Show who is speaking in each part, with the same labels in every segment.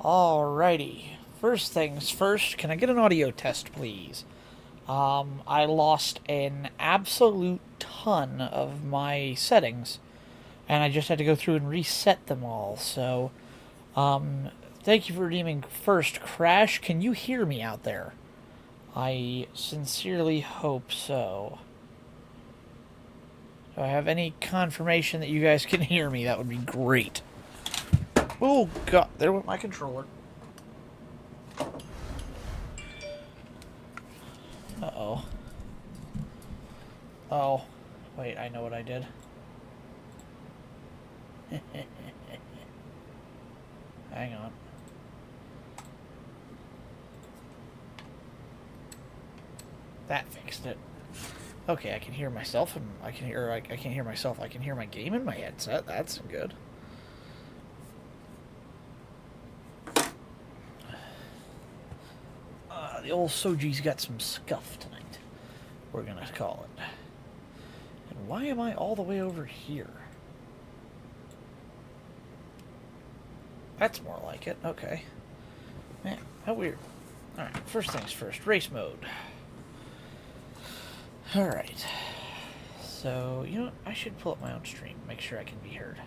Speaker 1: Alrighty. First things first, can I get an audio test, please? I lost an absolute ton of my settings, and I just had to go through and reset them all. So, thank you for redeeming first. Crash, can you hear me out there? I sincerely hope so. Do I have any confirmation that you guys can hear me? That would be great. Oh, God, there went my controller. Uh-oh. Oh, wait, I know what I did. Hang on. That fixed it. Okay, I can hear myself, and I can't hear myself. I can hear my game in my headset. That's good. The old Soji's got some scuff tonight. We're gonna call it. And why am I all the way over here? That's more like it. Okay. Man, how weird. Alright, first things first. Race mode. Alright. So, you know what? I should pull up my own stream. Make sure I can be heard.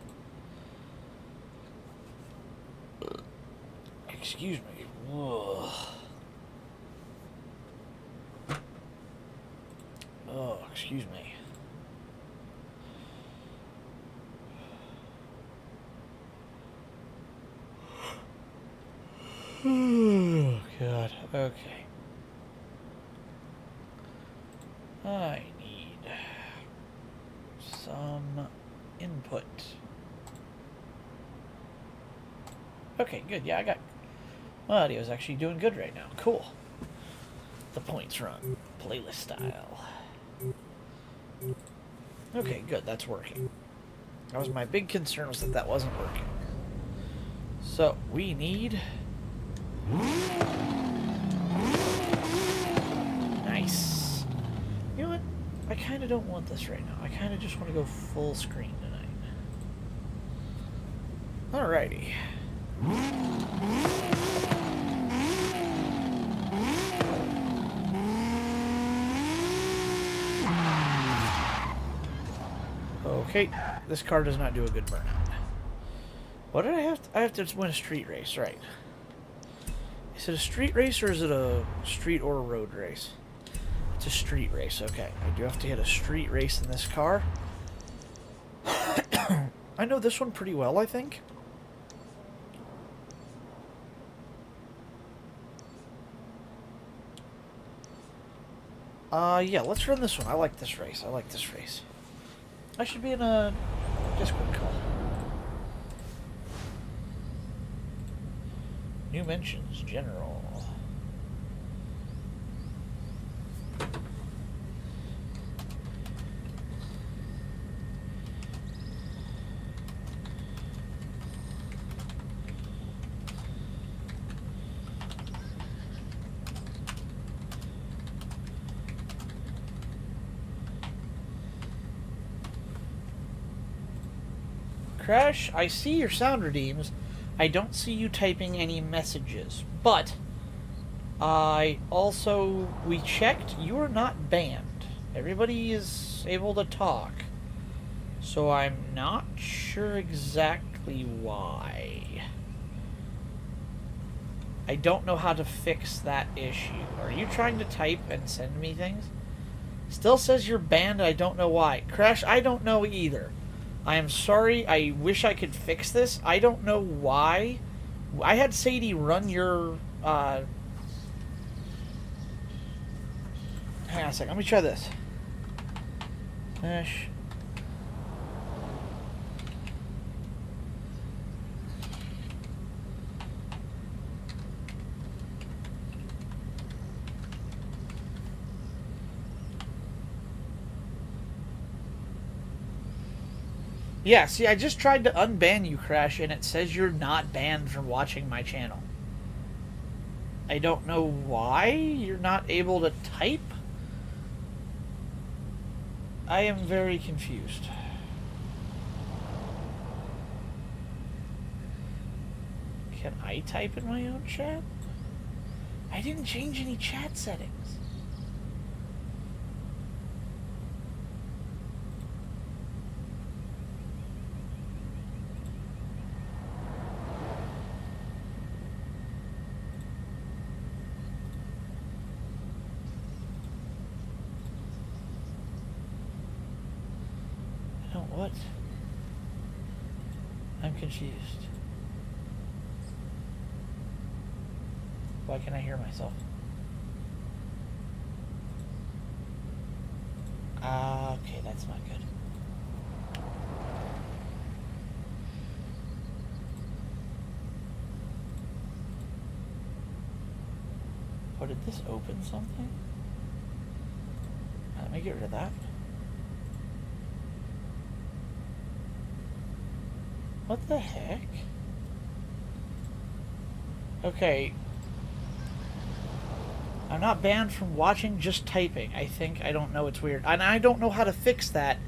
Speaker 1: Excuse me. Ugh. Oh, excuse me. Oh, God. Okay. I need some input. Okay, good. Yeah, I got... My audio's actually doing good right now. Cool. The points run. Playlist style. Okay, good. That's working. That was my big concern, was that that wasn't working. So, we need... Nice. You know what? I kind of don't want this right now. I kind of just want to go full screen tonight. Alrighty. Okay, this car does not do a good burnout. What did I have to... I have to win a street race, right. Is it a street race or is it a street or a road race? It's a street race, okay. I do have to hit a street race in this car. I know this one pretty well, I think. Yeah, let's run this one. I like this race. I should be in a Discord call. New mentions, general. Crash, I see your sound redeems. I don't see you typing any messages. But, we checked, you are not banned. Everybody is able to talk. So I'm not sure exactly why. I don't know how to fix that issue. Are you trying to type and send me things? Still says you're banned, I don't know why. Crash, I don't know either. I am sorry. I wish I could fix this. I don't know why. I had Sadie run your... Hang on a second. Let me try this. Ash. Yeah, see, I just tried to unban you, Crash, and it says you're not banned from watching my channel. I don't know why you're not able to type. I am very confused. Can I type in my own chat? I didn't change any chat settings. What? I'm confused. Why can't I hear myself? Okay, that's not good. Oh, did this open something? Let me get rid of that. What the heck? Okay. I'm not banned from watching, just typing. I think, I don't know, it's weird. And I don't know how to fix that.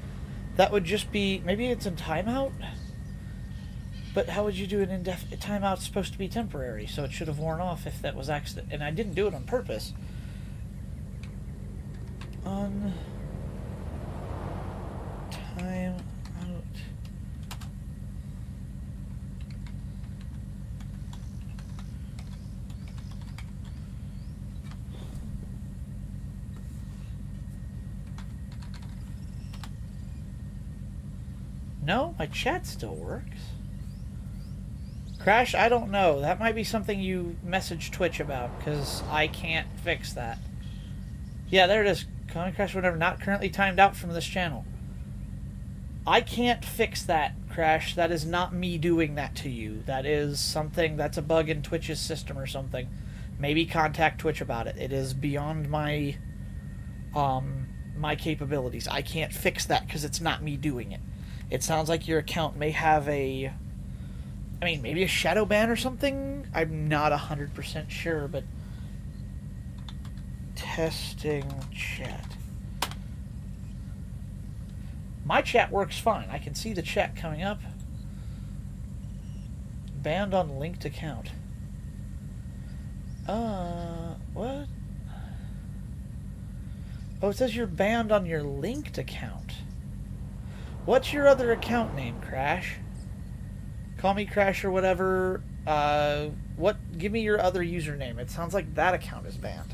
Speaker 1: That would just be, maybe it's in timeout? But how would you do an indefinite timeout's supposed to be temporary, so it should have worn off if that was accident. And I didn't do it on purpose. On time. No, my chat still works. Crash, I don't know. That might be something you message Twitch about, because I can't fix that. Yeah, there it is. Comment Crash, whatever. Not currently timed out from this channel. I can't fix that, Crash. That is not me doing that to you. That is something, that's a bug in Twitch's system or something. Maybe contact Twitch about it. It is beyond my, my capabilities. I can't fix that because it's not me doing it. It sounds like your account may have a, I mean, maybe a shadow ban or something? I'm not 100% sure, but... Testing chat. My chat works fine. I can see the chat coming up. Banned on linked account. What? Oh, it says you're banned on your linked account. What's your other account name, Crash? Call me Crash or whatever. Give me your other username. It sounds like that account is banned.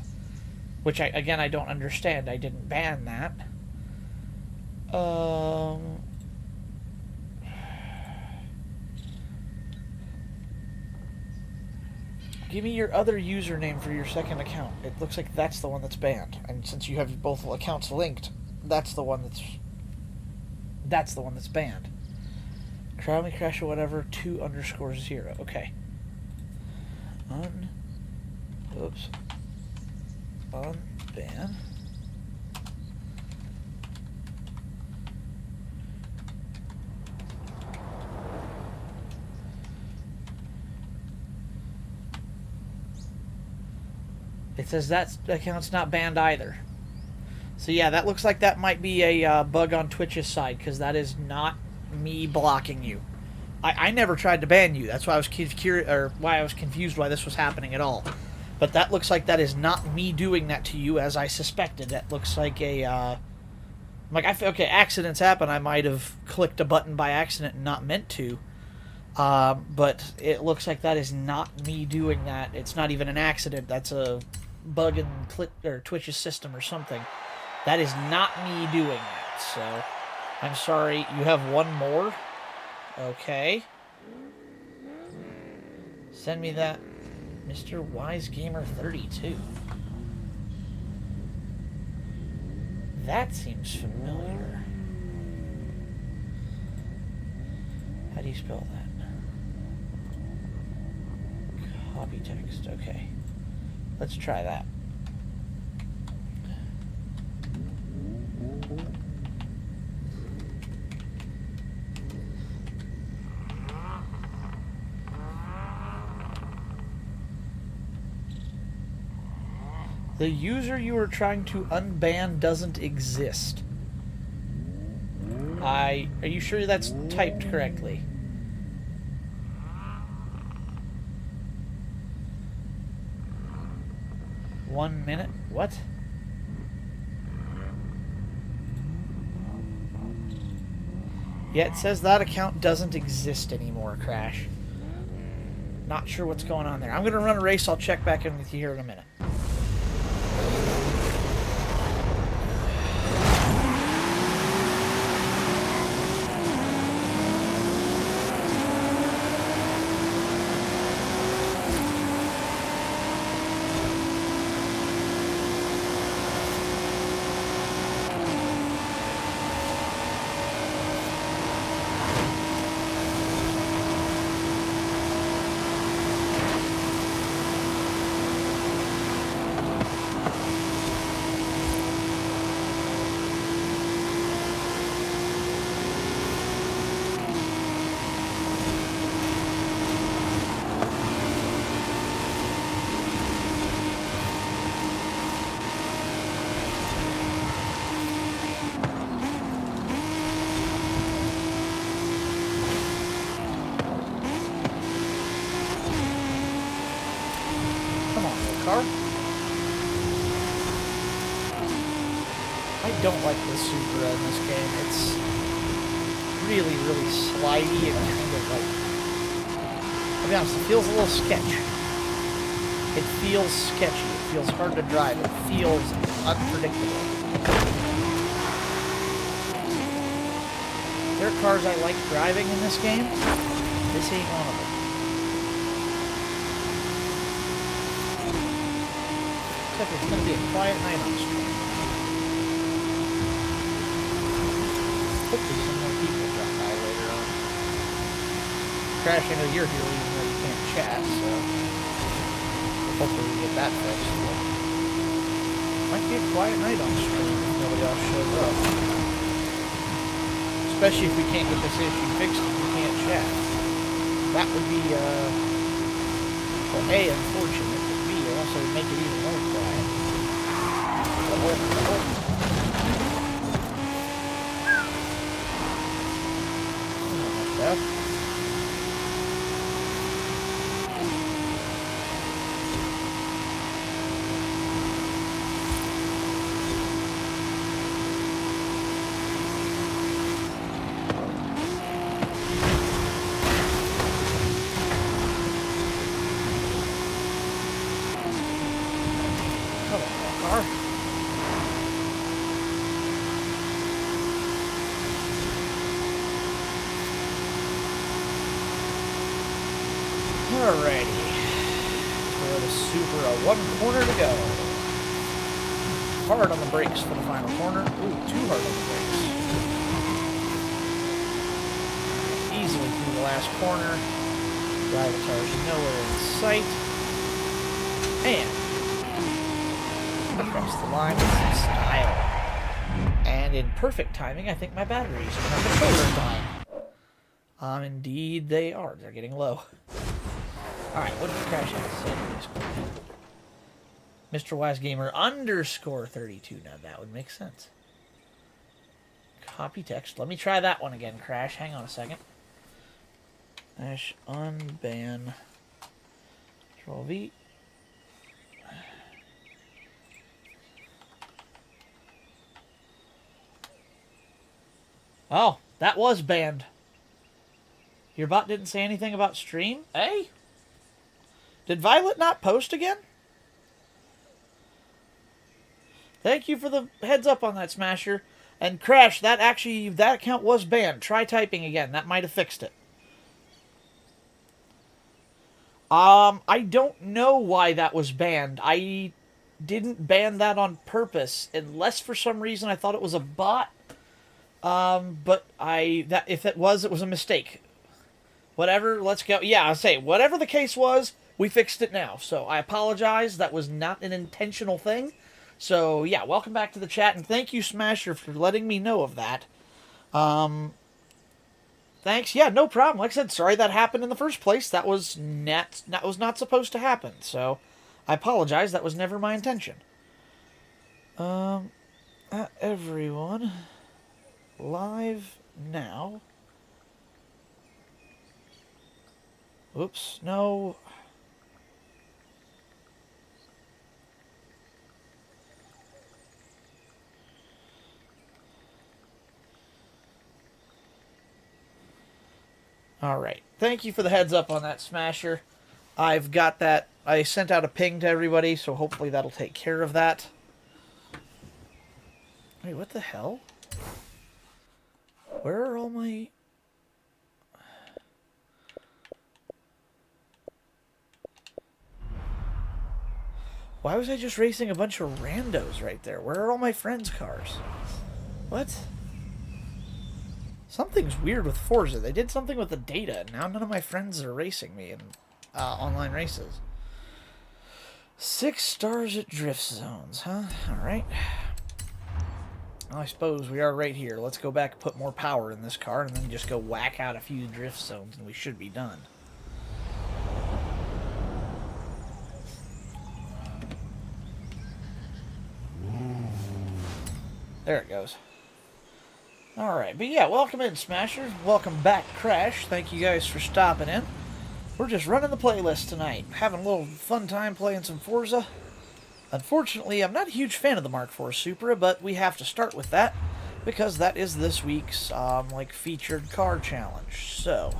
Speaker 1: Which, again, I don't understand. I didn't ban that. Give me your other username for your second account. It looks like that's the one that's banned. And since you have both accounts linked, that's the one that's... That's the one that's banned. Crown me Crash or whatever, 2_0. Okay. Oops. Unban. It says that account's not banned either. So yeah, that looks like that might be a bug on Twitch's side, because that is not me blocking you. I never tried to ban you. That's why I was curious, or why I was confused why this was happening at all. But that looks like that is not me doing that to you, as I suspected. That looks like a okay, accidents happen. I might have clicked a button by accident and not meant to. But it looks like that is not me doing that. It's not even an accident. That's a bug in Twitch's system or something. That is not me doing that, so I'm sorry. You have one more? Okay. Send me that, Mr. Wise Gamer 32. That seems familiar. How do you spell that? Copy text, okay. Let's try that. The user you are trying to unban doesn't exist. Are you sure that's typed correctly? 1 minute. What? Yeah, it says that account doesn't exist anymore, Crash. Not sure what's going on there. I'm going to run a race. I'll check back in with you here in a minute. Car. I don't like the Supra in this game. It's really, really slidey and kind of like... I'll be honest, it feels a little sketchy. It feels sketchy. It feels hard to drive. It feels unpredictable. There are cars I like driving in this game. This ain't one of them. It's going to be a quiet night on stream. Hopefully some more people drop by later on. Crash, I know you're here even though you can't chat, so hopefully we get that fixed. But might be a quiet night on stream if nobody else shows up. Especially if we can't get this issue fixed and we can't chat. That would be, well, A, unfortunate, but B, also make it even more quiet. Alrighty. For the Supra, 1 corner to go. Hard on the brakes for the final corner. Ooh, too hard on the brakes. Easily through the last corner. Drivatar's nowhere in sight. And across the line with style. And in perfect timing, I think my batteries are my controller dying. Indeed they are. They're getting low. Alright, what did Crash have to say to this? Mr. Wise Gamer _ 32. Now that would make sense. Copy text. Let me try that one again, Crash. Hang on a second. Dash unban Control V. Oh, that was banned. Your bot didn't say anything about stream? Hey? Did Violet not post again? Thank you for the heads up on that, Smasher. And Crash, that account was banned. Try typing again. That might have fixed it. I don't know why that was banned. I didn't ban that on purpose, unless for some reason I thought it was a bot. But if it was a mistake. Whatever, let's go. Yeah, I'll say, whatever the case was, we fixed it now. So I apologize. That was not an intentional thing. So yeah, welcome back to the chat, and thank you, Smasher, for letting me know of that. Thanks. Yeah, no problem. Like I said, sorry that happened in the first place. That was not supposed to happen. So I apologize. That was never my intention. Everyone, live now. Oops, no. Alright. Thank you for the heads up on that, Smasher. I've got that. I sent out a ping to everybody, so hopefully that'll take care of that. Wait, what the hell? Where are all my... Why was I just racing a bunch of randos right there? Where are all my friends' cars? What? Something's weird with Forza. They did something with the data, and now none of my friends are racing me in online races. 6 stars at drift zones, huh? Alright. Well, I suppose we are right here. Let's go back and put more power in this car, and then just go whack out a few drift zones, and we should be done. There it goes. Alright, but yeah, welcome in, Smashers. Welcome back, Crash. Thank you guys for stopping in. We're just running the playlist tonight. Having a little fun time playing some Forza. Unfortunately, I'm not a huge fan of the Mark IV Supra, but we have to start with that, because that is this week's, featured car challenge. So,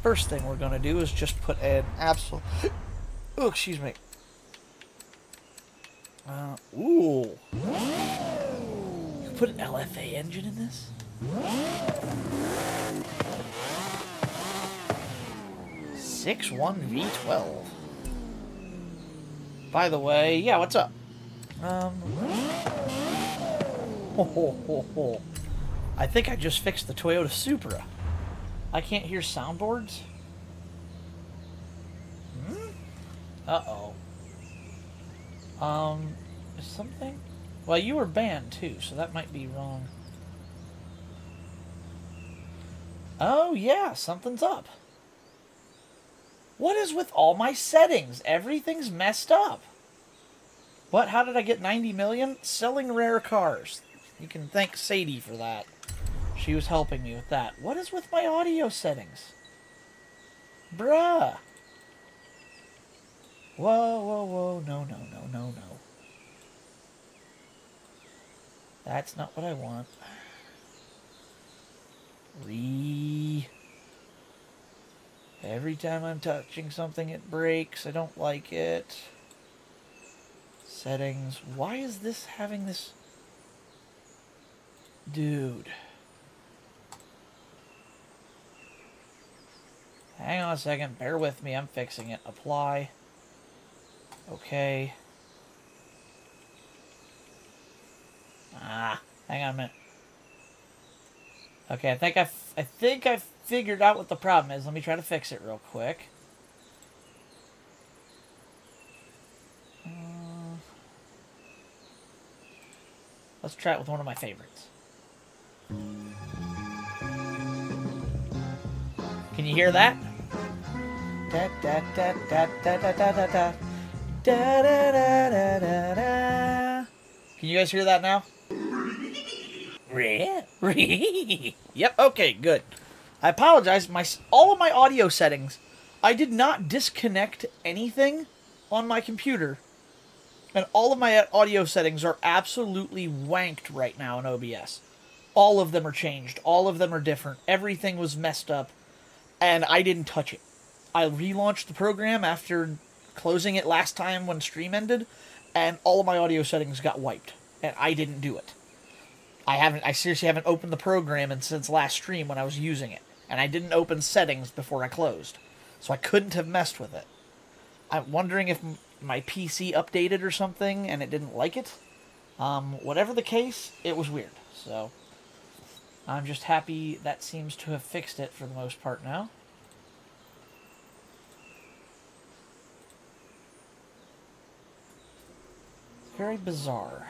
Speaker 1: first thing we're going to do is just put an absolute... Oh, excuse me. Ooh. Put an LFA engine in this? 6.1 V12. By the way, yeah, what's up? I think I just fixed the Toyota Supra. I can't hear soundboards? Uh-oh. Is something... Well, you were banned, too, so that might be wrong. Oh, yeah, something's up. What is with all my settings? Everything's messed up. What? How did I get 90 million? Selling rare cars. You can thank Sadie for that. She was helping me with that. What is with my audio settings? Bruh. Whoa, whoa, whoa. No, no, no, no, no. That's not what I want. Every time I'm touching something, it breaks. I don't like it. Settings. Why is this having this... Dude. Hang on a second. Bear with me. I'm fixing it. Apply. Okay. Hang on a minute. Okay, I think I figured out what the problem is. Let me try to fix it real quick. Let's try it with one of my favorites. Can you hear that? Da da da da da da da da da da da da da da. Can you guys hear that now? Yep, okay, good. I apologize. All of my audio settings, I did not disconnect anything on my computer. And all of my audio settings are absolutely wanked right now in OBS. All of them are changed. All of them are different. Everything was messed up. And I didn't touch it. I relaunched the program after closing it last time when stream ended. And all of my audio settings got wiped. And I didn't do it. I seriously haven't opened the program since last stream when I was using it. And I didn't open settings before I closed. So I couldn't have messed with it. I'm wondering if my PC updated or something and it didn't like it. Whatever the case, it was weird. So I'm just happy that seems to have fixed it for the most part now. Very bizarre.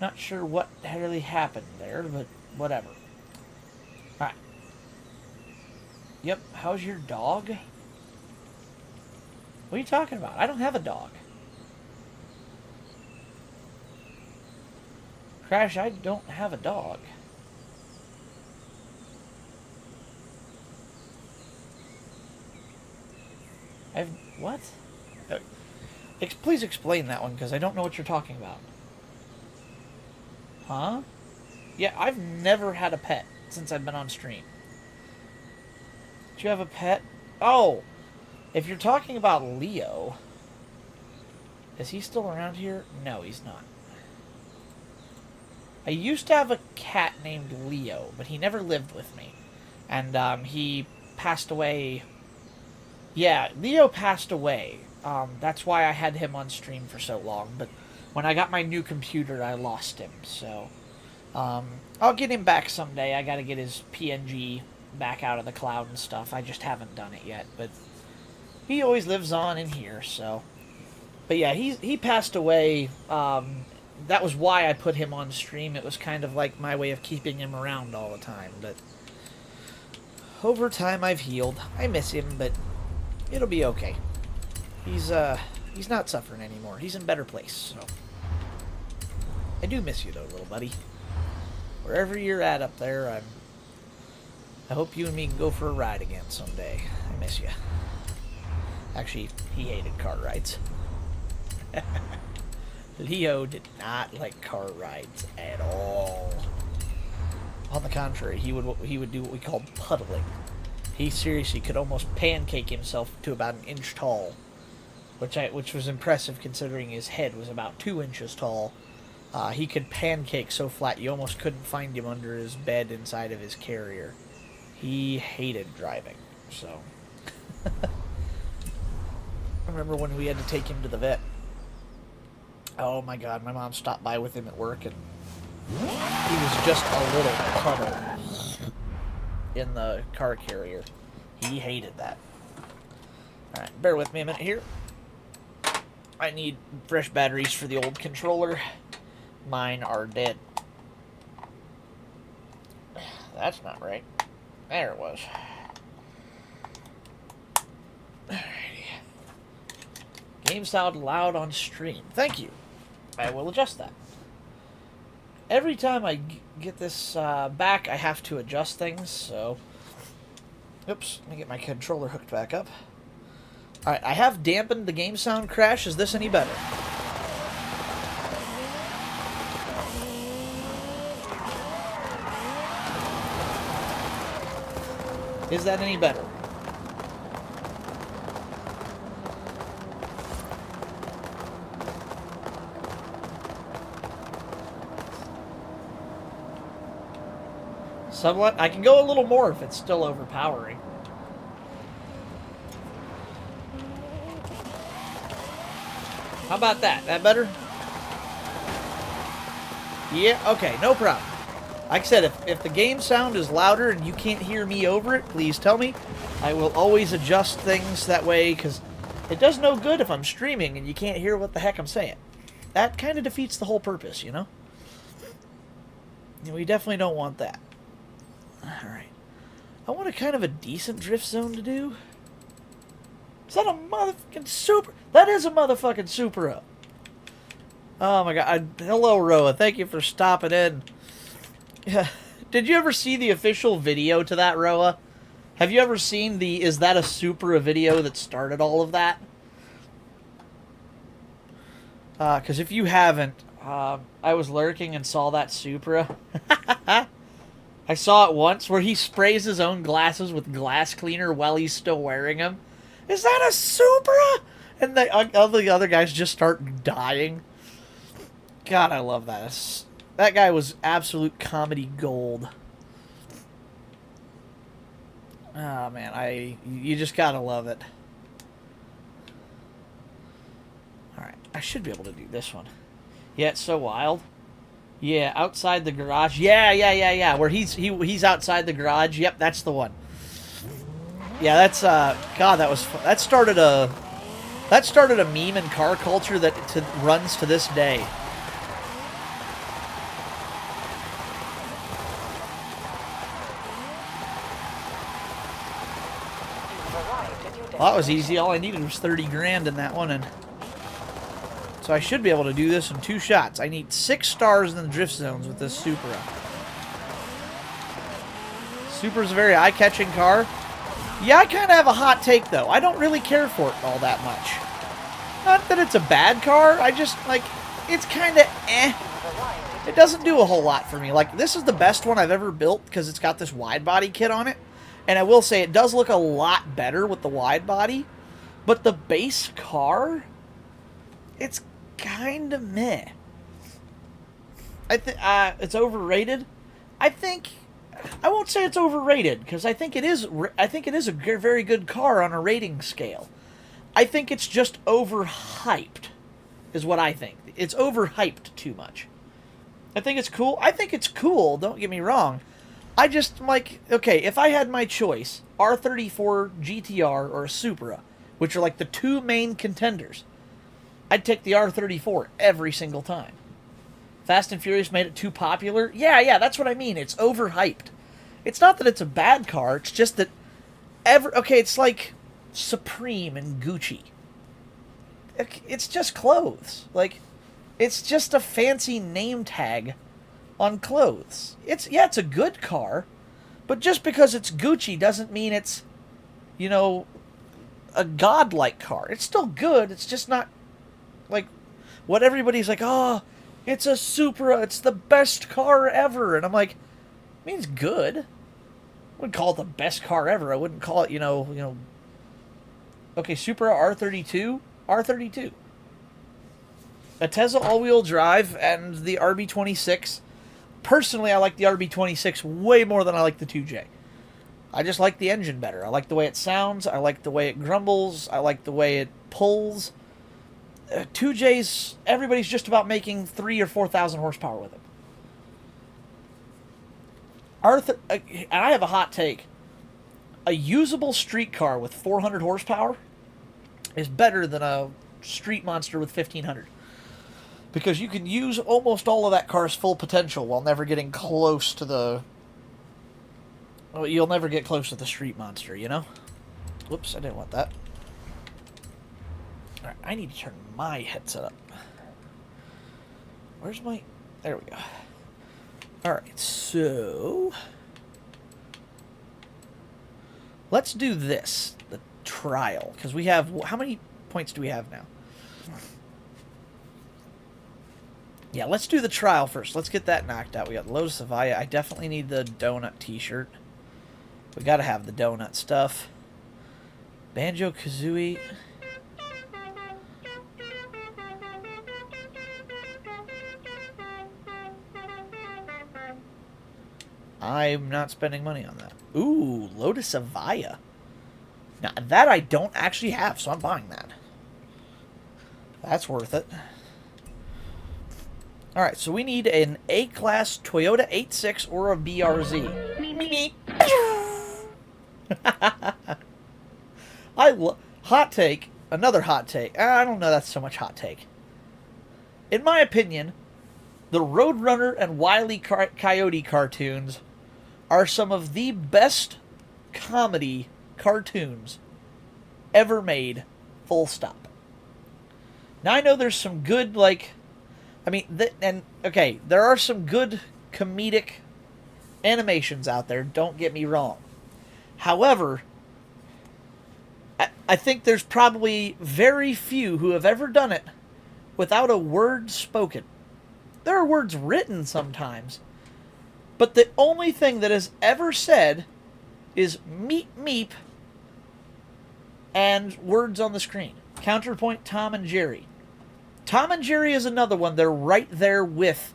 Speaker 1: Not sure what really happened there, but whatever. Alright. Yep, how's your dog? What are you talking about? I don't have a dog. Crash, I don't have a dog. What? Please explain that one, because I don't know what you're talking about. Huh? Yeah, I've never had a pet since I've been on stream. Do you have a pet? Oh, if you're talking about Leo, is he still around here? No, he's not. I used to have a cat named Leo, but he never lived with me. And he passed away. Yeah, Leo passed away. That's why I had him on stream for so long. But when I got my new computer, I lost him. So I'll get him back someday. I got to get his PNG back out of the cloud and stuff. I just haven't done it yet. But he always lives on in here. So, but yeah, he passed away. That was why I put him on stream. It was kind of like my way of keeping him around all the time. But over time, I've healed. I miss him, but it'll be okay. He's not suffering anymore. He's in a better place. So I do miss you, though, little buddy. Wherever you're at up there, I hope you and me can go for a ride again someday. I miss you. Actually, he hated car rides. Leo did not like car rides at all. On the contrary, he would do what we call puddling. He seriously could almost pancake himself to about an inch tall, which was impressive considering his head was about 2 inches tall. He could pancake so flat you almost couldn't find him under his bed inside of his carrier. He hated driving, so. I remember when we had to take him to the vet. Oh my god, my mom stopped by with him at work and he was just a little puddle in the car carrier. He hated that. Alright, bear with me a minute here. I need fresh batteries for the old controller. Mine are dead. That's not right. There it was. Alrighty. Game sound loud on stream. Thank you. I will adjust that. Every time I get this back, I have to adjust things, so. Oops, let me get my controller hooked back up. Alright, I have dampened the game sound crash. Is this any better? Is that any better? Somewhat. I can go a little more if it's still overpowering. How about that? That better? Yeah, okay, no problem. Like I said, if the game sound is louder and you can't hear me over it, please tell me. I will always adjust things that way, because it does no good if I'm streaming and you can't hear what the heck I'm saying. That kind of defeats the whole purpose, you know? We definitely don't want that. Alright. I want a kind of a decent drift zone to do. Is that a motherfucking Supra? That is a motherfucking Supra. Oh my god. Hello, Roa. Thank you for stopping in. Did you ever see the official video to that, Roa? Have you ever seen the Is That a Supra video that started all of that? Because if you haven't, I was lurking and saw that Supra. I saw it once where he sprays his own glasses with glass cleaner while he's still wearing them. Is that a Supra? And all the other guys just start dying. God, I love that. That guy was absolute comedy gold. Oh, man, you just gotta love it. Alright, I should be able to do this one. Yeah, it's so wild. Yeah, outside the garage. Yeah. Where he's outside the garage. Yep, that's the one. Yeah, that's God, that started a meme in car culture that runs to this day. Well, that was easy. All I needed was 30 grand in that one, and so I should be able to do this in 2 shots. I need 6 stars in the drift zones with this Supra. Supra's a very eye-catching car. Yeah, I kind of have a hot take, though. I don't really care for it all that much. Not that it's a bad car. I just, like, it's kind of eh. It doesn't do a whole lot for me. Like, this is the best one I've ever built because it's got this wide-body kit on it. And I will say it does look a lot better with the wide body, but the base car, it's kind of meh. I think it's overrated. I think I won't say it's overrated because I think it is. I think it is a very good car on a rating scale. I think it's just overhyped, is what I think. It's overhyped too much. I think it's cool. I think it's cool. Don't get me wrong. I just like, okay, if I had my choice, R34 GTR or a Supra, which are like the two main contenders, I'd take the R34 every single time. Fast and Furious made it too popular? Yeah, that's what I mean. It's overhyped. It's not that it's a bad car, it's just that it's like Supreme and Gucci. It's just clothes. Like, it's just a fancy name tag on clothes. It's a good car, but just because it's Gucci doesn't mean it's, a godlike car. It's still good. It's just not like what everybody's like, oh, it's a Supra, it's the best car ever. And I'm like, it means good. I wouldn't call it the best car ever. I wouldn't call it, okay, Supra R32, R32. A Tesla all-wheel drive and the RB26. Personally, I like the RB26 way more than I like the 2J. I just like the engine better. I like the way it sounds. I like the way it grumbles. I like the way it pulls. 2Js, everybody's just about making 3,000 or 4,000 horsepower with them. And I have a hot take. A usable street car with 400 horsepower is better than a street monster with 1,500. Because you can use almost all of that car's full potential while never getting close to the... Well, you'll never get close to the street monster, Whoops, I didn't want that. Alright, I need to turn my headset up. Where's my... There we go. Alright, so... Let's do this. The trial. Because we have... How many points do we have now? Yeah, let's do the trial first. Let's get that knocked out. We got Lotus Avaya. I definitely need the donut t-shirt. We gotta have the donut stuff. Banjo-Kazooie. I'm not spending money on that. Ooh, Lotus Avaya. Now, that I don't actually have, so I'm buying that. That's worth it. Alright, so we need an A-Class Toyota 86 or a BRZ. Hot take. Another hot take. I don't know that's so much hot take. In my opinion, the Roadrunner and Wile E. Coyote cartoons are some of the best comedy cartoons ever made, full stop. Now, I know there's some good, there are some good comedic animations out there, don't get me wrong. However, I think there's probably very few who have ever done it without a word spoken. There are words written sometimes, but the only thing that is ever said is meep meep and words on the screen. Counterpoint, Tom and Jerry. Tom and Jerry is another one. They're right there with...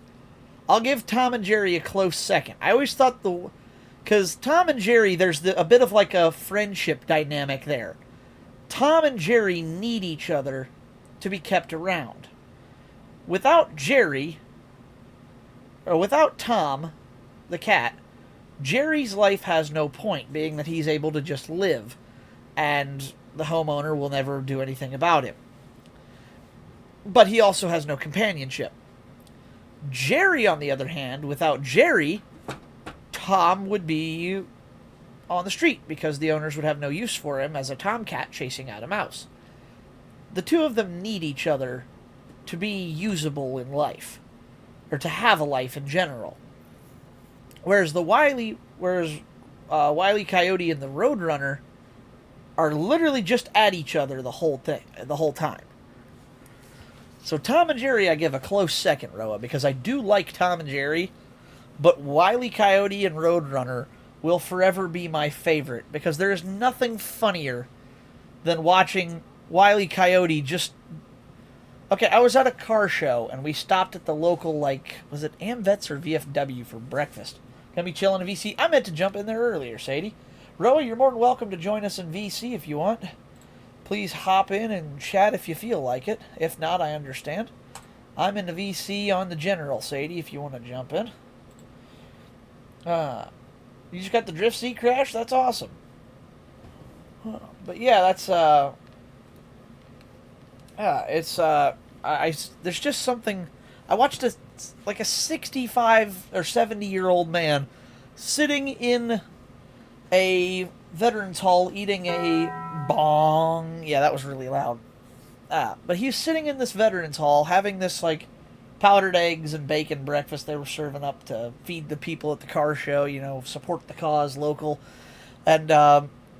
Speaker 1: I'll give Tom and Jerry a close second. I always thought because Tom and Jerry, there's a bit of like a friendship dynamic there. Tom and Jerry need each other to be kept around. Without Jerry, or without Tom, the cat, Jerry's life has no point, being that he's able to just live, and the homeowner will never do anything about him. But he also has no companionship. Jerry, on the other hand, without Jerry, Tom would be on the street because the owners would have no use for him as a tomcat chasing out a mouse. The two of them need each other to be usable in life, or to have a life in general. Whereas Wile E. Coyote and the Roadrunner are literally just at each other the whole time. So Tom and Jerry I give a close second, Roa, because I do like Tom and Jerry, but Wile E. Coyote and Roadrunner will forever be my favorite because there is nothing funnier than watching Wile E. Coyote just. Okay, I was at a car show and we stopped at the local, like, was it AmVets or VFW for breakfast? Gonna be chilling in VC. I meant to jump in there earlier, Sadie. Roa, you're more than welcome to join us in VC if you want. Please hop in and chat if you feel like it. If not, I understand. I'm in the VC on the general, Sadie, if you want to jump in. You just got the Drift Sea crash? That's awesome. But yeah, that's, there's just something. I watched a 65 or 70-year-old man sitting in a veterans hall eating a bong. Yeah, that was really loud. But he was sitting in this veterans hall having this like powdered eggs and bacon breakfast they were serving up to feed the people at the car show. You know, support the cause local, and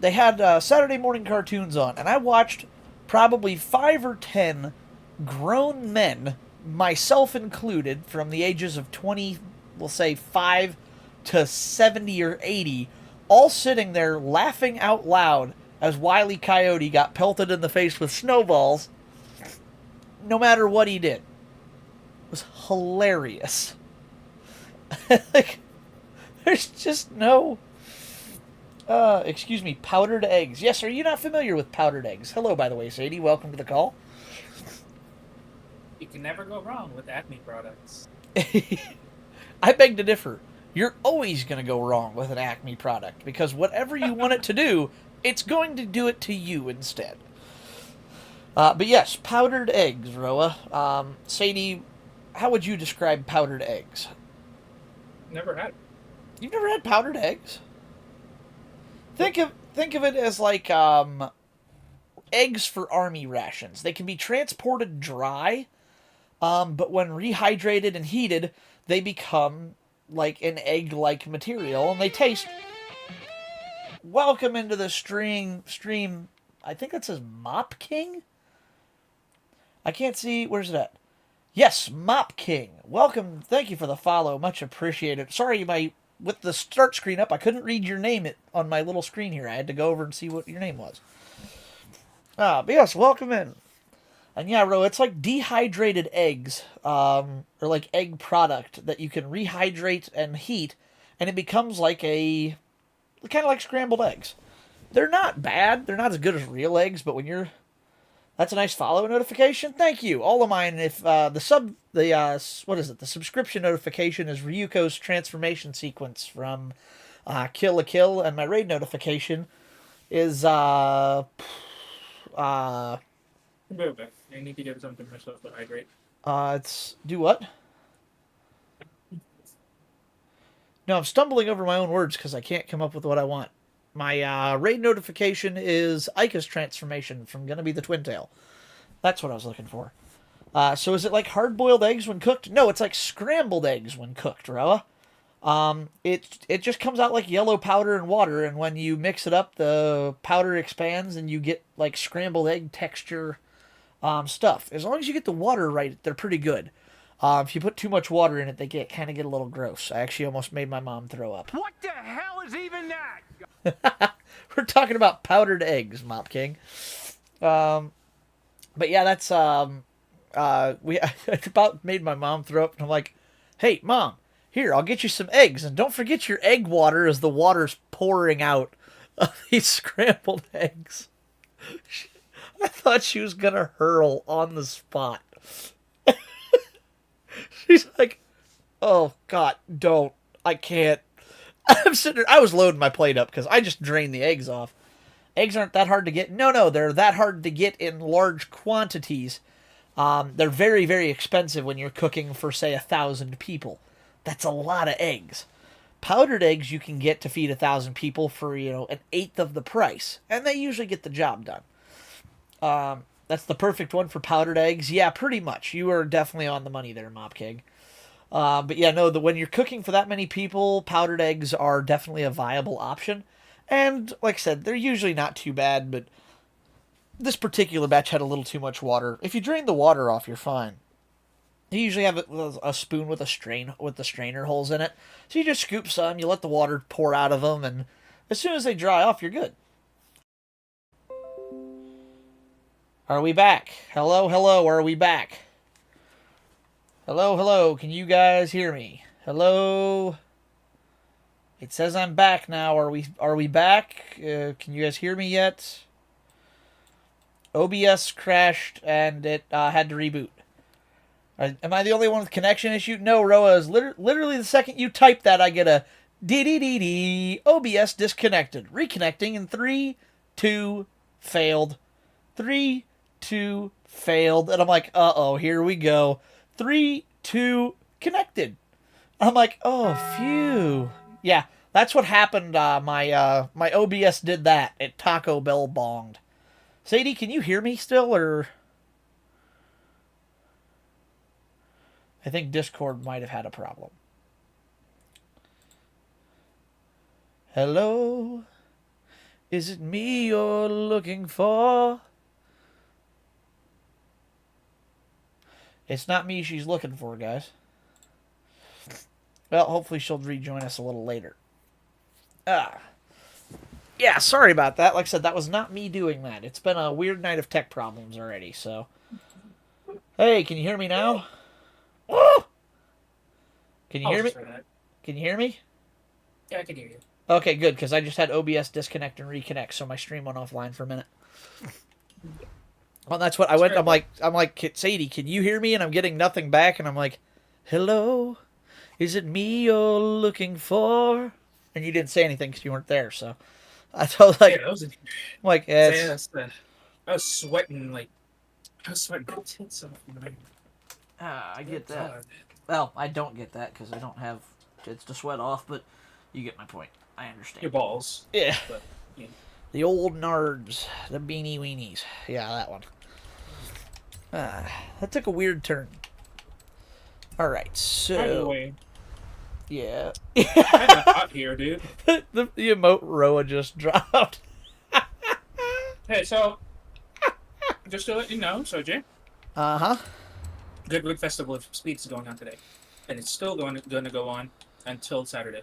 Speaker 1: they had Saturday morning cartoons on, and I watched probably 5 or 10 grown men, myself included, from the ages of 20, we'll say 5 to 70 or 80, all sitting there laughing out loud as Wile E. Coyote got pelted in the face with snowballs, no matter what he did. It was hilarious. Like, there's just no... excuse me, powdered eggs. Yes, are you not familiar with powdered eggs? Hello, by the way, Sadie. Welcome to the call.
Speaker 2: You can never go wrong with Acme products.
Speaker 1: I beg to differ. You're always going to go wrong with an Acme product because whatever you want it to do, it's going to do it to you instead. But yes, powdered eggs, Roa. Sadie, how would you describe powdered eggs?
Speaker 2: Never had.
Speaker 1: You've never had powdered eggs? Think of it as like eggs for army rations. They can be transported dry, but when rehydrated and heated, they become like an egg-like material, and they taste. Welcome into the stream. I think that says Mop King. I can't see. Where's it at? Yes, Mop King. Welcome. Thank you for the follow. Much appreciated. Sorry, with the start screen up, I couldn't read your name on my little screen here. I had to go over and see what your name was. But yes, welcome in. And yeah, Ro, it's like dehydrated eggs, or like egg product that you can rehydrate and heat, and it becomes like kind of like scrambled eggs. They're not bad. They're not as good as real eggs, but that's a nice follow notification. Thank you. All of mine. If the subscription notification is Ryuko's transformation sequence from Kill la Kill, and my raid notification is
Speaker 2: Wait. I need to give something myself to hydrate.
Speaker 1: It's do what? No, I'm stumbling over my own words because I can't come up with what I want. My raid notification is Ika's transformation from Gonna Be the Twin Tail. That's what I was looking for. So is it like hard-boiled eggs when cooked? No, it's like scrambled eggs when cooked, Roa. It just comes out like yellow powder and water, and when you mix it up, the powder expands and you get like scrambled egg texture stuff. As long as you get the water right, they're pretty good. If you put too much water in it, they kind of get a little gross. I actually almost made my mom throw up.
Speaker 3: What the hell is even that?
Speaker 1: We're talking about powdered eggs, Mop King. But yeah, that's I about made my mom throw up, and I'm like, "Hey, Mom, here, I'll get you some eggs, and don't forget your egg water as the water's pouring out of these scrambled eggs." I thought she was gonna hurl on the spot. She's like, "Oh God, don't! I can't." I'm sitting there, I was loading my plate up because I just drained the eggs off. Eggs aren't that hard to get. No, they're that hard to get in large quantities. They're very, very expensive when you're cooking for, say, 1,000 people. That's a lot of eggs. Powdered eggs you can get to feed 1,000 people for, an eighth of the price. And they usually get the job done. That's the perfect one for powdered eggs. Yeah, pretty much. You are definitely on the money there, Mop King. But yeah, no, when you're cooking for that many people, powdered eggs are definitely a viable option. And like I said, they're usually not too bad, but this particular batch had a little too much water. If you drain the water off, you're fine. You usually have a spoon with the strainer holes in it. So you just scoop some, you let the water pour out of them, and as soon as they dry off, you're good. Are we back? Hello, hello, are we back? Hello, hello, can you guys hear me? Hello? It says I'm back now. Are we back? Can you guys hear me yet? OBS crashed and it had to reboot. Am I the only one with connection issue? No, Roa, is literally the second you type that, I get a dee OBS disconnected. Reconnecting in 3, 2, failed. 3, 2, failed. And I'm like, uh-oh, here we go. 3, 2, connected. I'm like, oh, phew. Yeah, that's what happened. My OBS did that. It Taco Bell bonged. Sadie, can you hear me still, or... I think Discord might have had a problem. Hello? Is it me you're looking for? It's not me she's looking for, guys. Well, hopefully she'll rejoin us a little later. Yeah, sorry about that. Like I said, that was not me doing that. It's been a weird night of tech problems already, so... Hey, can you hear me now? Oh! Can you hear me? Can you hear me?
Speaker 2: Yeah, I can hear you.
Speaker 1: Okay, good, because I just had OBS disconnect and reconnect, so my stream went offline for a minute. Well, that's what I went. I'm like, Sadie, can you hear me? And I'm getting nothing back, and I'm like, hello, is it me you're looking for? And you didn't say anything because you weren't there, so I was like,
Speaker 2: Yeah, that was
Speaker 1: I'm like, yeah,
Speaker 2: I was sweating my tits off.
Speaker 1: I get that. Well, I don't get that because I don't have tits to sweat off, but you get my point. I understand.
Speaker 2: Your balls.
Speaker 1: Yeah.
Speaker 2: But, yeah.
Speaker 1: The old nards. The beanie weenies. Yeah, that one. That took a weird turn. Alright, so...
Speaker 2: Anyway.
Speaker 1: Yeah.
Speaker 2: Kind of hot here, dude.
Speaker 1: the emote Roa just dropped.
Speaker 2: Hey, so... just to let you know, Jay.
Speaker 1: Uh-huh.
Speaker 2: Goodwood Festival of Speeds is going on today. And it's still going to go on until Saturday.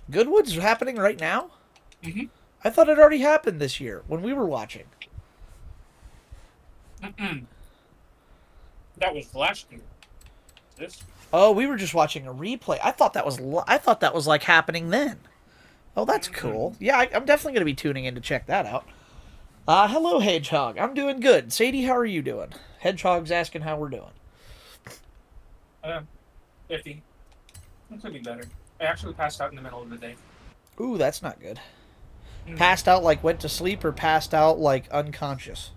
Speaker 1: Goodwood's happening right now?
Speaker 2: Mm-hmm.
Speaker 1: I thought it already happened this year when we were watching.
Speaker 2: Mm-mm. That was last year. This?
Speaker 1: Oh, we were just watching a replay. I thought that was like happening then. Oh, that's cool. Yeah, I'm definitely going to be tuning in to check that out. Hello, Hedgehog. I'm doing good. Sadie, how are you doing? Hedgehog's asking how we're doing.
Speaker 2: 50. It could be better. I actually passed out in the middle of the day.
Speaker 1: Ooh, that's not good.
Speaker 2: Mm-hmm.
Speaker 1: Passed out like went to sleep, or passed out like unconscious?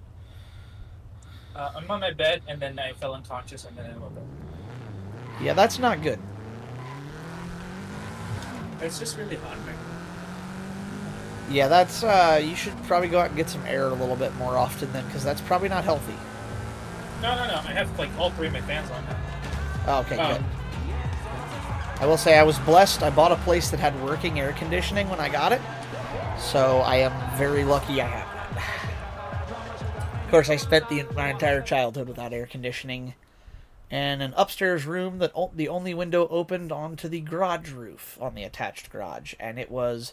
Speaker 2: I'm on my bed, and then I fell unconscious, and then I woke up.
Speaker 1: Yeah, that's not good.
Speaker 2: It's just really hot right now.
Speaker 1: Yeah, that's, you should probably go out and get some air a little bit more often then, because that's probably not healthy.
Speaker 2: No. I have, like, all 3 of my fans on now.
Speaker 1: Oh, okay, good. I will say I was blessed. I bought a place that had working air conditioning when I got it, so I am very lucky I have that. Of course, I spent my entire childhood without air conditioning, and an upstairs room that the only window opened onto the garage roof on the attached garage, and it was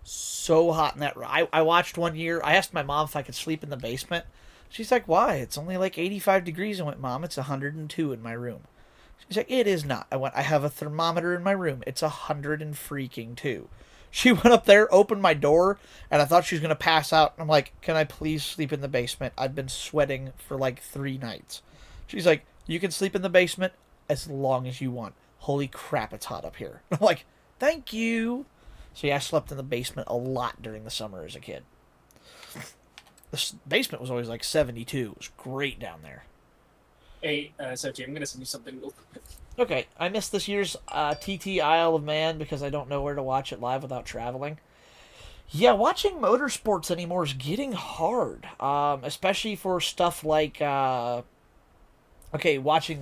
Speaker 1: so hot in that room. I watched one year. I asked my mom if I could sleep in the basement. She's like, why? It's only like 85 degrees. I went, Mom, it's 102 in my room. She's like, it is not. I went, I have a thermometer in my room. It's 102. She went up there, opened my door, and I thought she was going to pass out. I'm like, can I please sleep in the basement? I've been sweating for like 3 nights. She's like, you can sleep in the basement as long as you want. Holy crap, it's hot up here. I'm like, thank you. So yeah, I slept in the basement a lot during the summer as a kid. The basement was always like 72. It was great down there.
Speaker 2: Hey, Jay, I'm gonna send you something real quick.
Speaker 1: Okay, I missed this year's TT Isle of Man because I don't know where to watch it live without traveling. Yeah, watching motorsports anymore is getting hard, especially for stuff like, watching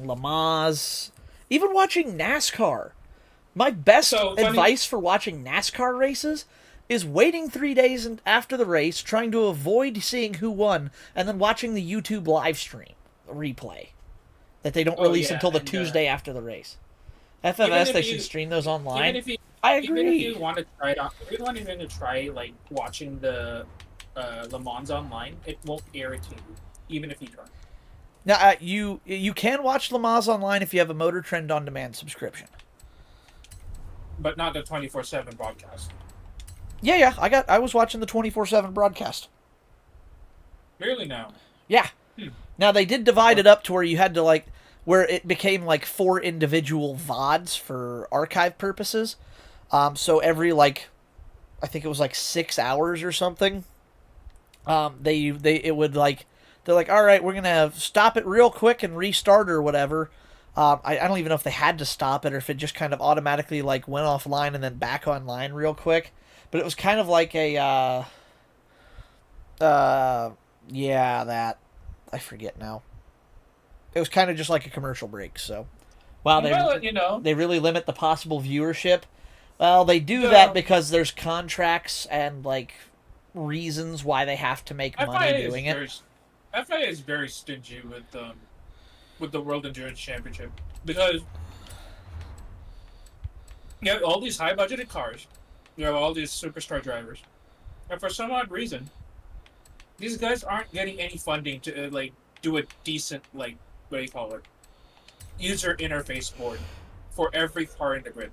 Speaker 1: Le Mans, even watching NASCAR. My best advice for watching NASCAR races is waiting 3 days after the race, trying to avoid seeing who won, and then watching the YouTube live stream replay. that they don't
Speaker 2: Oh,
Speaker 1: release
Speaker 2: yeah,
Speaker 1: until the
Speaker 2: and,
Speaker 1: Tuesday after the race.
Speaker 2: even
Speaker 1: FFS,
Speaker 2: if
Speaker 1: they
Speaker 2: you
Speaker 1: should stream those
Speaker 2: even
Speaker 1: online.
Speaker 2: if you
Speaker 1: I
Speaker 2: even if
Speaker 1: agree.
Speaker 2: you want to try it on, if you want even to try like watching the Le Mans online, it won't air it to you, even if you try.
Speaker 1: Now, you can watch Le Mans online if you have a Motor Trend on Demand subscription.
Speaker 2: But not the 24/7 broadcast.
Speaker 1: Yeah. I was watching the 24/7 broadcast.
Speaker 2: Really now.
Speaker 1: Yeah.
Speaker 2: Hmm.
Speaker 1: Now they did divide it up to where you had to like where it became like 4 individual VODs for archive purposes. So every like I think it was like 6 hours or something. It would like they're like, all right, we're gonna stop it real quick and restart or whatever. I don't even know if they had to stop it or if it just kind of automatically like went offline and then back online real quick. But it was kind of like a yeah, that I forget now. It was kind of just like a commercial break. So, wow,
Speaker 2: Well, you know,
Speaker 1: they really limit the possible viewership. Well, they do
Speaker 2: Yeah.
Speaker 1: that because there's contracts and like reasons why they have to make money
Speaker 2: FIA
Speaker 1: doing it.
Speaker 2: FIA is very stingy with the World Endurance Championship because you have all these high budgeted cars, you have all these superstar drivers, and for some odd reason, these guys aren't getting any funding to like do a decent like what do you call it user interface board for every car in the grid.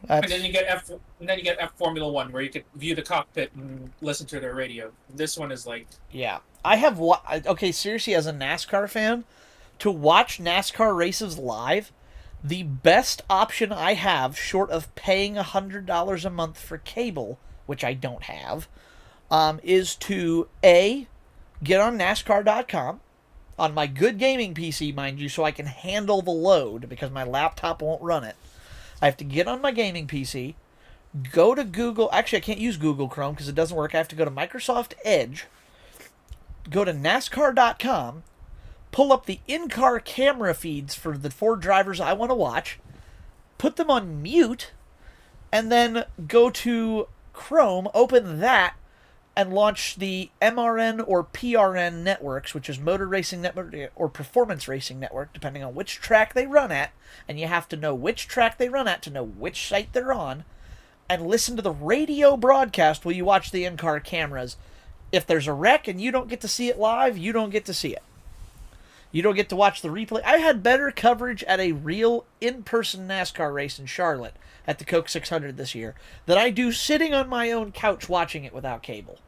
Speaker 2: And then you get F Formula One where you can view the cockpit and listen to their radio. This one is like
Speaker 1: Yeah, okay, seriously, as a NASCAR fan, to watch NASCAR races live, the best option I have, short of paying $100 a month for cable, which I don't have, is to get on NASCAR.com on my good gaming PC, mind you, so I can handle the load because my laptop won't run it. I have to get on my gaming PC, go to Google. Actually, I can't use Google Chrome because it doesn't work. I have to go to Microsoft Edge, go to NASCAR.com, pull up the in-car camera feeds for the 4 drivers I want to watch, put them on mute, and then go to Chrome, open that, and launch the MRN or PRN networks, which is Motor Racing Network or Performance Racing Network, depending on which track they run at. And you have to know which track they run at to know which site they're on, and listen to the radio broadcast while you watch the in-car cameras. If there's a wreck and you don't get to see it live, you don't get to see it. You don't get to watch the replay. I had better coverage at a real in-person NASCAR race in Charlotte at the Coke 600 this year than I do sitting on my own couch watching it without cable.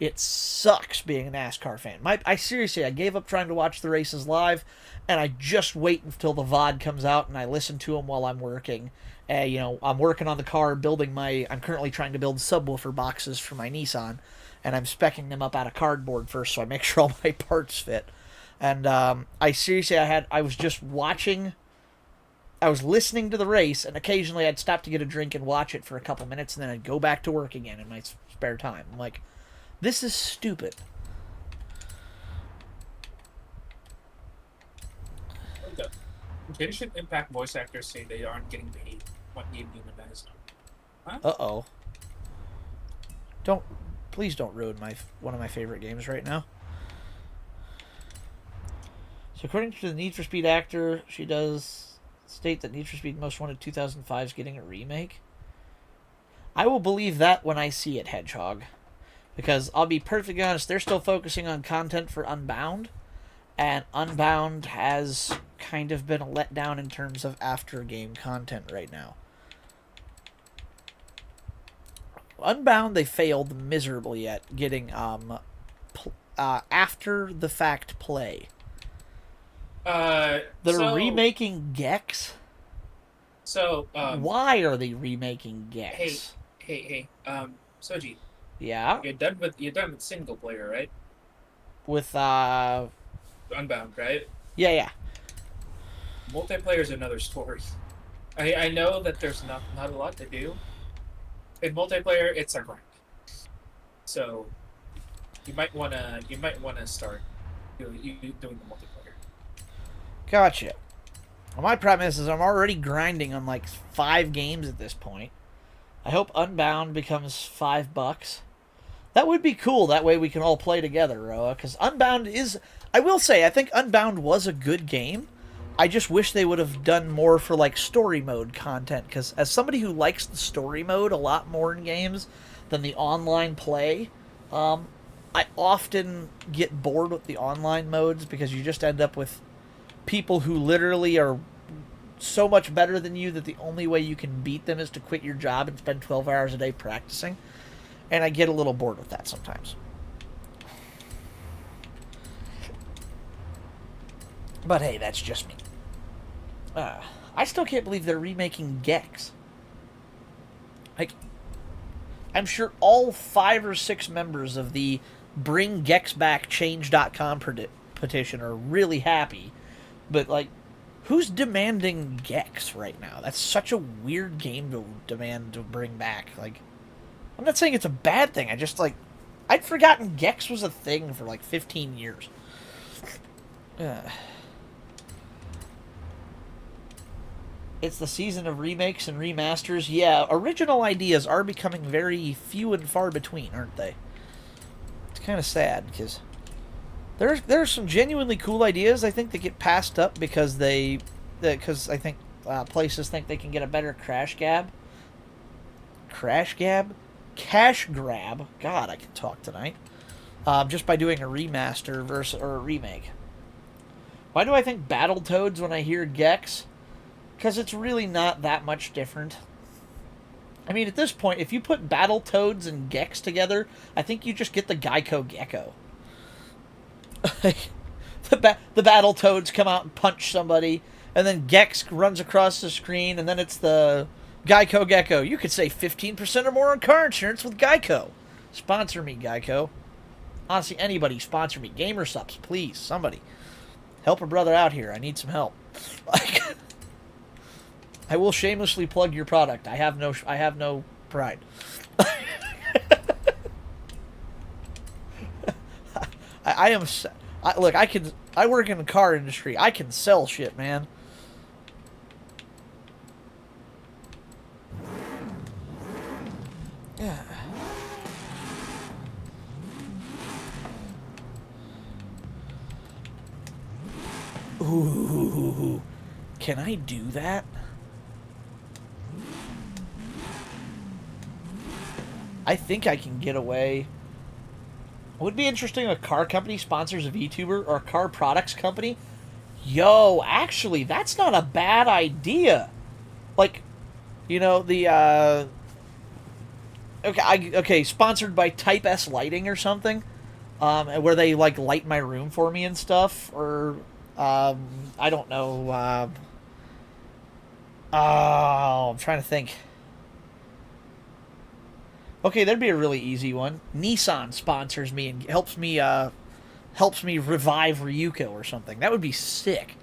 Speaker 1: It sucks being a NASCAR fan. I gave up trying to watch the races live, and I just wait until the VOD comes out and I listen to them while I'm working. I'm working on the car, I'm currently trying to build subwoofer boxes for my Nissan, and I'm speccing them up out of cardboard first so I make sure all my parts fit. And I was listening to the race, and occasionally I'd stop to get a drink and watch it for a couple minutes, and then I'd go back to work again in my spare time. I'm like, this is stupid.
Speaker 2: the Genshin Impact voice actors say they aren't getting paid what Neil Newman has. Huh?
Speaker 1: Uh-oh. Please don't ruin one of my favorite games right now. So according to the Need for Speed actor, she does state that Need for Speed Most Wanted 2005 is getting a remake. I will believe that when I see it, Hedgehog. Because I'll be perfectly honest, they're still focusing on content for Unbound. And Unbound has kind of been a letdown in terms of after-game content right now. Unbound, they failed miserably at getting after-the-fact play. They're remaking Gex?
Speaker 2: So,
Speaker 1: why are they remaking Gex?
Speaker 2: Hey, Soji.
Speaker 1: Yeah?
Speaker 2: You're done with single player, right?
Speaker 1: With,
Speaker 2: Unbound, right?
Speaker 1: Yeah.
Speaker 2: Multiplayer is another story. I know that there's not a lot to do. In multiplayer, it's a grind. So, you might wanna start doing the multiplayer.
Speaker 1: Gotcha. Well, my problem is I'm already grinding on like 5 games at this point. I hope Unbound becomes $5. That would be cool. That way we can all play together, Roa. Because Unbound is... I will say, I think Unbound was a good game. I just wish they would have done more for, like, story mode content. Because as somebody who likes the story mode a lot more in games than the online play, I often get bored with the online modes because you just end up with people who literally are so much better than you that the only way you can beat them is to quit your job and spend 12 hours a day practicing. And I get a little bored with that sometimes. But hey, that's just me. I still can't believe they're remaking Gex. Like, I'm sure all 5 or 6 members of the Bring Gex Back Change.com petition are really happy. But, like, who's demanding Gex right now? That's such a weird game to demand to bring back. Like, I'm not saying it's a bad thing. I just, like, I'd forgotten Gex was a thing for, like, 15 years. It's the season of remakes and remasters. Yeah, original ideas are becoming very few and far between, aren't they? It's kind of sad, because there's some genuinely cool ideas, I think, that get passed up because I think places think they can get a better cash grab. God, I can talk tonight. Just by doing a remaster or a remake. Why do I think Battletoads when I hear Gex? Because it's really not that much different. I mean, at this point, if you put Battletoads and Gex together, I think you just get the Geico Gecko. the Battletoads come out and punch somebody, and then Gex runs across the screen, and then it's the Geico Gecko. You could save 15% or more on car insurance with Geico. Sponsor me, Geico. Honestly, anybody sponsor me. Gamer subs, please. Somebody. Help a brother out here. I need some help. I will shamelessly plug your product. I have no pride. Look, I work in the car industry. I can sell shit, man. Yeah. Ooh. Can I do that? I think I can get away. It would be interesting if a car company sponsors a VTuber or a car products company. Yo, actually, that's not a bad idea. Like, you know, the, okay, sponsored by Type S Lighting or something, where they, like, light my room for me and stuff, or, I don't know, I'm trying to think. Okay, that'd be a really easy one. Nissan sponsors me and helps me revive Ryuko or something. That would be sick.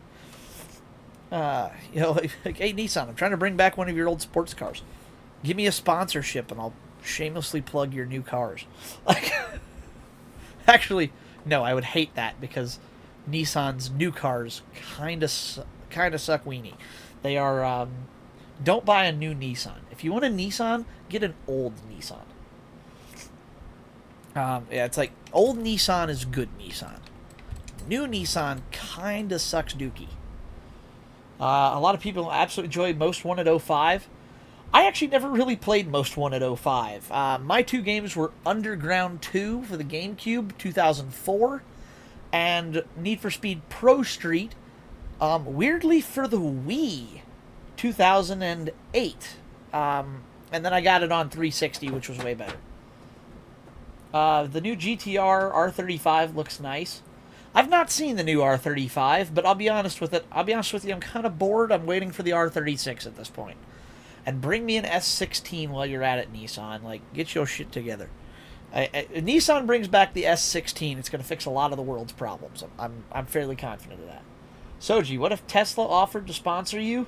Speaker 1: You know, like, hey Nissan, I'm trying to bring back one of your old sports cars. Give me a sponsorship and I'll shamelessly plug your new cars. Like, actually, no, I would hate that because Nissan's new cars kind of suck weenie. They are. Don't buy a new Nissan. If you want a Nissan, get an old Nissan. Yeah, it's like, old Nissan is good Nissan. New Nissan kind of sucks dookie. A lot of people absolutely enjoy Most Wanted 05. I actually never really played Most Wanted 05. My 2 games were Underground 2 for the GameCube, 2004, and Need for Speed Pro Street, weirdly for the Wii, 2008. And then I got it on 360, which was way better. The new GTR R35 looks nice. I've not seen the new R35, but I'll be honest with you, I'm kind of bored. I'm waiting for the R36 at this point. And bring me an S16 while you're at it, Nissan. Like, get your shit together. Nissan brings back the S16, it's going to fix a lot of the world's problems. I'm fairly confident of that. Soji, what if Tesla offered to sponsor you?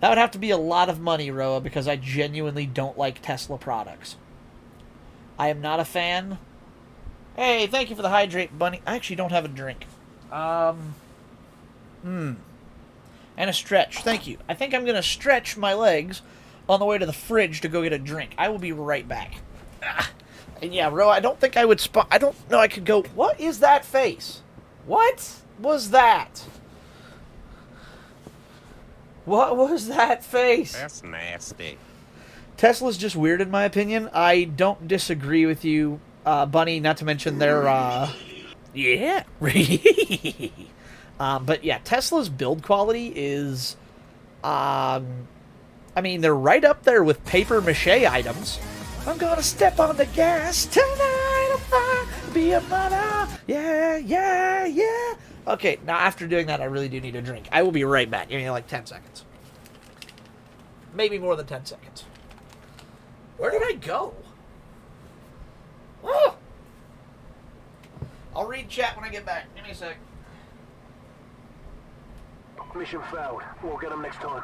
Speaker 1: That would have to be a lot of money, Roa, because I genuinely don't like Tesla products. I am not a fan. Hey, thank you for the hydrate, bunny. I actually don't have a drink. And a stretch. Thank you. I think I'm going to stretch my legs on the way to the fridge to go get a drink. I will be right back. And yeah, Ro, I don't think I would spot. I don't know. I could go. What is that face? What was that? What was that face?
Speaker 4: That's nasty.
Speaker 1: Tesla's just weird in my opinion. I don't disagree with you, Bunny. Not to mention their, yeah. But yeah, Tesla's build quality is, I mean, they're right up there with paper mache items. I'm gonna step on the gas tonight. I'll be a mother. Yeah, yeah, yeah. Okay, now after doing that, I really do need a drink. I will be right back. Give me like 10 seconds. Maybe more than 10 seconds. Where did I go? Oh! I'll read chat when I get back. Give me a sec.
Speaker 5: Mission failed. We'll get them next time.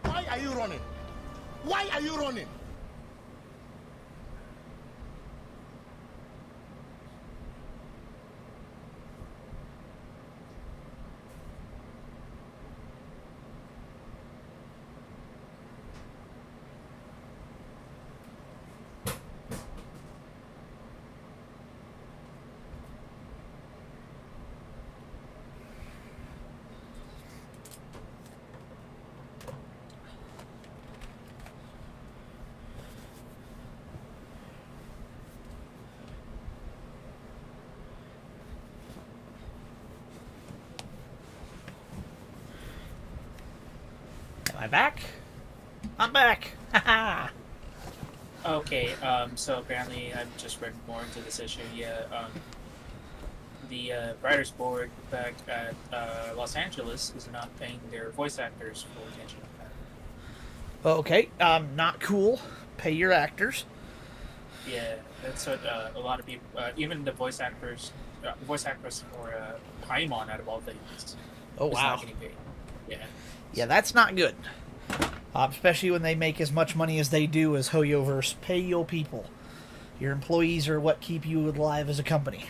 Speaker 3: Why are you running? Why are you running?
Speaker 1: Am I back? I'm back. Haha.
Speaker 2: Okay, so apparently I've just read more into this issue. Yeah, the writers board back at Los Angeles is not paying their voice actors full attention.
Speaker 1: Okay, not cool. Pay your actors.
Speaker 2: Yeah, that's what a lot of people, even the voice actors for Paimon out of all things,
Speaker 1: Oh
Speaker 2: is
Speaker 1: wow.
Speaker 2: not getting paid. Yeah.
Speaker 1: Yeah, that's not good. Especially when they make as much money as they do as Hoyoverse. Pay your people. Your employees are what keep you alive as a company.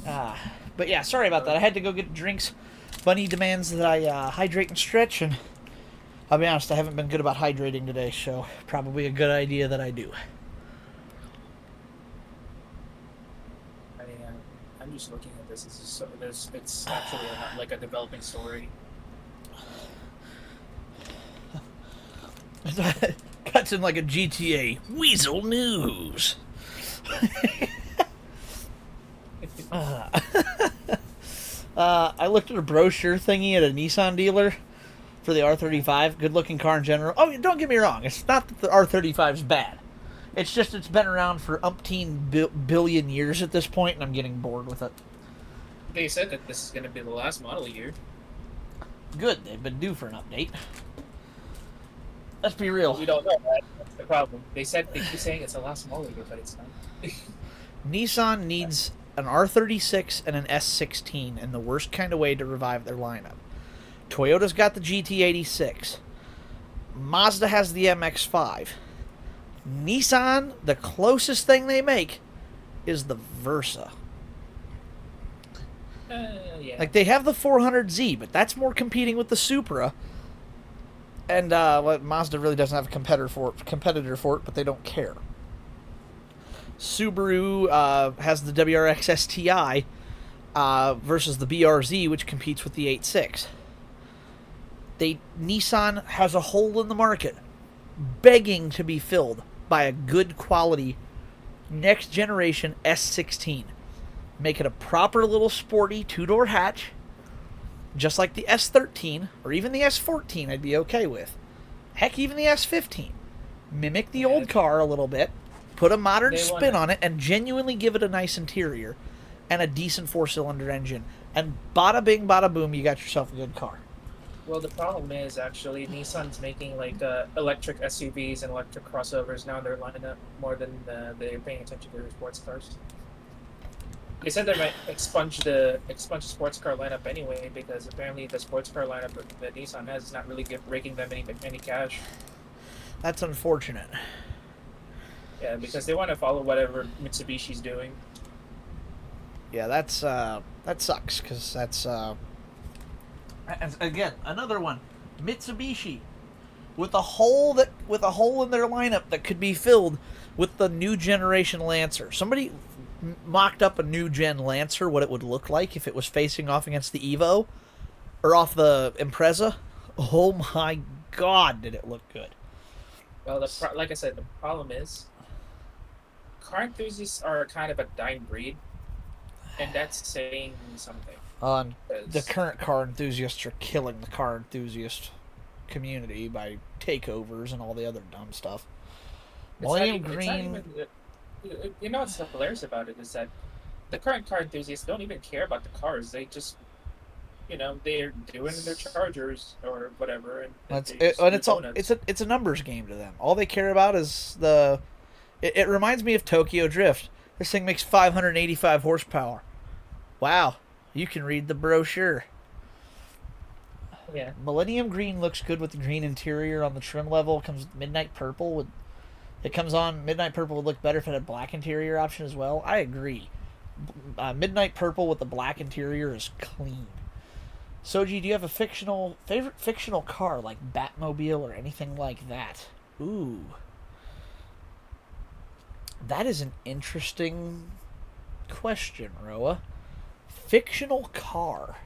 Speaker 1: But yeah, sorry about that. I had to go get drinks. Bunny demands that I hydrate and stretch, and I'll be honest, I haven't been good about hydrating today, so probably a good idea that I do.
Speaker 2: I'm just looking at this. It's actually like a developing story.
Speaker 1: Cuts in like a GTA Weasel News. I looked at a brochure thingy at a Nissan dealer for the R35. Good looking car in general. Oh, don't get me wrong. It's not that the R35 is bad. It's just it's been around for umpteen billion years at this point, and I'm getting bored with it.
Speaker 2: They said that this is going to be the last model year.
Speaker 1: Good. They've been due for an update. Let's be real.
Speaker 2: We don't know that. That's the problem. They keep saying it's the last model year, but it's not.
Speaker 1: Nissan needs an R36 and an S16 in the worst kind of way to revive their lineup. Toyota's got the GT86. Mazda has the MX-5. Nissan, the closest thing they make is the Versa.
Speaker 2: Yeah.
Speaker 1: Like, they have the 400Z, but that's more competing with the Supra. And Mazda really doesn't have a competitor for it, but they don't care. Subaru has the WRX STI versus the BRZ, which competes with the 8.6. Nissan has a hole in the market, begging to be filled by a good quality next generation S16. Make it a proper little sporty two-door hatch, just like the S13 or even the S14 I'd be okay with. Heck, even the S15. Mimic the old car a little bit. Put a modern
Speaker 2: They
Speaker 1: spin
Speaker 2: wanna-
Speaker 1: on it and genuinely give it a nice interior and a decent four-cylinder engine. And bada bing, bada boom, you got yourself a good car.
Speaker 2: Well, the problem is actually Nissan's making like electric SUVs and electric crossovers now in their lineup more than they're paying attention to their sports cars. They said they might expunge the sports car lineup anyway because apparently the sports car lineup that Nissan has is not really raking them any cash.
Speaker 1: That's unfortunate.
Speaker 2: Yeah, because they want to follow whatever Mitsubishi's doing.
Speaker 1: Yeah, that sucks because that's again another one. Mitsubishi with a hole in their lineup that could be filled with the new generation Lancer. Somebody mocked up a new gen Lancer, what it would look like if it was facing off against the Evo or off the Impreza. Oh my God, did it look good!
Speaker 2: Well, like I said, the problem is car enthusiasts are kind of a dying breed, and that's saying something.
Speaker 1: The current car enthusiasts are killing the car enthusiast community by takeovers and all the other dumb stuff. Millennium Green.
Speaker 2: You know what's hilarious about it is that the current car enthusiasts don't even care about the cars. They just, they're doing their Chargers or whatever, and
Speaker 1: it's a numbers game to them. All they care about is the. It reminds me of Tokyo Drift. This thing makes 585 horsepower. Wow, you can read the brochure.
Speaker 2: Yeah.
Speaker 1: Millennium Green looks good with the green interior on the trim level. It comes Midnight Purple Midnight Purple would look better if it had black interior option as well. I agree. Midnight Purple with the black interior is clean. Soji, do you have a favorite fictional car like Batmobile or anything like that? Ooh. That is an interesting question, Roa. Fictional car.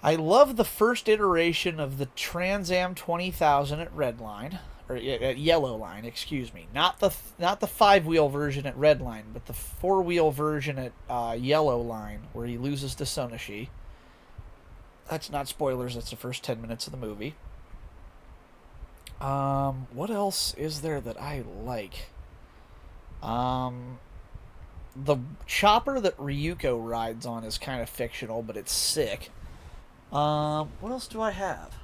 Speaker 1: I love the first iteration of the Trans Am 20,000 at Redline, or at Yellow Line, excuse me. Not the 5-wheel version at Redline, but the 4-wheel version at Yellow Line, where he loses to Sonoshi. That's not spoilers. That's the first 10 minutes of the movie. What else is there that I like? The chopper that Ryuko rides on is kind of fictional, but it's sick. What else do I have?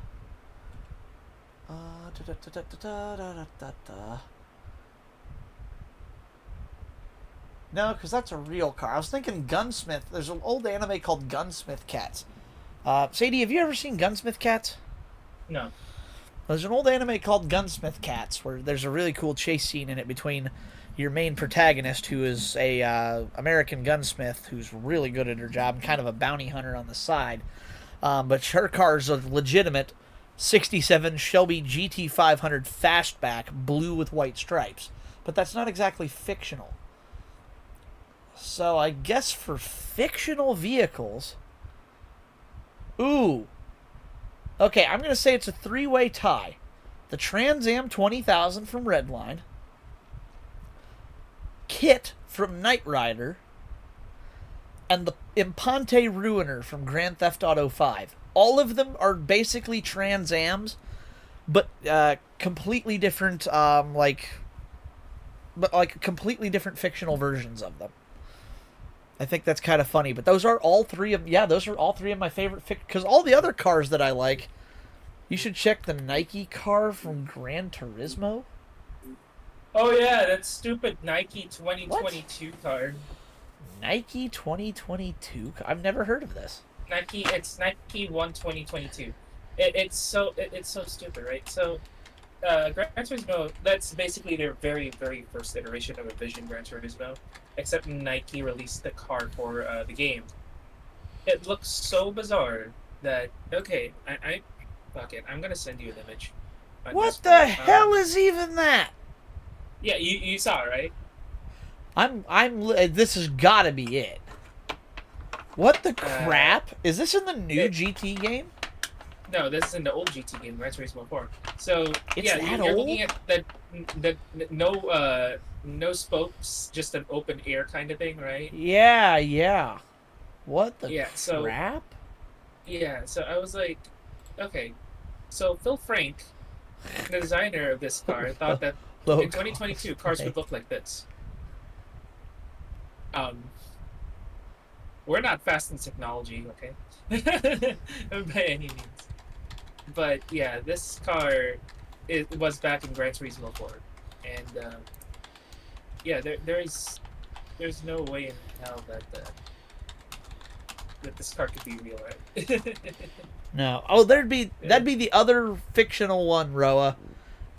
Speaker 1: No, because that's a real car. I was thinking Gunsmith. There's an old anime called Gunsmith Cats. Sadie, have you ever seen Gunsmith Cats?
Speaker 2: No.
Speaker 1: There's an old anime called Gunsmith Cats where there's a really cool chase scene in it between your main protagonist, who is a American gunsmith who's really good at her job and kind of a bounty hunter on the side. But her car is a legitimate 67 Shelby GT500 Fastback, blue with white stripes. But that's not exactly fictional. So I guess for fictional vehicles... Ooh. Okay, I'm going to say it's a three-way tie. The Trans Am 20,000 from Redline, Kit from Knight Rider, and the Impante Ruiner from Grand Theft Auto 5. All of them are basically Trans Ams, but completely different, completely different fictional versions of them. I think that's kind of funny, but those are all three of my favorite because all the other cars that I like. You should check the Nike car from Gran Turismo.
Speaker 2: Oh yeah, that stupid Nike 2022 car.
Speaker 1: Nike 2022. I've never heard of this.
Speaker 2: It's Nike 1 2022. It's so stupid, right? So, Gran Turismo, that's basically their very, very first iteration of a Vision Gran Turismo, except Nike released the car for the game. It looks so bizarre that, okay, fuck it, I'm gonna send you an image.
Speaker 1: What the hell is even that?
Speaker 2: Yeah, you saw it, right?
Speaker 1: This has gotta be it. What the crap? Is this in the new GT game?
Speaker 2: No, this is in the old GT game, Gran Turismo 4. So
Speaker 1: it's
Speaker 2: yeah,
Speaker 1: that
Speaker 2: you're
Speaker 1: old?
Speaker 2: looking at the no spokes, just an open air kind of thing, right?
Speaker 1: Yeah. What the
Speaker 2: so
Speaker 1: crap?
Speaker 2: Yeah, so I was like, okay, so Phil Frank, the designer of this car, thought that
Speaker 1: Low
Speaker 2: in 2022, cars
Speaker 1: okay.
Speaker 2: would look like this. We're not fast in technology, okay? By any means. But yeah, this car it was back in Gran Turismo 4, and yeah, there's no way in hell that this car could be real, right?
Speaker 1: No. Oh, that'd be
Speaker 2: Yeah.
Speaker 1: the other fictional one, Roa.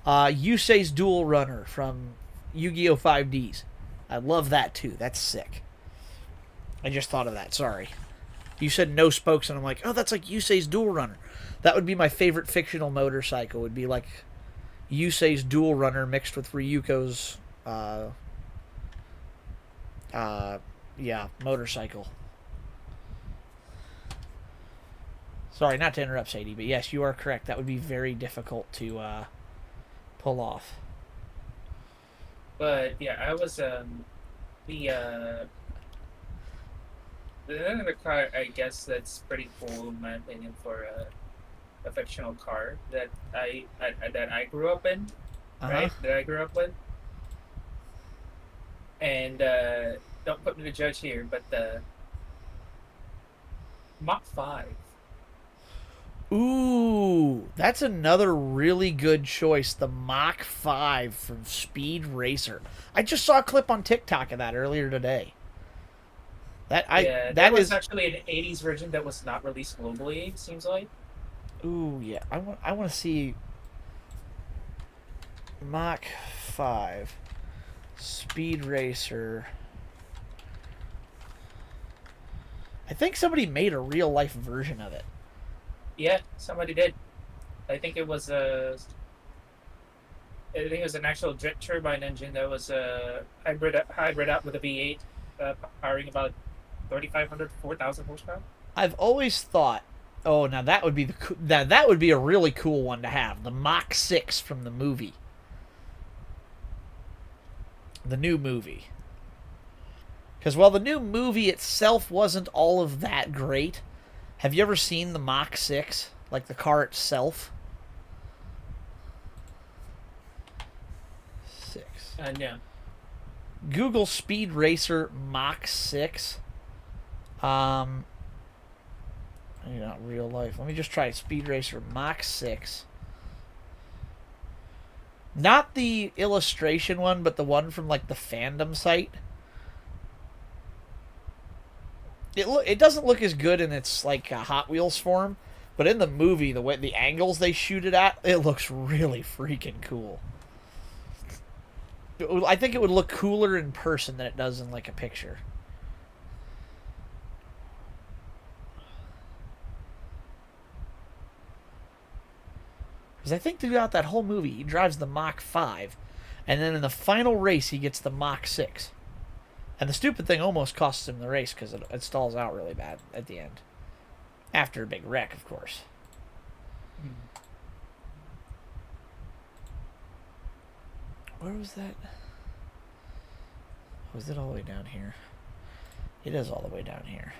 Speaker 1: Yusei's Dual Runner from Yu-Gi-Oh! 5Ds. I love that too. That's sick. I just thought of that. Sorry. You said no spokes, and I'm like, oh, that's like Yusei's Dual Runner. That would be my favorite fictional motorcycle. Would be like Yusei's Dual Runner mixed with Ryuko's, yeah, motorcycle. Sorry, not to interrupt, Sadie, but yes, you are correct. That would be very difficult to pull off.
Speaker 2: But yeah, I was the another car I guess that's pretty cool in my opinion for a fictional car that I grew up in, right? That I grew up with. And don't put me to judge here, but the Mach 5.
Speaker 1: Ooh, that's another really good choice. The Mach 5 from Speed Racer. I just saw a clip on TikTok of that earlier today.
Speaker 2: Yeah,
Speaker 1: that
Speaker 2: was
Speaker 1: is
Speaker 2: actually an 80s version that was not released globally, it seems like.
Speaker 1: Ooh, yeah. I want to see Mach 5 Speed Racer. I think somebody made a real life version of it.
Speaker 2: Yeah, somebody did. I think it was I think it was an actual jet turbine engine that was hybrid out with a V8, powering about 3,500 to 4,000 horsepower.
Speaker 1: I've always thought, oh, now that would be that would be a really cool one to have. The Mach 6 from the movie. The new movie. Because while the new movie itself wasn't all of that great, have you ever seen the Mach 6? Like the car itself? 6.
Speaker 2: No.
Speaker 1: Google Speed Racer Mach 6. Not real life. Let me just try Speed Racer Mach 6. Not the illustration one, but the one from like the fandom site. It doesn't look as good in its like Hot Wheels form, but in the movie, the angles they shoot it at, it looks really freaking cool. I think it would look cooler in person than it does in like a picture. Because I think throughout that whole movie, he drives the Mach 5, and then in the final race, he gets the Mach 6. And the stupid thing almost costs him the race because it stalls out really bad at the end. After a big wreck, of course. Where was that? Was it all the way down here? It is all the way down here.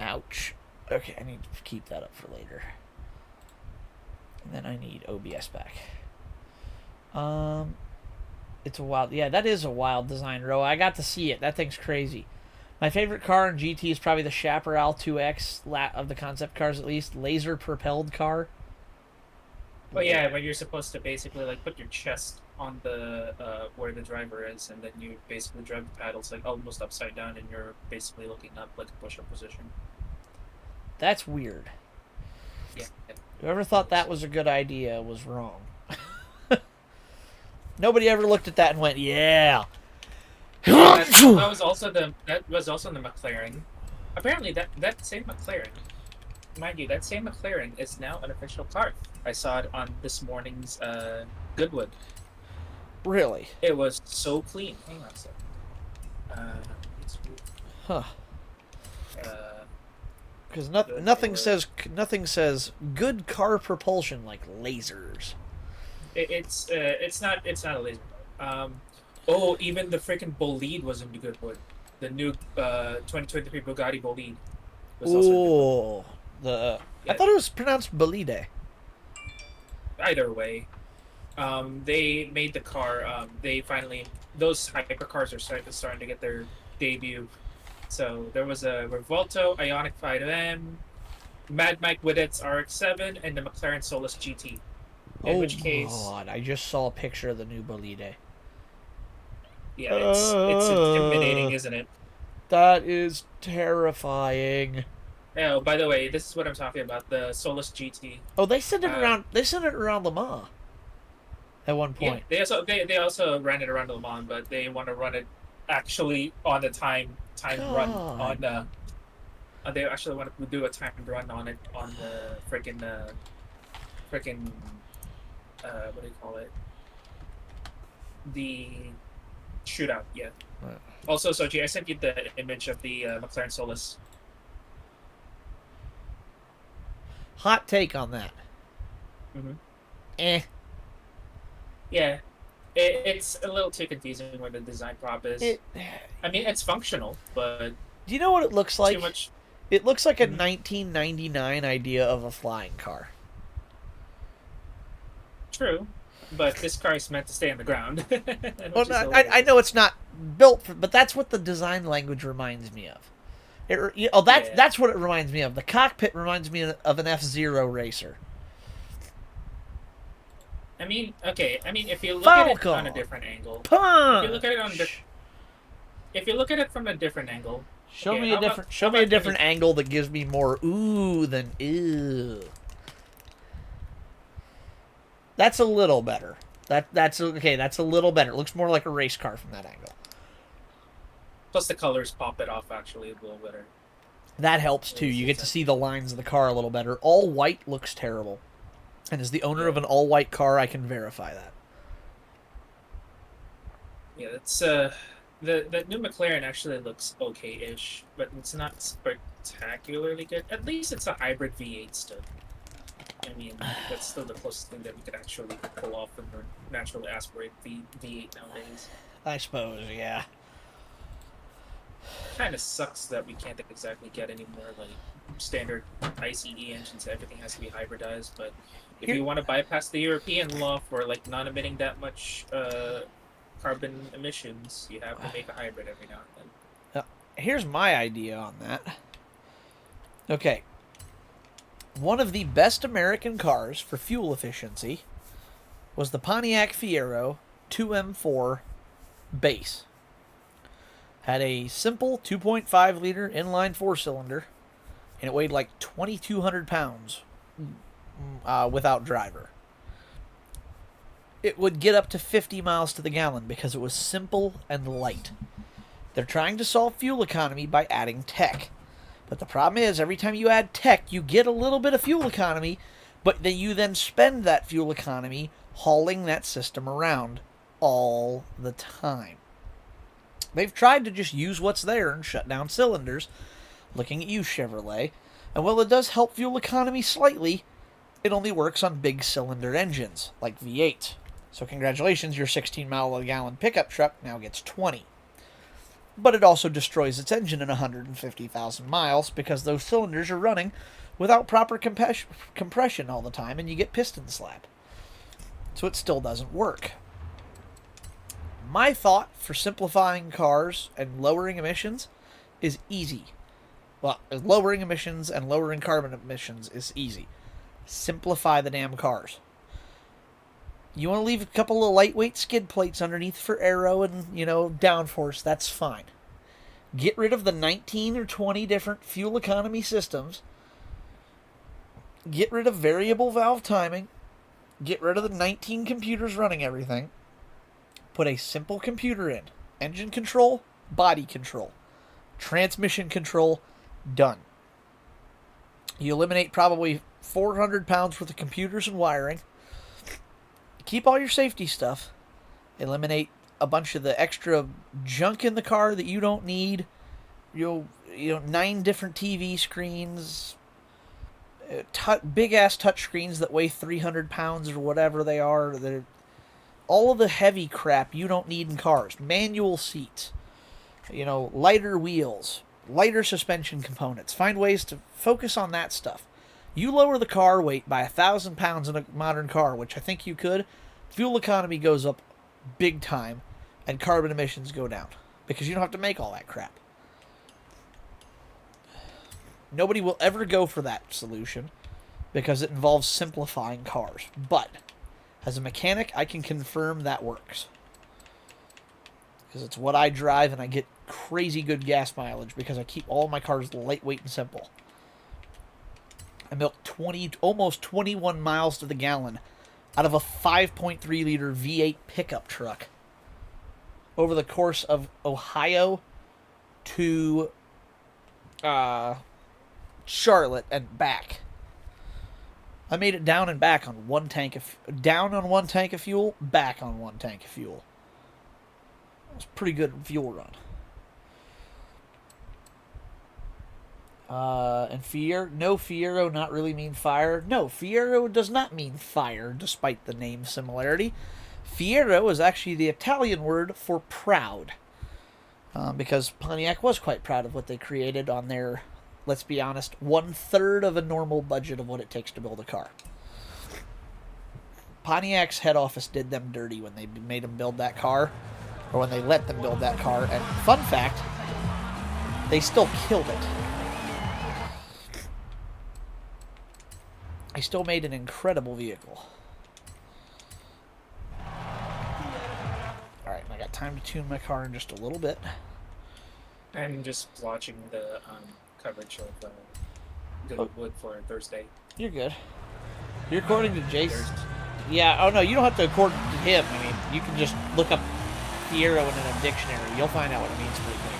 Speaker 1: Ouch. Okay, I need to keep that up for later. And then I need OBS back. It's a wild... Yeah, that is a wild design, Ro. I got to see it. That thing's crazy. My favorite car in GT is probably the Chaparral 2X, of the concept cars at least. Laser-propelled car.
Speaker 2: Well, yeah, but you're supposed to basically like put your chest on the where the driver is, and then you basically drive the paddles like almost upside down, and you're basically looking up like a push-up position.
Speaker 1: That's weird.
Speaker 2: Yeah.
Speaker 1: Whoever thought that was a good idea was wrong. Nobody ever looked at that and went, "Yeah."
Speaker 2: that was also the McLaren. Apparently, that same McLaren, mind you, that same McLaren is now an official car. I saw it on this morning's Goodwood.
Speaker 1: Really?
Speaker 2: It was so clean. Hang on a second.
Speaker 1: Huh. Because nothing says good car propulsion like lasers.
Speaker 2: It's not a laser. Even the freaking Bolide was in the Goodwood. The new 2023 Bugatti Bolide was also in
Speaker 1: Ooh, I thought it was pronounced Bolide.
Speaker 2: either way, they made the car. They finally those hypercars are starting to get their debut. So there was a Revolto Ionic 5M, Mad Mike Widett's RX-7, and the McLaren Solus GT. In
Speaker 1: Oh
Speaker 2: which case,
Speaker 1: God! I just saw a picture of the new Bolide.
Speaker 2: yeah, it's intimidating, isn't it?
Speaker 1: That is terrifying.
Speaker 2: Oh, by the way, this is what I'm talking about, the Solus GT.
Speaker 1: Oh, they sent it
Speaker 2: Uh,
Speaker 1: around. They sent it around Le Mans at one
Speaker 2: Yeah,
Speaker 1: point.
Speaker 2: they also ran it around Le Mans, but they want to run it actually on the time run
Speaker 1: God.
Speaker 2: on the. They actually want to do a timed run on it on the freaking what do you call it? The shootout. Yeah.
Speaker 1: Right.
Speaker 2: Also, Sochi, I sent you the image of the McLaren Solus.
Speaker 1: Hot take on that.
Speaker 2: Mm-hmm.
Speaker 1: Eh.
Speaker 2: Yeah, it's a little too confusing where the design prop is.
Speaker 1: It.
Speaker 2: I mean, it's functional, but
Speaker 1: Do you know what it looks like?
Speaker 2: too much.
Speaker 1: It looks like a
Speaker 2: Mhm.
Speaker 1: 1999 idea of a flying car.
Speaker 2: True, but this car is meant to stay on the ground.
Speaker 1: Well,
Speaker 2: Which is
Speaker 1: I
Speaker 2: hilarious.
Speaker 1: know it's not built for, but that's what the design language reminds me of.
Speaker 2: Yeah.
Speaker 1: That's what it reminds me of. The cockpit reminds me of an F-Zero racer.
Speaker 2: I mean, okay. I mean, if you look at it on a
Speaker 1: Falcon.
Speaker 2: different angle,
Speaker 1: Punch.
Speaker 2: if you look at it on if you look at it from a different angle,
Speaker 1: Show
Speaker 2: okay,
Speaker 1: me
Speaker 2: how
Speaker 1: a
Speaker 2: about-
Speaker 1: different. Show
Speaker 2: how
Speaker 1: me a
Speaker 2: about
Speaker 1: different
Speaker 2: you
Speaker 1: angle that gives me more ooh than ew. That's a little better. That's okay. That's a little better. It looks more like a race car from that angle.
Speaker 2: plus the colors pop it off actually a little better.
Speaker 1: That helps too. You get to see the lines of the car a little better. All white looks terrible. And as the owner of an all white car, I can verify that.
Speaker 2: Yeah, that's the new McLaren actually looks okay-ish, but it's not spectacularly good. At least it's a hybrid V8 still. I mean, that's still the closest thing that we could actually pull off from a naturally aspirated V8 nowadays.
Speaker 1: I suppose, yeah.
Speaker 2: Kind of sucks that we can't exactly get any more like standard ICE engines. Everything has to be hybridized. But if
Speaker 1: Here-
Speaker 2: you want to bypass the European law for like not emitting that much carbon emissions, you have to make a hybrid every now and then.
Speaker 1: Here's my idea on that. Okay. One of the best American cars for fuel efficiency was the Pontiac Fiero 2M4 base. Had a simple 2.5 liter inline four cylinder, and it weighed like 2,200 pounds without driver. It would get up to 50 miles to the gallon because it was simple and light. They're trying to solve fuel economy by adding tech. But the problem is, every time you add tech, you get a little bit of fuel economy, but then you then spend that fuel economy hauling that system around all the time. They've tried to just use what's there and shut down cylinders, looking at you, Chevrolet. And while it does help fuel economy slightly, it only works on big cylinder engines, like V8. So congratulations, your 16 mile a gallon pickup truck now gets 20. But it also destroys its engine in 150,000 miles because those cylinders are running without proper compression all the time, and you get piston slap. So it still doesn't work. My thought for simplifying cars and lowering emissions is easy. Well, lowering emissions and lowering carbon emissions is easy. Simplify the damn cars. You want to leave a couple of lightweight skid plates underneath for aero and, downforce, that's fine. Get rid of the 19 or 20 different fuel economy systems. Get rid of variable valve timing. Get rid of the 19 computers running everything. Put a simple computer in. Engine control, body control, transmission control, done. You eliminate probably 400 pounds worth of computers and wiring. Keep all your safety stuff. Eliminate a bunch of the extra junk in the car that you don't need. 9 different TV screens, big ass touch screens that weigh 300 pounds or whatever they are. All of the heavy crap you don't need in cars. Manual seats, lighter wheels, lighter suspension components. Find ways to focus on that stuff. You lower the car weight by 1,000 pounds in a modern car, which I think you could, fuel economy goes up big time, and carbon emissions go down. Because you don't have to make all that crap. Nobody will ever go for that solution because it involves simplifying cars. But as a mechanic, I can confirm that works. Because it's what I drive and I get crazy good gas mileage because I keep all my cars lightweight and simple. I milked almost 21 miles to the gallon out of a 5.3 liter V8 pickup truck over the course of Ohio to Charlotte and back. I made it down and back on one tank of fuel, back on one tank of fuel. It was a pretty good fuel run. And Fiero not really mean fire. No, Fiero does not mean fire, despite the name similarity. Fiero is actually the Italian word for proud. Because Pontiac was quite proud of what they created on their, let's be honest, 1/3 of a normal budget of what it takes to build a car. Pontiac's head office did them dirty when they made them build that car, or when they let them build that car. And fun fact, they still killed it. They still made an incredible vehicle. Alright, I got time to tune my car in just a little bit.
Speaker 2: I'm just watching the coverage of Goodwood for Thursday.
Speaker 1: You're good. You're according to Jason. Yeah, oh no, you don't have to accord to him. I mean, you can just look up Fiero in a dictionary. You'll find out what it means pretty quick.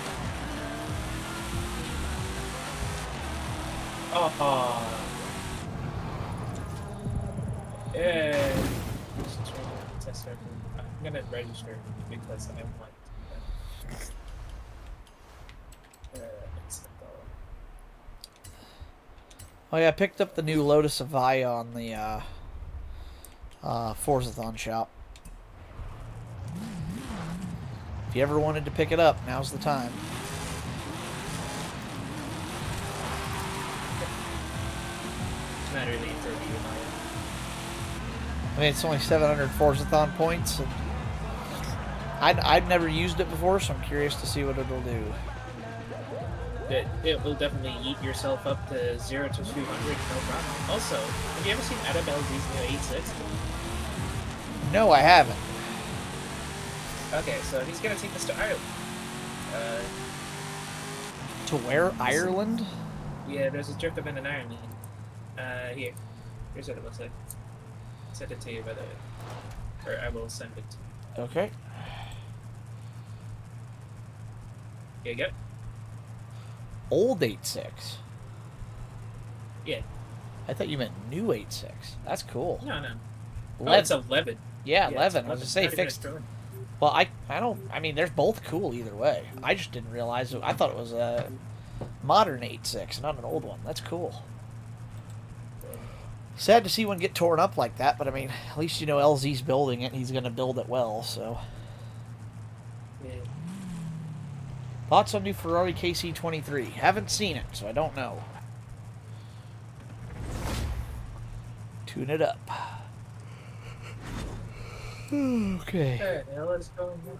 Speaker 2: Yeah. I'm gonna register because I want
Speaker 1: Oh yeah, I picked up the new Lotus Avaya on the Forzathon shop. If you ever wanted to pick it up, now's the time.
Speaker 2: It's not really for you,
Speaker 1: I mean, it's only 700 Forzathon points. And I've never used it before, so I'm curious to see what it'll do.
Speaker 2: It will definitely eat yourself up to 0 to 200, no problem. Also, have you ever seen Adabel's new 86?
Speaker 1: No, I haven't.
Speaker 2: Okay, so he's gonna take this to Ireland.
Speaker 1: To where? Ireland?
Speaker 2: Yeah, there's a drift event in Ireland. Here's what it looks like. Send it to you by the way. Or I will send it to you.
Speaker 1: Okay.
Speaker 2: Here you go.
Speaker 1: Old 8.6.
Speaker 2: Yeah.
Speaker 1: I thought you meant new 8.6. That's cool.
Speaker 2: No. Oh,
Speaker 1: 11.
Speaker 2: it's 11.
Speaker 1: Yeah,
Speaker 2: Yeah,
Speaker 1: 11.
Speaker 2: it's
Speaker 1: I was to say
Speaker 2: Not even
Speaker 1: fixed.
Speaker 2: a drone.
Speaker 1: Well, I mean, they're both cool either way. I just didn't realize. I thought it was a modern 8.6, not an old one. That's cool. Sad to see one get torn up like that, but I mean, at least you know LZ's building it. He's going to build it well, so.
Speaker 2: Yeah.
Speaker 1: Thoughts on new Ferrari KC23? Haven't seen it, so I don't know. Tune it up. Okay.
Speaker 2: Where the hell is going on?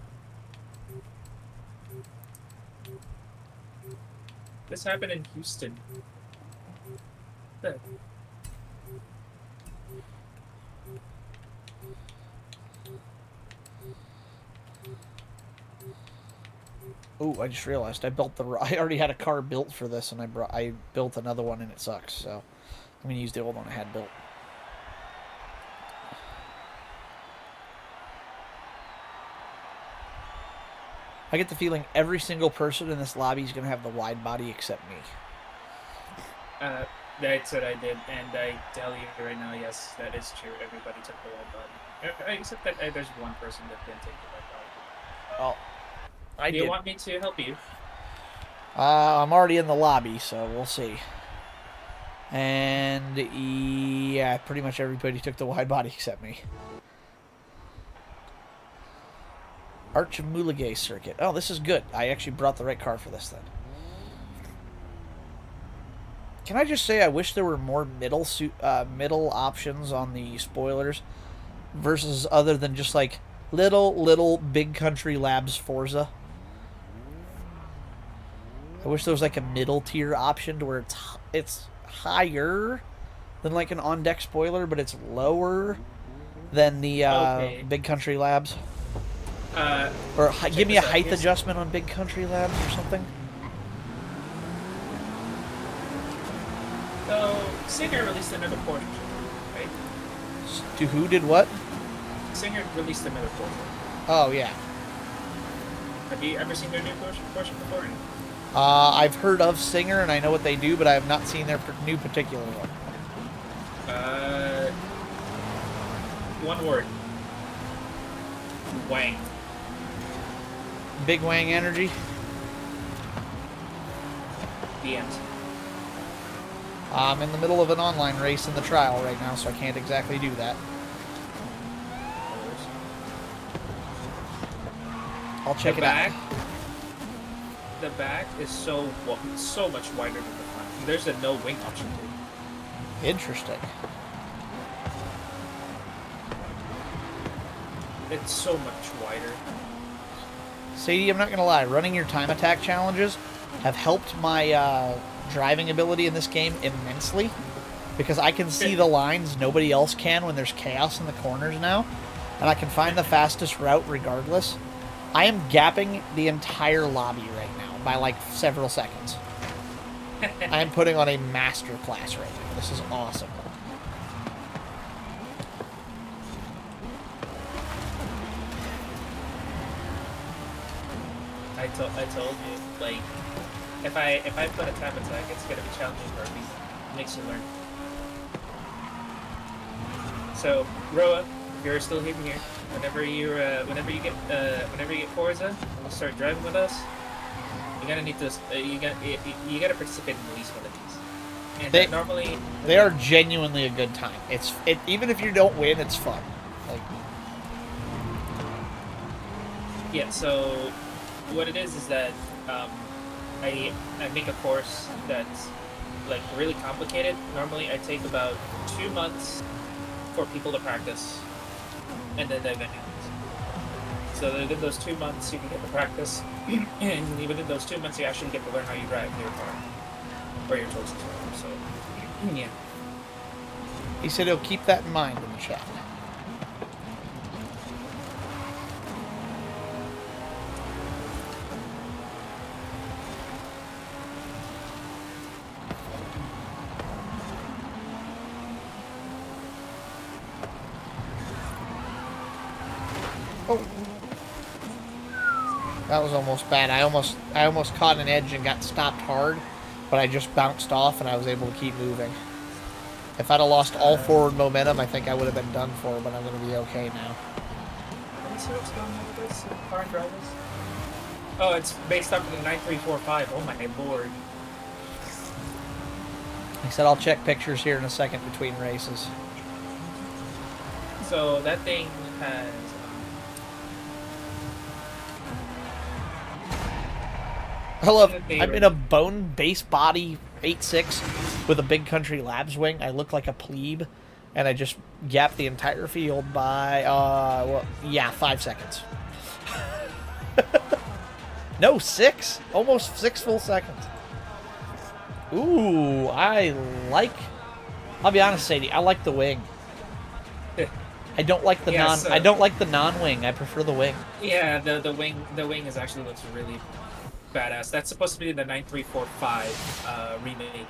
Speaker 2: This happened in Houston. There.
Speaker 1: Oh, I just realized I already had a car built for this, and I built another one, and it sucks. So I'm gonna use the old one I had built. I get the feeling every single person in this lobby is gonna have the wide body except me.
Speaker 2: That's what I did, and I tell you right now, yes, that is true. Everybody took the wide body, except that there's one person that didn't take the wide body.
Speaker 1: Oh, I
Speaker 2: Do
Speaker 1: did.
Speaker 2: you want me to help you?
Speaker 1: I'm already in the lobby, so we'll see. And yeah, pretty much everybody took the wide body except me. Arch of Mulligay circuit. Oh, this is good. I actually brought the right car for this then. Can I just say I wish there were more middle options on the spoilers versus other than just like little Big Country Labs Forza. I wish there was like a middle tier option to where it's higher than like an on deck spoiler, but it's lower than the
Speaker 2: Okay.
Speaker 1: Big Country Labs. Or
Speaker 2: Check
Speaker 1: give me
Speaker 2: this
Speaker 1: a
Speaker 2: out.
Speaker 1: height
Speaker 2: Here's-
Speaker 1: adjustment on Big Country Labs or something.
Speaker 2: So Singer released another Forza, right?
Speaker 1: To who did what?
Speaker 2: Singer released another Forza.
Speaker 1: Oh yeah.
Speaker 2: Have you ever seen their new Forza before?
Speaker 1: I've heard of Singer and I know what they do, but I have not seen their new particular one.
Speaker 2: One word. Wang.
Speaker 1: Big Wang Energy.
Speaker 2: The end.
Speaker 1: I'm in the middle of an online race in the trial right now, so I can't exactly do that. I'll check
Speaker 2: the
Speaker 1: it
Speaker 2: back,
Speaker 1: out.
Speaker 2: The back is so much wider than the front. There's a no wing option too.
Speaker 1: Interesting.
Speaker 2: It's so much wider.
Speaker 1: Sadie, I'm not gonna lie, running your time attack challenges have helped my driving ability in this game immensely because I can see the lines nobody else can when there's chaos in the corners now, and I can find the fastest route regardless. I am gapping the entire lobby right now by like several seconds. I am putting on a master class right now. This is awesome.
Speaker 2: I told you, like, if I put a time attack, it's gonna be challenging for a reason. It makes you learn. So, Roa, you're still here. Whenever you get Forza, and you start driving with us, you're gonna need to you gotta participate in at least one of these. And
Speaker 1: They-
Speaker 2: normally
Speaker 1: They are genuinely a good time. Even if you don't win, it's fun. Like,
Speaker 2: yeah. So what it is that I make a course that's like really complicated. Normally, I take about 2 months for people to practice, and then the event happens. So within those 2 months, you can get the practice, and within those 2 months, you actually get to learn how you drive your car or your choices. So yeah.
Speaker 1: he said he'll keep that in mind in the chat. Oh. That was almost bad. I almost caught an edge and got stopped hard, but I just bounced off and I was able to keep moving. If I'd have lost all forward momentum, I think I would have been done for, but I'm going to be okay now.
Speaker 2: Let me see what's going on with this car and drivers. Oh, it's based off of the 9345. Oh my lord.
Speaker 1: He said I'll check pictures here in a second between races.
Speaker 2: So that thing has.
Speaker 1: I love. I'm in a bone base body 8.6 with a Big Country Labs wing. I look like a plebe, and I just gapped the entire field by 5 seconds. No, 6, almost 6 full seconds. Ooh, I like. I'll be honest, Sadie. I like the wing. I don't like the
Speaker 2: Yeah,
Speaker 1: I don't like the non-wing. I prefer the wing.
Speaker 2: Yeah, the wing is actually looks really badass. That's supposed to be the 9345 remake.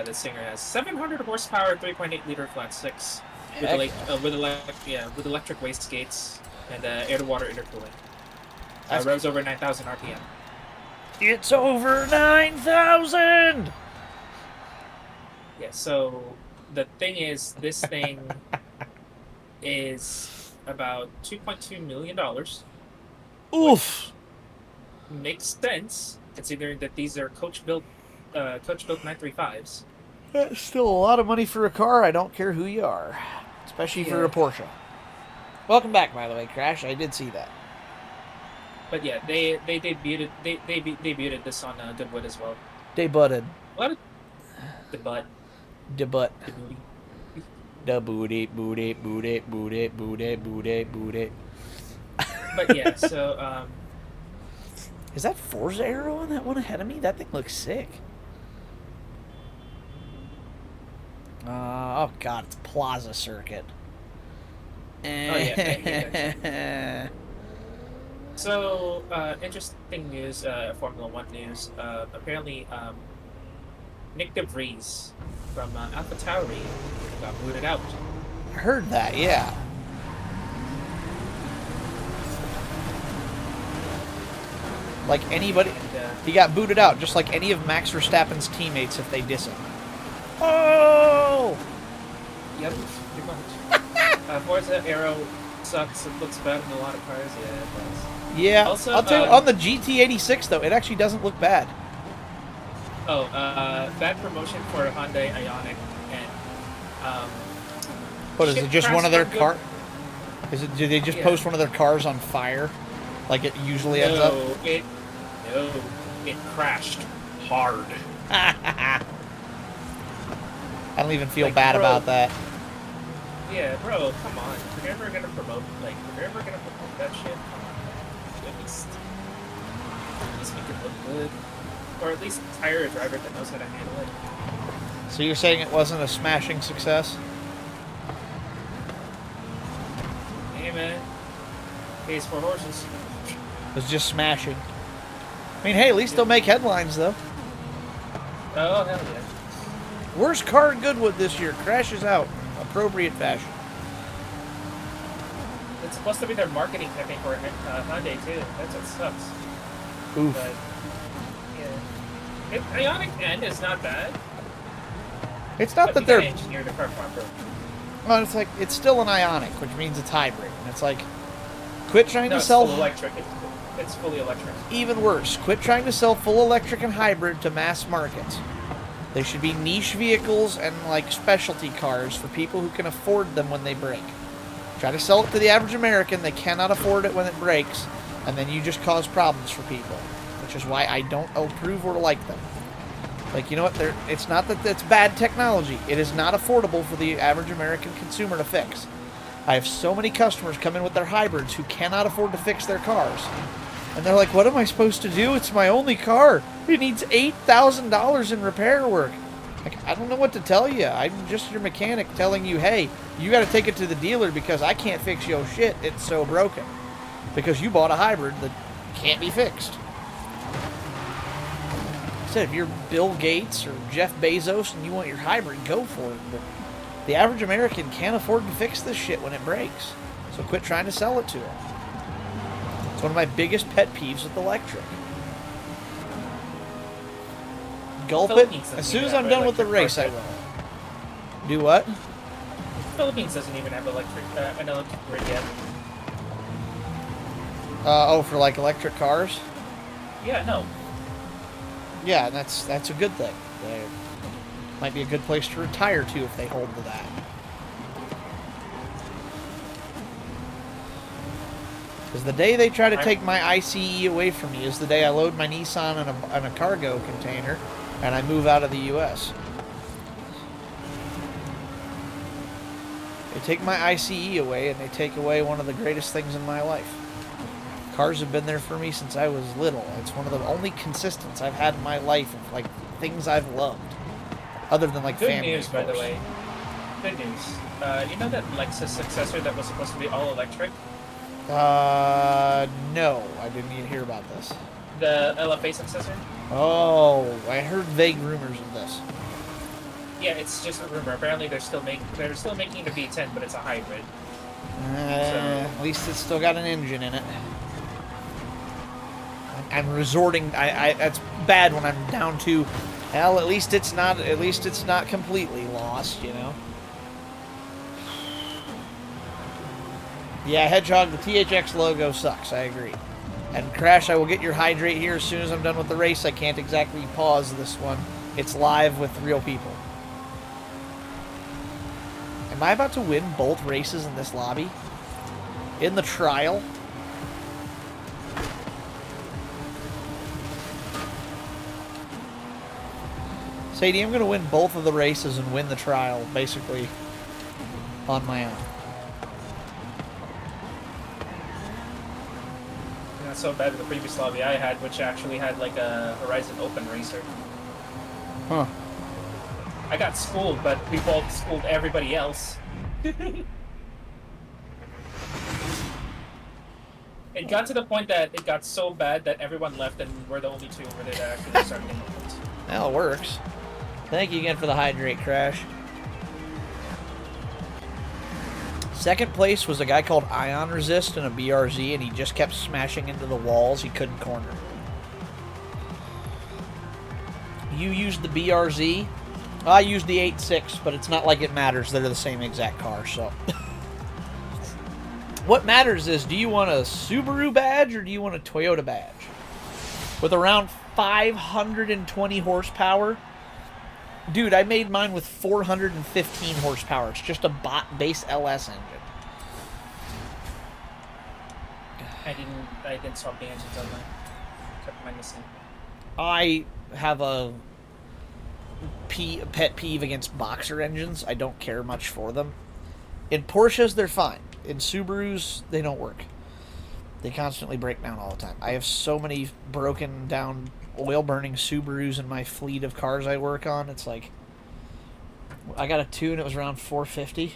Speaker 2: The Singer has 700 horsepower, 3.8 liter flat six,
Speaker 1: Heck.
Speaker 2: with electric waste gates and air-to-water intercooling.
Speaker 1: That's-
Speaker 2: Revs over 9,000 RPM.
Speaker 1: It's over 9,000.
Speaker 2: Yeah. So the thing is, this thing is about $2.2 million.
Speaker 1: Oof.
Speaker 2: Makes sense considering that these are coach built 935s.
Speaker 1: That's still a lot of money for a car. I don't care who you are, especially for
Speaker 2: Yeah.
Speaker 1: a Porsche. Welcome back, by the way, Crash. I did see that.
Speaker 2: But yeah, they debuted this on Goodwood as well.
Speaker 1: They butted.
Speaker 2: A lot of The butt.
Speaker 1: The butt.
Speaker 2: The booty.
Speaker 1: The booty, booty, booty, booty, booty, booty, booty.
Speaker 2: But yeah, so
Speaker 1: Is that Forza Arrow on that one ahead of me? That thing looks sick. Oh god, it's Plaza Circuit.
Speaker 2: yeah. So interesting news, Formula One news. Apparently, Nick DeVries from AlphaTauri got booted out.
Speaker 1: I heard that, yeah. Like anybody,
Speaker 2: And,
Speaker 1: he got booted out, just like any of Max Verstappen's teammates if they diss him. Oh!
Speaker 2: yep, pretty much. Forza Arrow sucks. It looks bad in a lot of cars. Yeah, it does.
Speaker 1: Yeah,
Speaker 2: Also,
Speaker 1: I'll tell you, on the GT86 though, it actually doesn't look bad.
Speaker 2: Oh, bad promotion for Hyundai Ioniq and
Speaker 1: What is
Speaker 2: shit
Speaker 1: it? Just
Speaker 2: crashed
Speaker 1: one of their
Speaker 2: on good-
Speaker 1: car? Is it? Do they just
Speaker 2: Yeah.
Speaker 1: post one of their cars on fire, like it usually ends up?
Speaker 2: No, it crashed hard.
Speaker 1: I don't even feel
Speaker 2: Like,
Speaker 1: bad
Speaker 2: bro.
Speaker 1: about that.
Speaker 2: Yeah, bro, come on. If you're ever gonna promote, that shit, at least make it look good, or at least hire a driver that knows how to handle it.
Speaker 1: So you're saying it wasn't a smashing success?
Speaker 2: Hey man, pays for horses.
Speaker 1: It was just smashing. I mean, hey, at least they'll make headlines though.
Speaker 2: Oh hell yeah.
Speaker 1: Worst car in Goodwood this year crashes out. Appropriate fashion.
Speaker 2: It's supposed to be their marketing campaign for Hyundai too. That's what sucks.
Speaker 1: Oof.
Speaker 2: But yeah, Ioniq N is not bad.
Speaker 1: It's not
Speaker 2: But
Speaker 1: that
Speaker 2: you gotta
Speaker 1: they're.
Speaker 2: engineer the car properly.
Speaker 1: Well, it's like it's still an Ionic, which means it's hybrid, and it's like, quit trying
Speaker 2: No,
Speaker 1: to
Speaker 2: it's
Speaker 1: sell.
Speaker 2: full electric. It's fully electric.
Speaker 1: Even worse, quit trying to sell full electric and hybrid to mass markets. They should be niche vehicles and like specialty cars for people who can afford them when they break. Try to sell it to the average American, they cannot afford it when it breaks, and then you just cause problems for people, which is why I don't approve or like them. Like, you know what, it's not that it's bad technology, it is not affordable for the average American consumer to fix. I have so many customers come in with their hybrids who cannot afford to fix their cars. And they're like, what am I supposed to do? It's my only car. It needs $8,000 in repair work. Like, I don't know what to tell you. I'm just your mechanic telling you, hey, you got to take it to the dealer because I can't fix your shit. It's so broken. Because you bought a hybrid that can't be fixed. I said, if you're Bill Gates or Jeff Bezos and you want your hybrid, go for it. But the average American can't afford to fix this shit when it breaks. So quit trying to sell it to them. It's one of my biggest pet peeves with electric. Gulp it.
Speaker 2: Philippines doesn't
Speaker 1: As soon
Speaker 2: even
Speaker 1: as
Speaker 2: have
Speaker 1: I'm done with the
Speaker 2: electric
Speaker 1: race, I
Speaker 2: cars.
Speaker 1: will. Do what?
Speaker 2: Philippines doesn't even have an electric grid yet.
Speaker 1: Oh, for like electric cars?
Speaker 2: Yeah, no.
Speaker 1: Yeah, that's a good thing. They might be a good place to retire to if they hold to that. Because the day they try to take my ICE away from me is the day I load my Nissan in a cargo container and I move out of the U.S. They take my ICE away and they take away one of the greatest things in my life. Cars have been there for me since I was little. It's one of the only consistents I've had in my life of like things I've loved. Other than like
Speaker 2: Good
Speaker 1: family.
Speaker 2: news,
Speaker 1: of
Speaker 2: by the
Speaker 1: course.
Speaker 2: way. Good news. You know that Lexus successor that was supposed to be all electric?
Speaker 1: No, I didn't even hear about this.
Speaker 2: The LFA successor?
Speaker 1: Oh, I heard vague rumors of this.
Speaker 2: Yeah, it's just a rumor. Apparently they're still making the V10, but it's a hybrid.
Speaker 1: At least it's still got an engine in it. I'm resorting. That's bad when I'm down to. Well, at least it's not. At least it's not completely lost, you know. Yeah, Hedgehog. The THX logo sucks. I agree. And Crash, I will get your hydrate here as soon as I'm done with the race. I can't exactly pause this one. It's live with real people. Am I about to win both races in this lobby? In the trial? Sadie, I'm going to win both of the races and win the trial, basically, on my own.
Speaker 2: Not so bad with the previous lobby I had, which actually had like a Horizon Open racer.
Speaker 1: Huh.
Speaker 2: I got schooled, but people schooled everybody else. It got to the point that it got so bad that everyone left and we're the only two over there that actually started getting points.
Speaker 1: Well, it works. Thank you again for the hydrate, Crash. Second place was a guy called Ion Resist in a BRZ, and he just kept smashing into the walls he couldn't corner. You used the BRZ. I used the 8.6, but it's not like it matters. They're the same exact car, so... What matters is, do you want a Subaru badge or do you want a Toyota badge? With around 520 horsepower. Dude, I made mine with 415 horsepower. It's just a base LS engine.
Speaker 2: I didn't swap the engines on mine. Kept mine the same.
Speaker 1: I have a pet peeve against boxer engines. I don't care much for them. In Porsches, they're fine. In Subarus, they don't work. They constantly break down all the time. I have so many broken down oil-burning Subarus in my fleet of cars I work on. It's like, I got a 2 and it was around 450.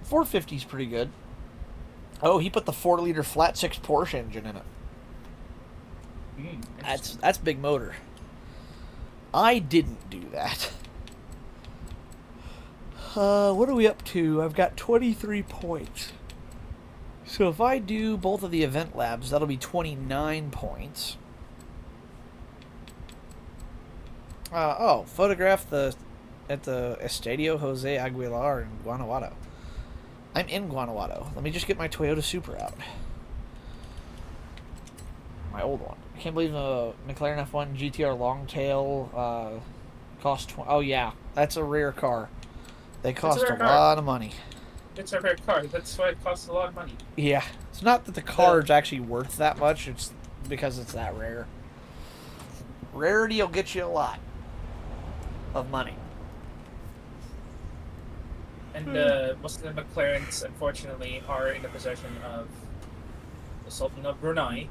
Speaker 1: 450 is pretty good. Oh, he put the 4-liter flat 6 Porsche engine in it. That's big motor. I didn't do that. What are we up to? I've got 23 points. So if I do both of the event labs, that'll be 29 points. Photograph at the Estadio Jose Aguilar in Guanajuato. I'm in Guanajuato. Let me just get my Toyota Supra out. My old one. I can't believe a McLaren F1 GTR Longtail cost oh yeah, that's a rare car. They cost a lot of money.
Speaker 2: It's a rare car. That's why it costs a lot of money.
Speaker 1: Yeah. It's not that the car is actually worth that much. It's because it's that rare. Rarity will get you a lot of money.
Speaker 2: And most of the McLarens, unfortunately, are in the possession of the Sultan of Brunei.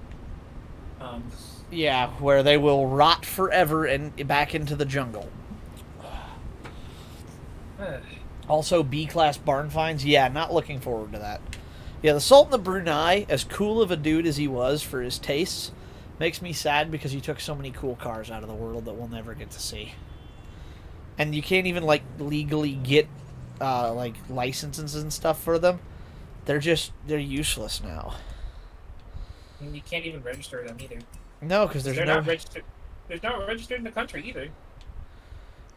Speaker 1: Yeah, where they will rot forever and back into the jungle. Also, B-class barn finds. Yeah, not looking forward to that. Yeah, the Sultan of Brunei, as cool of a dude as he was for his tastes, makes me sad because he took so many cool cars out of the world that we'll never get to see. And you can't even, like, legally get, like, licenses and stuff for them. They're useless now.
Speaker 2: And you can't even register them either.
Speaker 1: No, because
Speaker 2: they're not registered. They're not registered in the country either.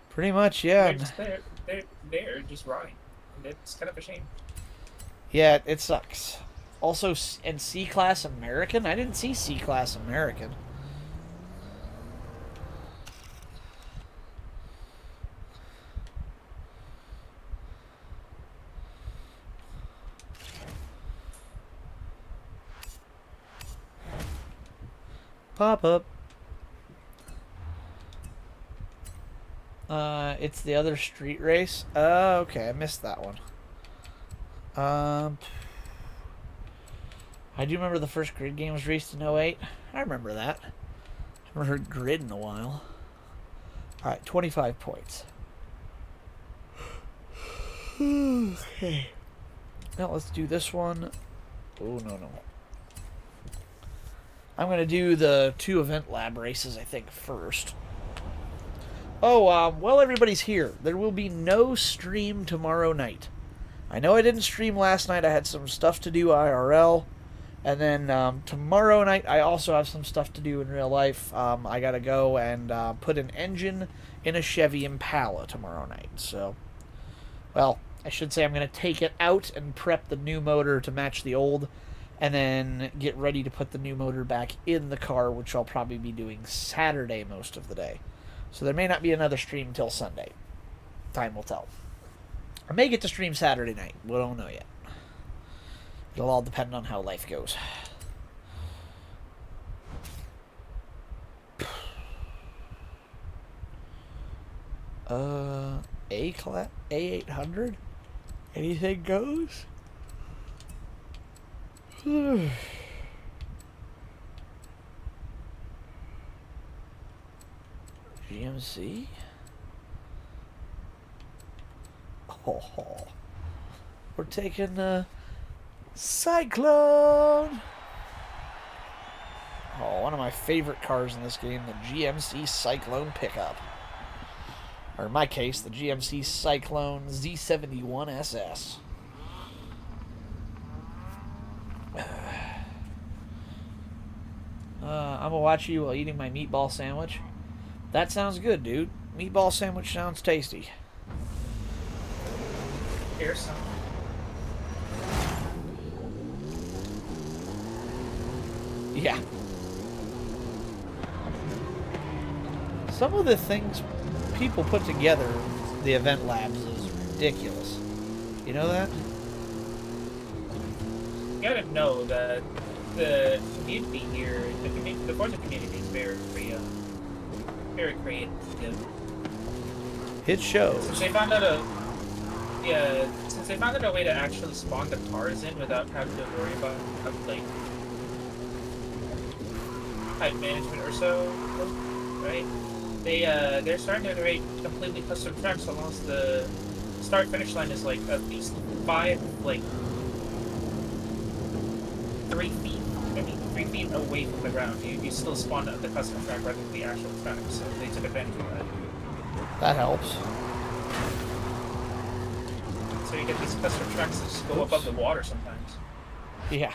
Speaker 1: Pretty much, yeah.
Speaker 2: They're just they're just rotting. It's kind of a shame.
Speaker 1: Yeah, it sucks. Also, and C-Class American? I didn't see C-Class American. Pop up. It's the other street race. Okay, I missed that one. I do remember the first Grid game was released in 08. I remember that. I haven't heard Grid in a while. Alright, 25 points. Okay. Now let's do this one. Oh, no. I'm going to do the 2 event lab races, I think, first. Oh, well, everybody's here. There will be no stream tomorrow night. I know I didn't stream last night. I had some stuff to do IRL. And then tomorrow night, I also have some stuff to do in real life. I got to go and put an engine in a Chevy Impala tomorrow night. So, well, I should say I'm going to take it out and prep the new motor to match the old. And then get ready to put the new motor back in the car, which I'll probably be doing Saturday most of the day. So there may not be another stream until Sunday. Time will tell. I may get to stream Saturday night. We don't know yet. It'll all depend on how life goes. A class, A800. Anything goes. GMC. Oh, we're taking the Cyclone. Oh, one of my favorite cars in this game, the GMC Cyclone pickup. Or in my case, the GMC Cyclone Z71 SS. I'm gonna watch you while eating my meatball sandwich. That sounds good, dude. Meatball sandwich sounds tasty.
Speaker 2: Here's some.
Speaker 1: Yeah. Some of the things people put together, the event labs, is ridiculous. You know that?
Speaker 2: You gotta know that the community here, the Forza community is very creative.
Speaker 1: It shows.
Speaker 2: Since they found out a way to actually spawn the cars in without having to worry about like type management or so, right? They're starting to create completely custom tracks along the start finish line is like at least 3 feet away from the ground. You still spawn the custom track rather than the actual track, so they took advantage of that.
Speaker 1: That helps.
Speaker 2: So you get these custom tracks that just go above the water sometimes.
Speaker 1: Yeah.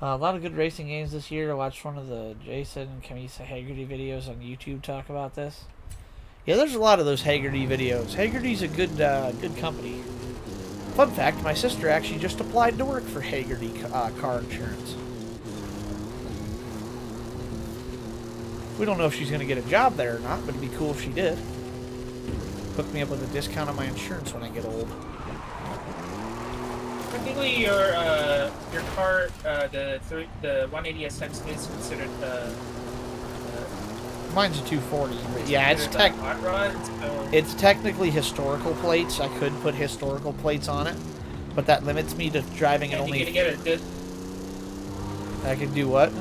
Speaker 1: A lot of good racing games this year. I watched one of the Jason and Camisa Haggerty videos on YouTube talk about this. Yeah, there's a lot of those Haggerty videos. Haggerty's a good company. Fun fact, my sister actually just applied to work for Haggerty car insurance. We don't know if she's going to get a job there or not, but it'd be cool if she did. Hook me up with a discount on my insurance when I get old.
Speaker 2: Technically, your car, the 180SX is considered
Speaker 1: Mine's a 240, but yeah,
Speaker 2: hot rod. So
Speaker 1: it's technically historical plates. I could put historical plates on it, but that limits me to driving at only.
Speaker 2: You can get
Speaker 1: I can do what?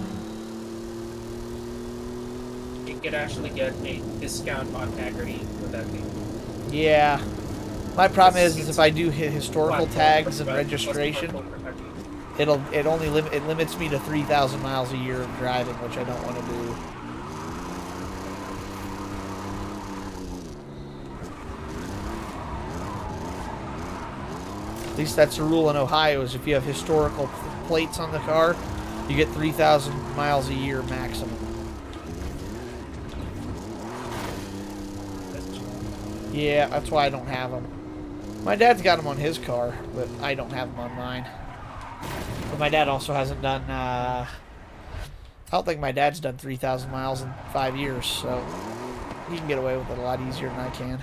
Speaker 2: You could actually get a discount on Haggerty with that thing.
Speaker 1: Yeah. My problem is if I do hit historical tags and registration, it limits me to 3,000 miles a year of driving, which I don't want to do. At least that's the rule in Ohio, is if you have historical plates on the car, you get 3,000 miles a year maximum. Yeah, that's why I don't have them. My dad's got them on his car, but I don't have them on mine. But my dad also hasn't done, I don't think my dad's done 3,000 miles in 5 years, so he can get away with it a lot easier than I can.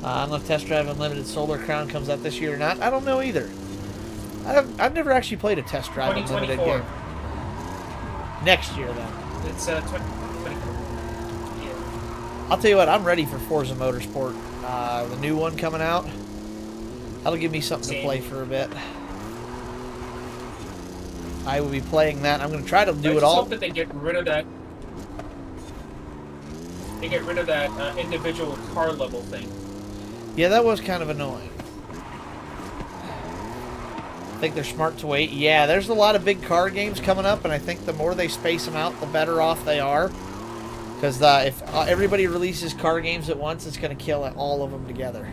Speaker 1: I don't know if Test Drive Unlimited Solar Crown comes out this year or not. I don't know either. I've never actually played a Test Drive Unlimited game. Next year, then.
Speaker 2: It's 2024. Yeah.
Speaker 1: I'll tell you what, I'm ready for Forza Motorsport. The new one coming out. That'll give me something to play for a bit. I will be playing that. I'm going to try to do it all.
Speaker 2: I hope that they get rid of that. They get rid of that individual car level thing.
Speaker 1: Yeah, that was kind of annoying. I think they're smart to wait. Yeah, there's a lot of big car games coming up, and I think the more they space them out, the better off they are. Because if everybody releases car games at once, it's going to kill all of them together.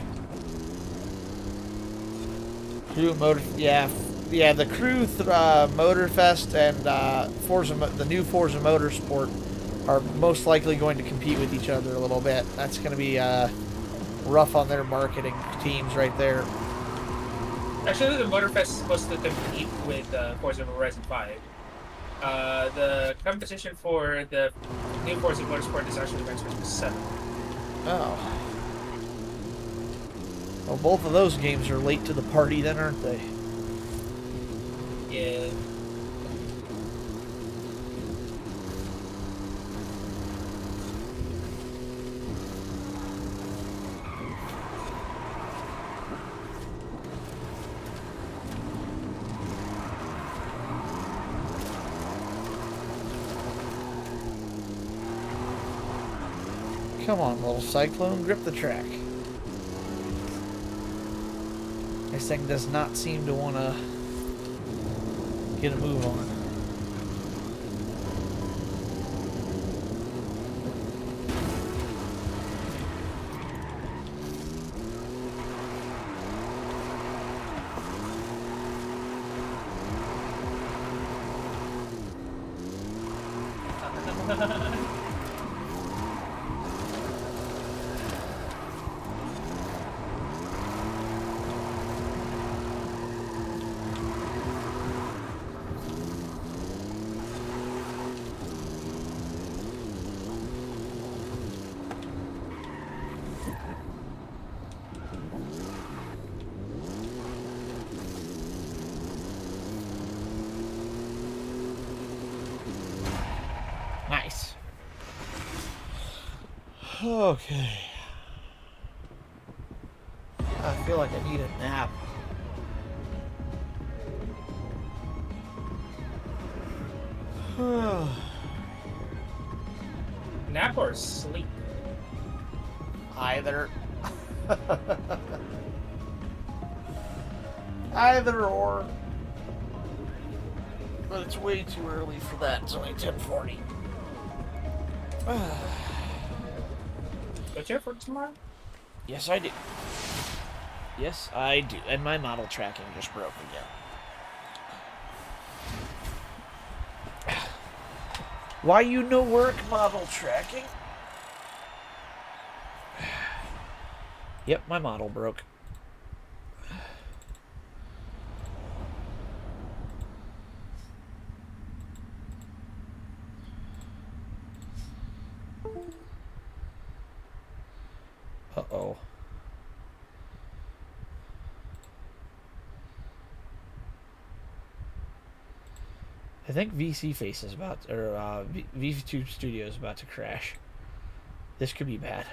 Speaker 1: Crew Motor, yeah, the Crew Motorfest and the new Forza Motorsport are most likely going to compete with each other a little bit. That's going to be rough on their marketing teams right there.
Speaker 2: Actually, the Motorfest is supposed to compete with Forza Horizon 5. The competition for the new Forza Motorsport is actually Gran Turismo 7.
Speaker 1: Oh. Well, both of those games are late to the party then, aren't they?
Speaker 2: Yeah.
Speaker 1: Come on, little cyclone, grip the track. This thing does not seem to want to get a move on. Nice. Okay. I feel like I need a nap.
Speaker 2: Nap or sleep?
Speaker 1: Either. Either or. But it's way too early for that. It's only 10:40.
Speaker 2: Don't you have work tomorrow?
Speaker 1: Yes, I do. Yes, I do. And my model tracking just broke again. Why you no work model tracking? Yep, my model broke. Uh-oh. I think VC Face is about, or VTube Studio is about to crash. This could be bad.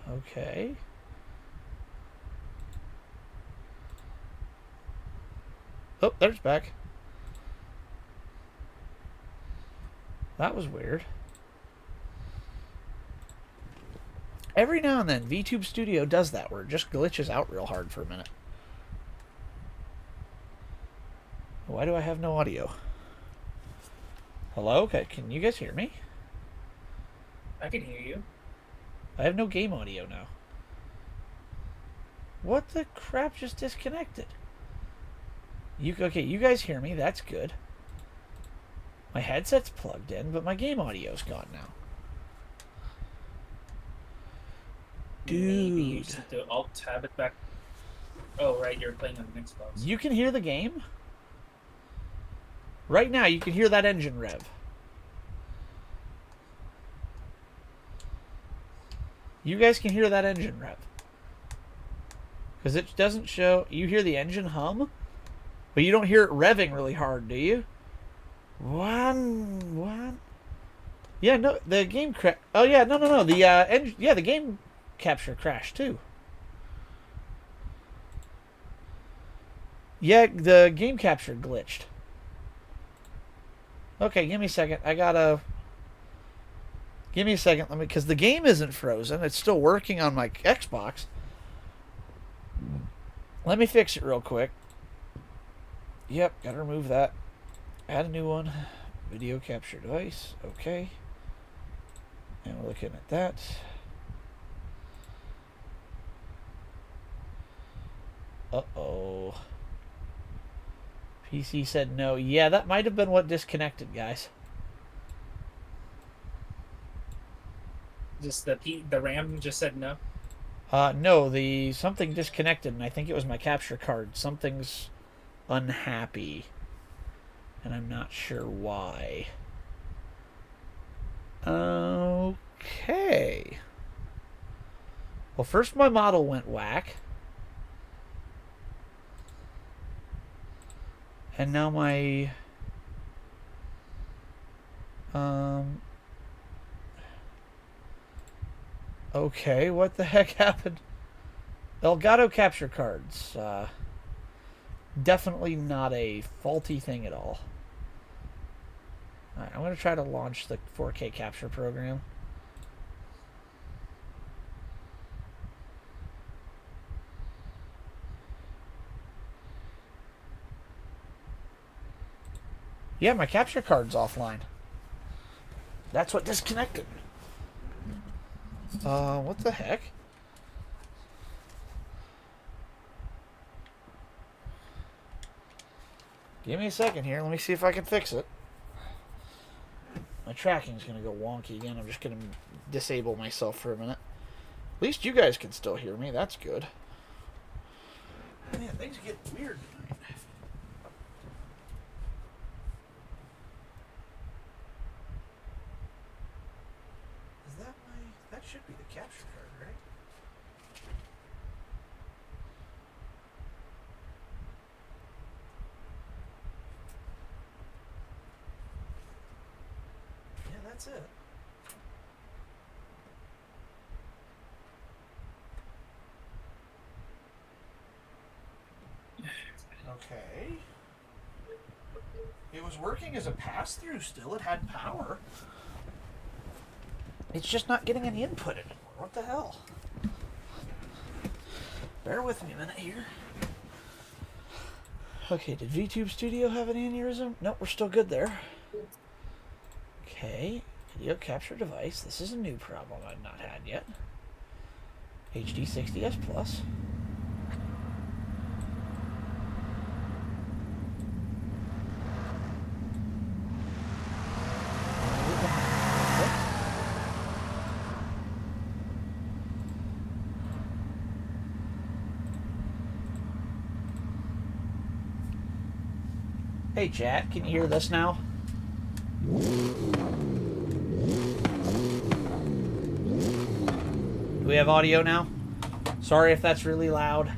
Speaker 1: Okay. Oh, there's back. That was weird. Every now and then, VTube Studio does that, where it just glitches out real hard for a minute. Why do I have no audio? Hello? Okay, can you guys hear me?
Speaker 2: I can hear you.
Speaker 1: I have no game audio now. What the crap just disconnected? Okay, you guys hear me. That's good. My headset's plugged in, but my game audio's gone now.
Speaker 2: Maybe you
Speaker 1: Dude.
Speaker 2: just have to alt-tab it back. Oh, right, you're playing on an Xbox.
Speaker 1: You can hear the game? Right now, you can hear that engine rev. You guys can hear that engine rev. Because it doesn't show... You hear the engine hum, but you don't hear it revving really hard, do you? One. Yeah, no, the game crash. Oh yeah, no. The the game capture crashed too. Yeah, the game capture glitched. Okay, give me a second. Give me a second. Because the game isn't frozen. It's still working on my Xbox. Let me fix it real quick. Yep, gotta remove that. Add a new one. Video capture device. Okay. And we're looking at that. Uh-oh. PC said no. Yeah, that might have been what disconnected, guys.
Speaker 2: Just the RAM just said no.
Speaker 1: No, something disconnected, and I think it was my capture card. Something's unhappy, and I'm not sure why. Okay. Well, first my model went whack. And now my... Okay, what the heck happened? Elgato capture cards. Definitely not a faulty thing at all. Alright, I'm going to try to launch the 4K capture program. Yeah, my capture card's offline. That's what disconnected. What the heck? Give me a second here. Let me see if I can fix it. My tracking's going to go wonky again. I'm just going to disable myself for a minute. At least you guys can still hear me. That's good. Man, things get weird tonight. Is that my... That should be the capture card, right? Yeah, that's it. Okay. It was working as a pass-through still. It had power. It's just not getting any input anymore. What the hell? Bear with me a minute here. Okay, did VTube Studio have an aneurysm? Nope, we're still good there. Okay, video capture device. This is a new problem I've not had yet. HD 60S Plus. Hey chat, can you hear this now? Do we have audio now? Sorry if that's really loud.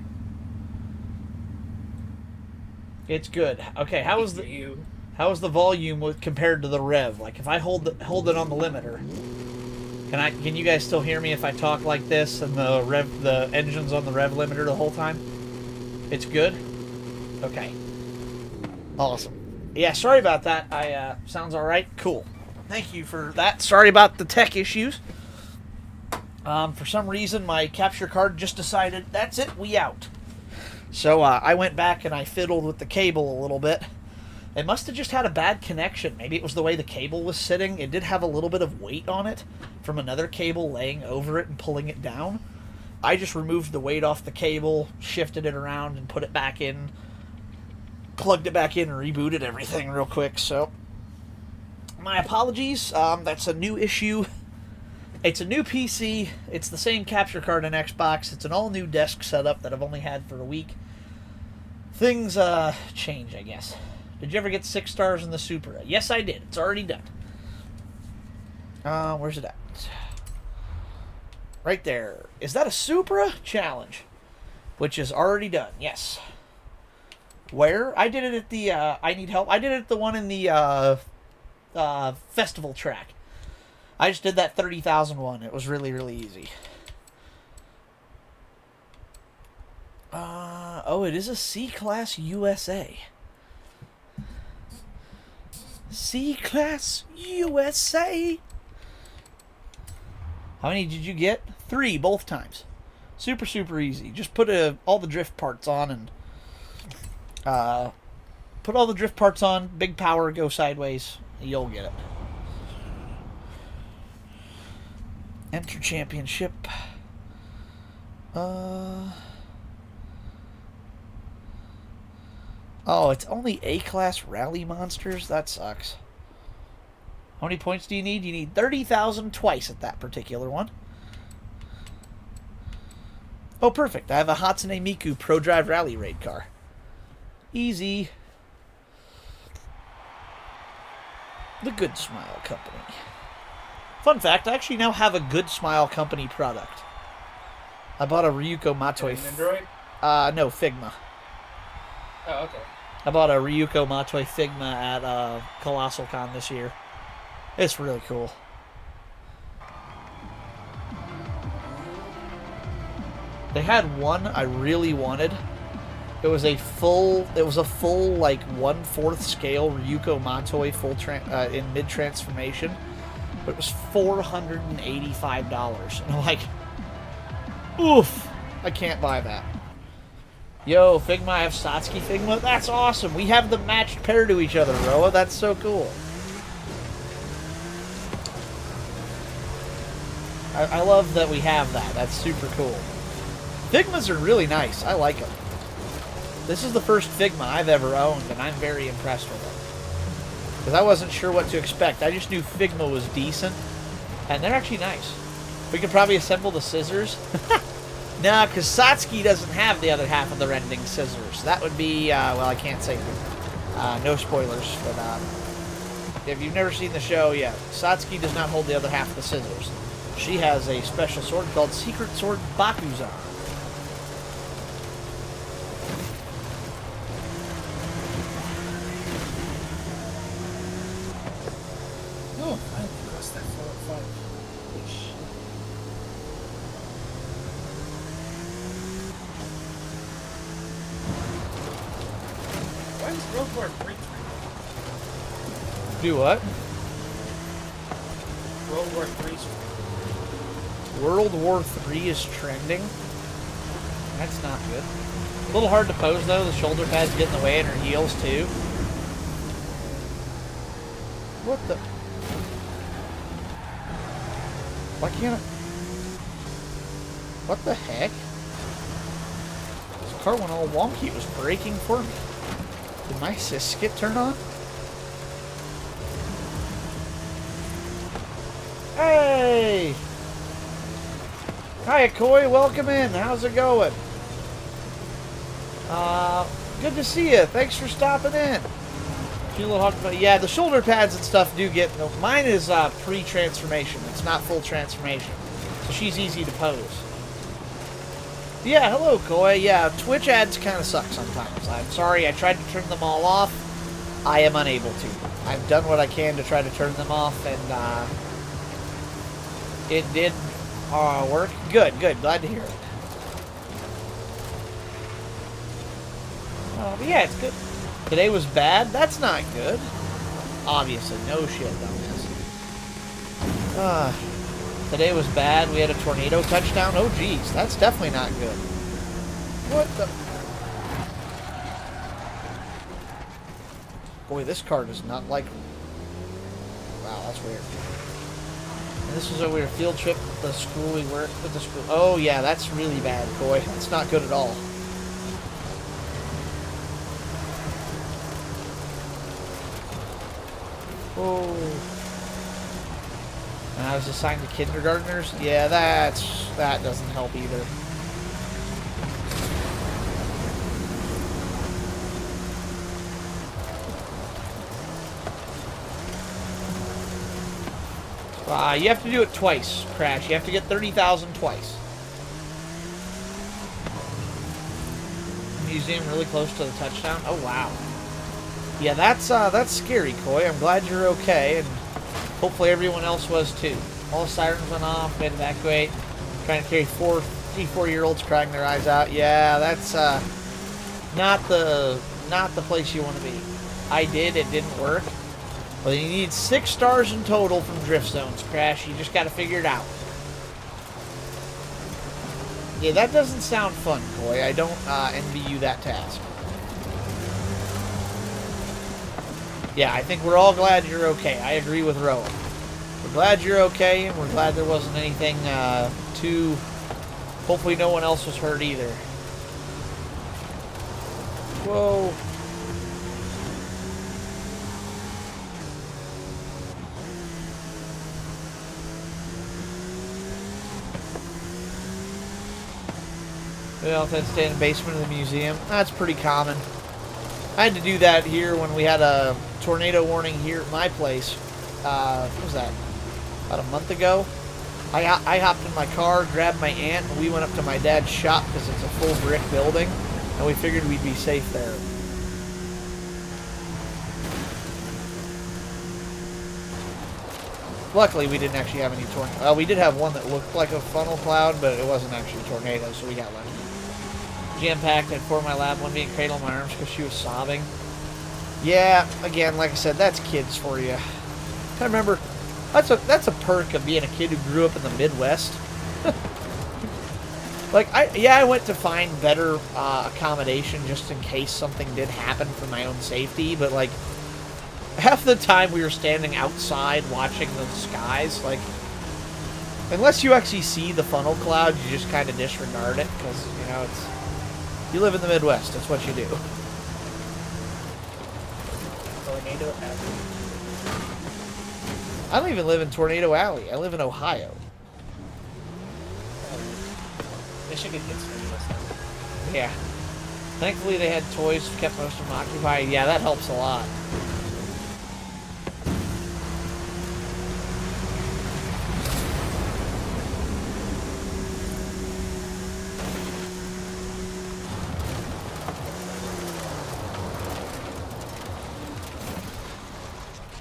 Speaker 1: It's good. Okay, how is the volume compared to the rev? Like if I hold it on the limiter, can you guys still hear me if I talk like this and the engine's on the rev limiter the whole time? It's good? Okay. Awesome. Yeah, sorry about that. Sounds all right. Cool. Thank you for that. Sorry about the tech issues. For some reason, my capture card just decided, that's it, we out. So I went back and I fiddled with the cable a little bit. It must have just had a bad connection. Maybe it was the way the cable was sitting. It did have a little bit of weight on it from another cable laying over it and pulling it down. I just removed the weight off the cable, shifted it around, and put it back in. Plugged it back in and rebooted everything real quick, so my apologies. That's a new issue. It's a new PC. It's the same capture card on Xbox. It's an all-new desk setup that I've only had for a week. Things change, I guess. Did you ever get 6 stars in the Supra? Yes, I did. It's already done. Where's it at? Right there. Is that a Supra? Challenge. Which is already done, yes. Where? I did it at the, I need help. I did it at the one in the, festival track. I just did that 30,000 one. It was really, really easy. Oh, it is a C-Class USA. C-Class USA. How many did you get? 3, both times. Super, super easy. Just put all the drift parts on and put all the drift parts on, big power, go sideways, you'll get it. Enter championship. Oh, it's only A-class rally monsters? That sucks. How many points do you need? You need 30,000 twice at that particular one. Oh, perfect. I have a Hatsune Miku Pro Drive Rally Raid car. Easy. The Good Smile Company. Fun fact, I actually now have a Good Smile Company product. I bought a Ryuko Matoi...
Speaker 2: Android?
Speaker 1: No, Figma.
Speaker 2: Oh, okay.
Speaker 1: I bought a Ryuko Matoi Figma at Colossal Con this year. It's really cool. They had one I really wanted. It was a full like 1/4 scale Ryuko Matoi in mid transformation, but it was $485, and I'm like, oof, I can't buy that. Yo, Figma, I have Satsuki Figma. That's awesome. We have them matched pair to each other, Roa. That's so cool. I love that we have that. That's super cool. Figmas are really nice. I like them. This is the first Figma I've ever owned, and I'm very impressed with it. Because I wasn't sure what to expect. I just knew Figma was decent, and they're actually nice. We could probably assemble the scissors. No, because Satsuki doesn't have the other half of the rending scissors. That would be, well, I can't say no spoilers, but if you've never seen the show, yeah, Satsuki does not hold the other half of the scissors. She has a special sword called Secret Sword Bakuzan.
Speaker 2: Oh, I crossed that far. Holy shit. Why is World War III?
Speaker 1: Do what?
Speaker 2: World War III.
Speaker 1: World War III is trending. That's not good. A little hard to pose though. The shoulder pads get in the way and her heels too. What the? Why can't I? What the heck? This car went all wonky. It was braking for me. Did my assist skip turn on? Hey! Hi, Koi. Welcome in. How's it going? Good to see you. Thanks for stopping in. Yeah, the shoulder pads and stuff do get... No, mine is pre-transformation. It's not full transformation. So she's easy to pose. Yeah, hello, Koi. Yeah, Twitch ads kind of suck sometimes. I'm sorry. I tried to turn them all off. I am unable to. I've done what I can to try to turn them off, and it did work. Good, good. Glad to hear it. But yeah, it's good. Today was bad? That's not good. Obviously, no shit, dumbass. Today was bad. We had a tornado touchdown. Oh, geez. That's definitely not good. What the... Boy, this car does not like... Wow, that's weird. And this was a weird field trip with the school we worked with the school. Oh, yeah, that's really bad, boy. That's not good at all. Oh. And I was assigned to kindergartners? Yeah, that doesn't help either. You have to do it twice, Crash. You have to get 30,000 twice. Museum really close to the touchdown? Oh, wow. Yeah, that's scary, Koi. I'm glad you're okay, and hopefully everyone else was too. All the sirens went off, we had to evacuate. Trying to carry 3-4-year-olds crying their eyes out. Yeah, that's not the place you want to be. I did, it didn't work. Well, you need 6 stars in total from Drift Zones, Crash. You just got to figure it out. Yeah, that doesn't sound fun, Koi. I don't envy you that task. Yeah, I think we're all glad you're okay. I agree with Rowan. We're glad you're okay, and we're glad there wasn't anything too... Hopefully no one else was hurt either. Whoa. We all have to stay in the basement of the museum. That's pretty common. I had to do that here when we had a tornado warning here at my place. What was that? About a month ago? I hopped in my car, grabbed my aunt, and we went up to my dad's shop because it's a full brick building, and we figured we'd be safe there. Luckily, we didn't actually have any tornadoes. We did have one that looked like a funnel cloud, but it wasn't actually a tornado, so we got lucky. jam-packed. I'd pour my lab one being cradle in my arms because she was sobbing. Yeah, again, like I said, that's kids for you. I remember, that's a perk of being a kid who grew up in the Midwest. Like, I went to find better accommodation just in case something did happen for my own safety, but, like, half the time we were standing outside watching the skies, like, unless you actually see the funnel clouds, you just kind of disregard it, because, you know, you live in the Midwest, that's what you do.
Speaker 2: Tornado Alley.
Speaker 1: I don't even live in Tornado Alley, I live in Ohio.
Speaker 2: Michigan gets free last time.
Speaker 1: Yeah. Thankfully they had toys, kept most of them occupied. Yeah, that helps a lot.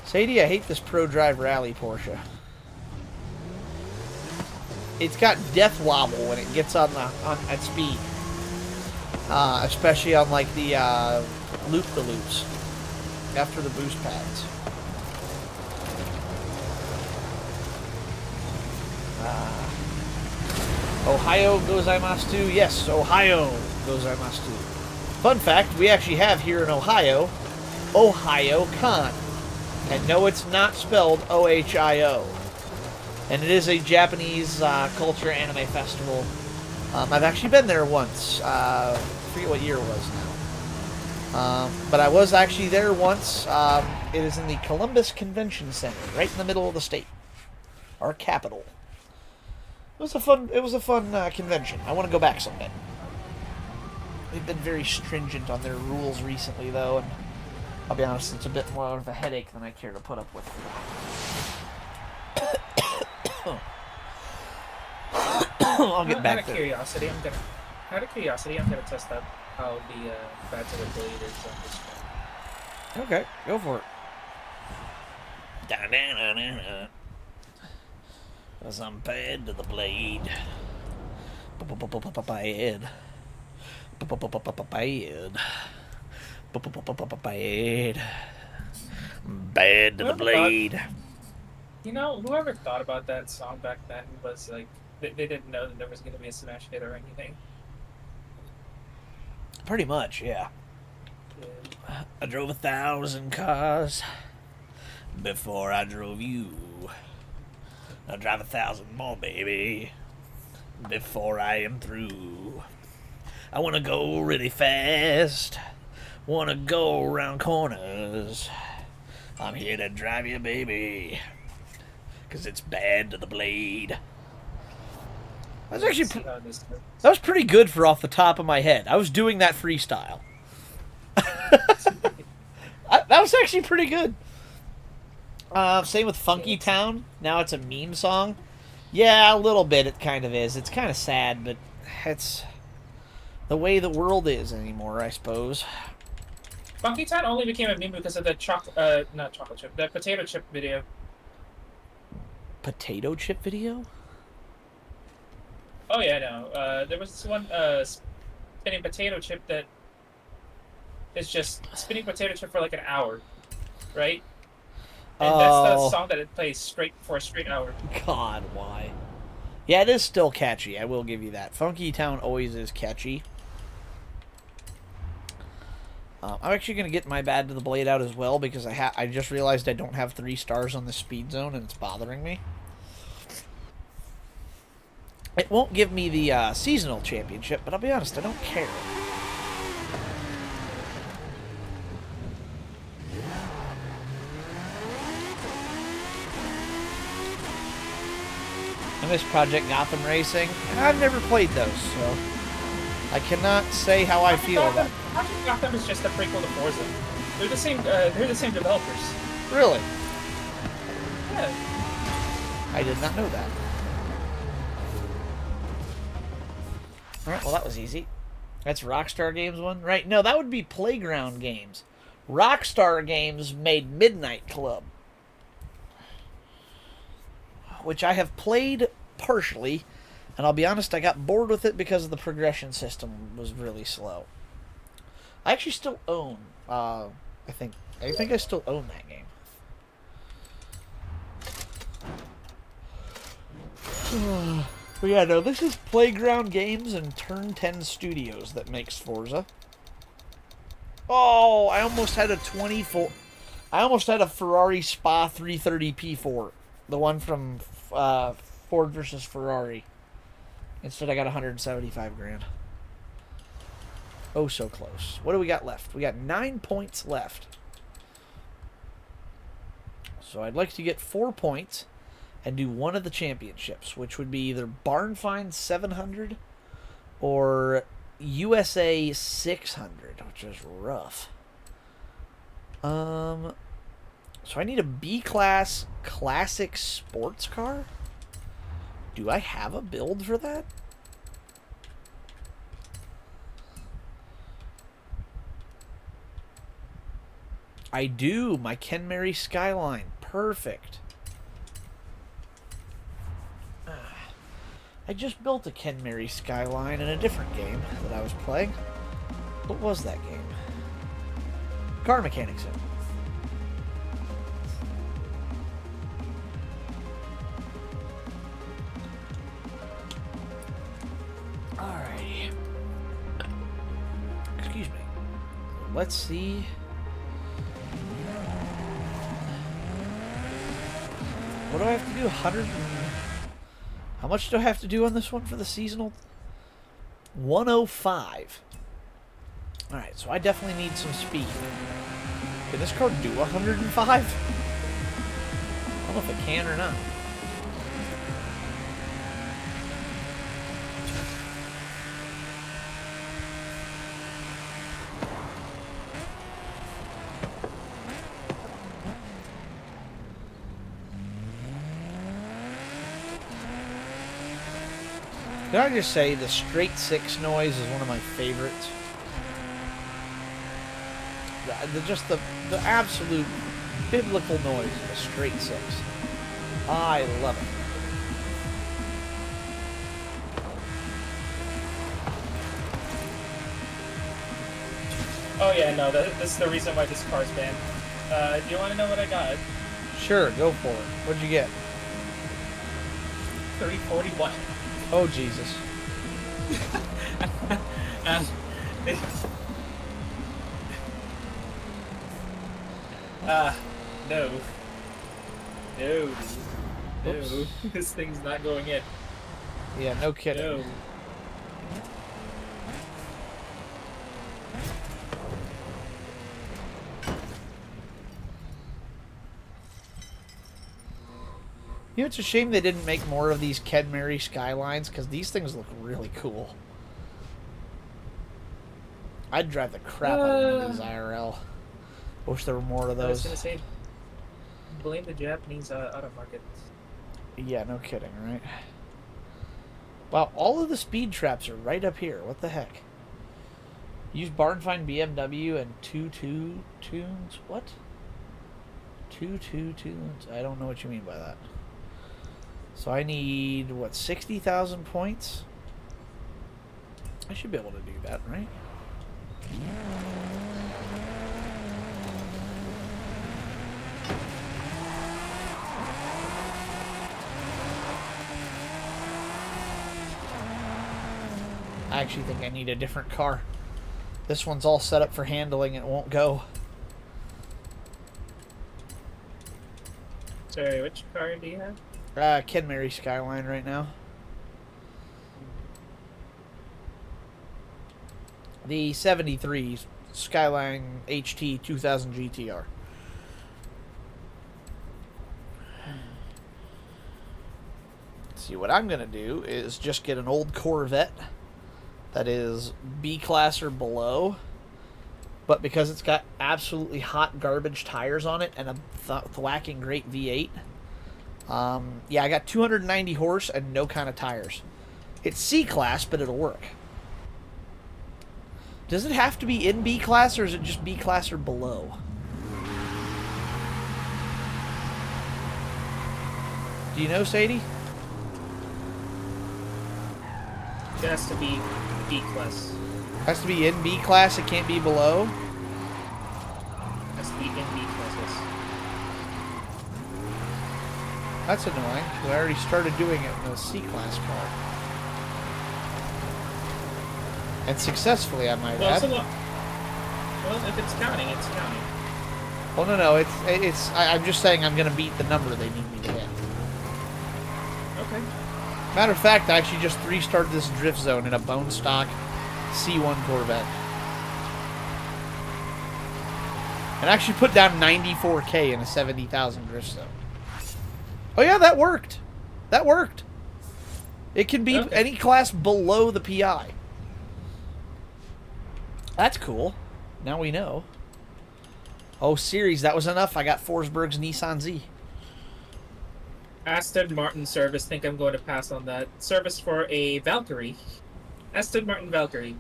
Speaker 1: Sadie, I hate this Pro Drive Rally Porsche. It's got death wobble when it gets at speed, especially on like the loop-the-loops after the boost pads. Ohio gozaimasu. Yes, Ohio gozaimasu. Fun fact: we actually have here in Ohio, Ohio Con, and no, it's not spelled OHIO. And it is a Japanese culture anime festival. I've actually been there once. I forget what year it was now. But I was actually there once. It is in the Columbus Convention Center, right in the middle of the state, our capital. It was a fun convention. I want to go back someday. They've been very stringent on their rules recently, though, and I'll be honest, it's a bit more of a headache than I care to put up with. I'll get back there.
Speaker 2: Out of curiosity, I'm gonna test out how the bad to the blade is on this one.
Speaker 1: Okay, go for it. Cause I'm bad to the blade. Bad. Bad to the blade.
Speaker 2: You know, whoever thought about that song back then was like, they didn't know that there was going to be a smash hit or anything.
Speaker 1: Pretty much, yeah. I drove 1,000 cars before I drove you. I'll drive 1,000 more, baby, before I am through. I want to go really fast. Want to go around corners. I'm here to drive you, baby. Because it's bad to the blade. That was actually that was pretty good for off the top of my head. I was doing that freestyle. That was actually pretty good. Same with Funky Town. Now it's a meme song. Yeah, a little bit it kind of is. It's kind of sad, but it's the way the world is anymore, I suppose.
Speaker 2: Funky Town only became a meme because of the not chocolate chip, the potato chip video.
Speaker 1: Potato chip video?
Speaker 2: Oh yeah, no. There was this one spinning potato chip that is just spinning potato chip for like an hour, right? And that's the song that it plays for a straight hour.
Speaker 1: God, why? Yeah, it is still catchy. I will give you that. Funky Town always is catchy. I'm actually going to get my bad to the blade out as well because I just realized I don't have 3 stars on the speed zone and it's bothering me. It won't give me the seasonal championship, but I'll be honest, I don't care. I miss Project Gotham Racing, and I've never played those, so I cannot say how I feel about it.
Speaker 2: Project Gotham is just a prequel to Forza. They're the same. They're the same developers.
Speaker 1: Really?
Speaker 2: Yeah.
Speaker 1: I did not know that. Alright, well that was easy. That's Rockstar Games one? Right, no, that would be Playground Games. Rockstar Games made Midnight Club, which I have played partially. And I'll be honest, I got bored with it because the progression system was really slow. I actually still own, I think I still own that game. But yeah, no, this is Playground Games and Turn 10 Studios that makes Forza. Oh, I almost had a Ferrari Spa 330 P4. The one from Ford versus Ferrari. Instead, I got 175 grand. Oh, so close. What do we got left? We got 9 points left. So I'd like to get 4 points and do one of the championships, which would be either Barn Find 700 or USA 600, which is rough. So I need a B-class classic sports car? Do I have a build for that? I do. My Ken Mary Skyline. Perfect. I just built a Ken Mary Skyline in a different game that I was playing. What was that game? Car Mechanic Sim. Alrighty. Excuse me. Let's see. What do I have to do? 100 How much do I have to do on this one for the seasonal? 105. Alright, so I definitely need some speed. Can this car do 105? I don't know if it can or not. Can I just say the straight six noise is one of my favorites? Just the absolute biblical noise of a straight six. I love it.
Speaker 4: Oh yeah, no, this is the reason why this car's banned. Do you want to know what I got?
Speaker 1: Sure, go for it. What'd you get?
Speaker 4: 341.
Speaker 1: Oh, Jesus.
Speaker 4: No. No. No.
Speaker 1: Oops.
Speaker 4: This thing's not going in.
Speaker 1: Yeah, no kidding.
Speaker 4: No.
Speaker 1: You know, it's a shame they didn't make more of these Ken Mary Skylines, because these things look really cool. I'd drive the crap out of one of these IRL. Wish there were more of
Speaker 4: I was
Speaker 1: those.
Speaker 4: gonna say, blame the Japanese auto market.
Speaker 1: Yeah, no kidding, right? Wow, all of the speed traps are right up here. What the heck? Use Barn Find BMW and 2-2 tunes? What? 2-2 tunes? I don't know what you mean by that. So I need, what, 60,000 points? I should be able to do that, right? I actually think I need a different car. This one's all set up for handling. It won't go.
Speaker 4: Sorry, which car do you have?
Speaker 1: Ken Mary Skyline right now. The 73 Skyline HT 2000 GTR. See, what I'm going to do is just get an old Corvette that is B-class or below, but because it's got absolutely hot garbage tires on it and a thwacking great V8, yeah, I got 290 horse and no kind of tires. It's C-class, but it'll work. Does it have to be in B-class, or is it just B-class or below? Do you know, Sadie?
Speaker 4: It has to be B class.
Speaker 1: Has to be in B class. It can't be below.
Speaker 4: It has to be in B class. Yes.
Speaker 1: That's annoying. 'Cause I already started doing it in the C class car. And successfully, I might
Speaker 4: Well,
Speaker 1: add.
Speaker 4: well, if it's counting, it's counting.
Speaker 1: Well, no. I'm just saying I'm gonna beat the number they need me to hit.
Speaker 4: Okay.
Speaker 1: Matter of fact, I actually just 3-starred this drift zone in a bone stock C1 Corvette. And actually put down 94K in a 70,000 drift zone. Oh yeah, that worked. That worked. It can be
Speaker 4: Okay.
Speaker 1: any class below the PI. That's cool. Now we know. Oh, series, that was enough. I got Forsberg's Nissan Z.
Speaker 4: Aston Martin service. Think I'm going to pass on that. Service for a Valkyrie. Aston Martin Valkyrie.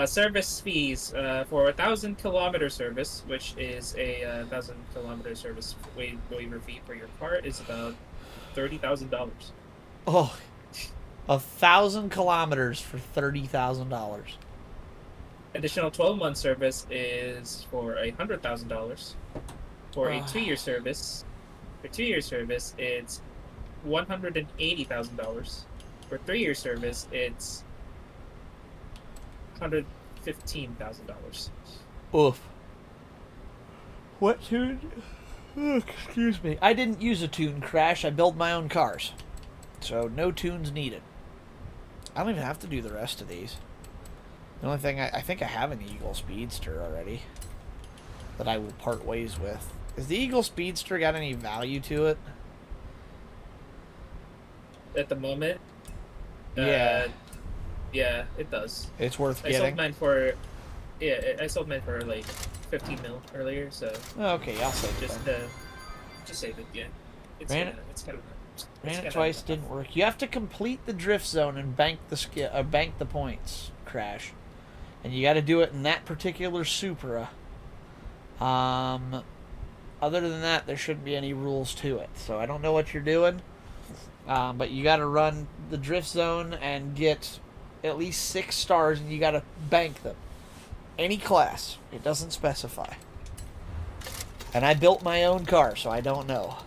Speaker 4: Service fees for 1,000-kilometer service, which is a 1,000-kilometer service waiver fee for your car, is about $30,000.
Speaker 1: Oh, 1,000 kilometers for $30,000.
Speaker 4: Additional 12-month service is for $100,000. For a 2-year service, it's $180,000. For 3-year service, it's $115,000.
Speaker 1: Oof. What tune? Oh, excuse me. I didn't use a tune, Crash. I build my own cars. So no tunes needed. I don't even have to do the rest of these. The only thing, I think I have an Eagle Speedster already that I will part ways with. Has the Eagle Speedster got any value to it?
Speaker 4: At the moment,
Speaker 1: Yeah.
Speaker 4: yeah, it does.
Speaker 1: It's worth
Speaker 4: I sold
Speaker 1: getting.
Speaker 4: mine for, I sold mine for like 15 mil earlier, so
Speaker 1: Okay, I'll save it
Speaker 4: just
Speaker 1: then.
Speaker 4: save it. Yeah, it's
Speaker 1: Ran
Speaker 4: kinda, it's kind of.
Speaker 1: Ran it twice, didn't work. You have to complete the drift zone and bank the points, Crash. And you got to do it in that particular Supra. Other than that, there shouldn't be any rules to it. So I don't know what you're doing. But you got to run the drift zone and get at least 6 stars, and you got to bank them. Any class. It doesn't specify. And I built my own car, so I don't know.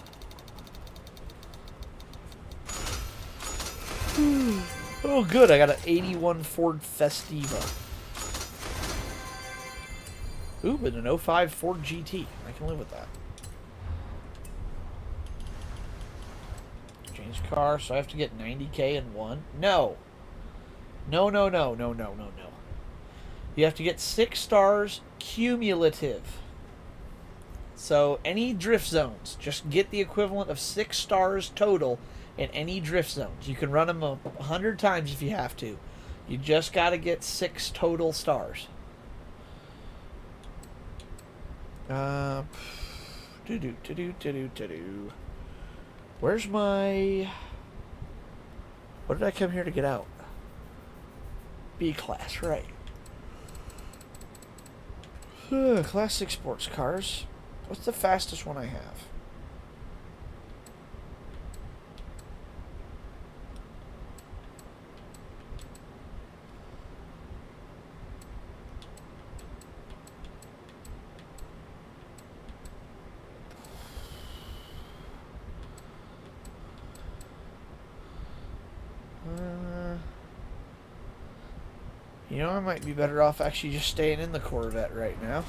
Speaker 1: Oh, good. I got an 81 Ford Festiva. Ooh, but an 05 Ford GT. I can live with that. Change car, so I have to get 90K in one? No. No. You have to get 6 stars cumulative. So any drift zones, just get the equivalent of 6 stars total in any drift zones. You can run them 100 times if you have to. You just got to get 6 total stars. Where's my... What did I come here to get out? B class, right. Class 6 sports cars. What's the fastest one I have? You know, I might be better off actually just staying in the Corvette right now.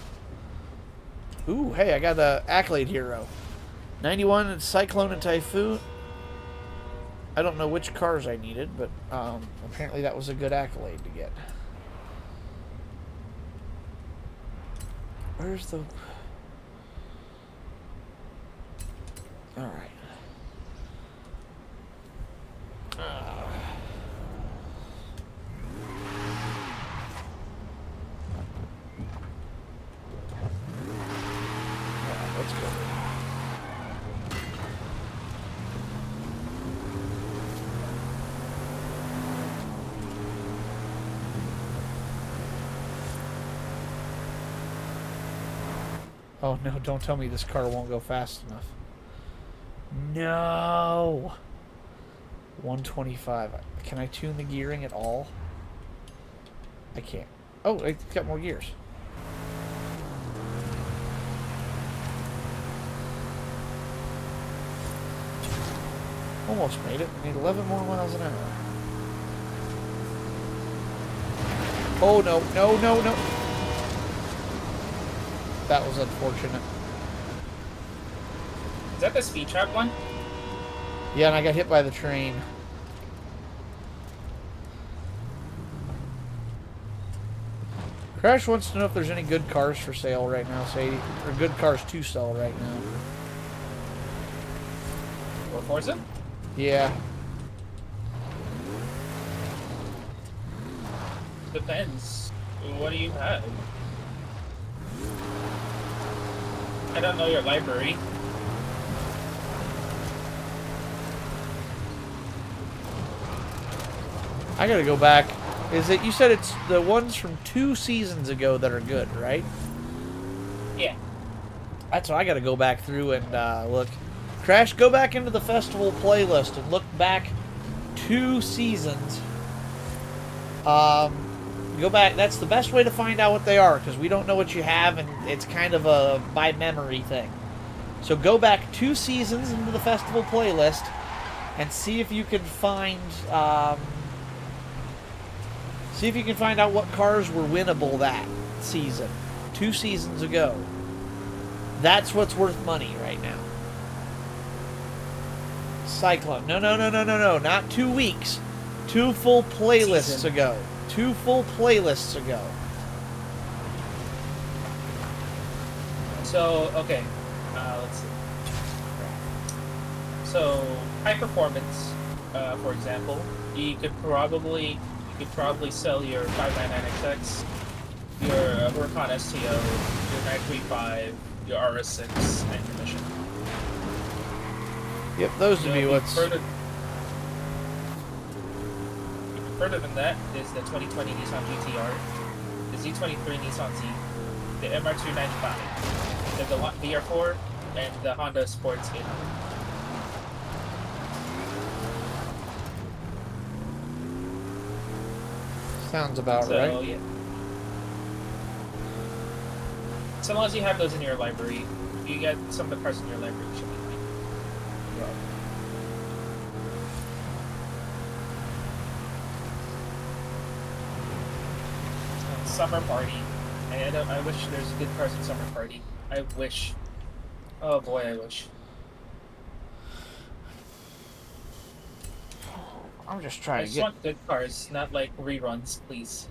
Speaker 1: Ooh, hey, I got a Accolade Hero. 91 and Cyclone and Typhoon. I don't know which cars I needed, but apparently that was a good accolade to get. Where's the... Alright. Let's go. Oh no, don't tell me this car won't go fast enough. No! 125. Can I tune the gearing at all? I can't. Oh, it's got more gears. Almost made it. Need 11 more miles an hour. Oh, no. No, no, no. That was unfortunate.
Speaker 4: Is that the speed trap one?
Speaker 1: Yeah, and I got hit by the train. Crash wants to know if there's any good cars for sale right now, Sadie. Or good cars to sell right now.
Speaker 4: Or Forza?
Speaker 1: Yeah.
Speaker 4: Depends. What do you have? I don't know your library.
Speaker 1: I gotta go back. Is it, you said it's the ones from 2 seasons ago that are good, right?
Speaker 4: Yeah.
Speaker 1: That's what I gotta go back through and look. Crash, go back into the festival playlist and look back 2 seasons. Go back. That's the best way to find out what they are, because we don't know what you have, and it's kind of a by memory thing. So go back 2 seasons into the festival playlist and see if you can find see if you can find out what cars were winnable that season, 2 seasons ago. That's what's worth money right now. Cyclone. No, no, no, no, no, no. Not 2 weeks. 2 full playlists ago. 2 full playlists ago.
Speaker 4: So, okay. Let's see. So, high performance, for example, you could probably sell your 599XX, your Huracan STO, your 935, your RS6, and your Mission.
Speaker 1: Yep, those would be what's...
Speaker 4: Further than that is the 2020 Nissan GTR, the Z23 Nissan Z, the MR295, the Galant VR4, and the Honda Sports 800.
Speaker 1: Sounds about right.
Speaker 4: Yeah. So long as you have those in your library, you get some of the cars in your library should be fine. Summer Party. I wish there's good cars in Summer Party. I wish. Oh boy, I wish.
Speaker 1: I'm just
Speaker 4: I
Speaker 1: trying to
Speaker 4: just
Speaker 1: get...
Speaker 4: want good cars, not like reruns, please.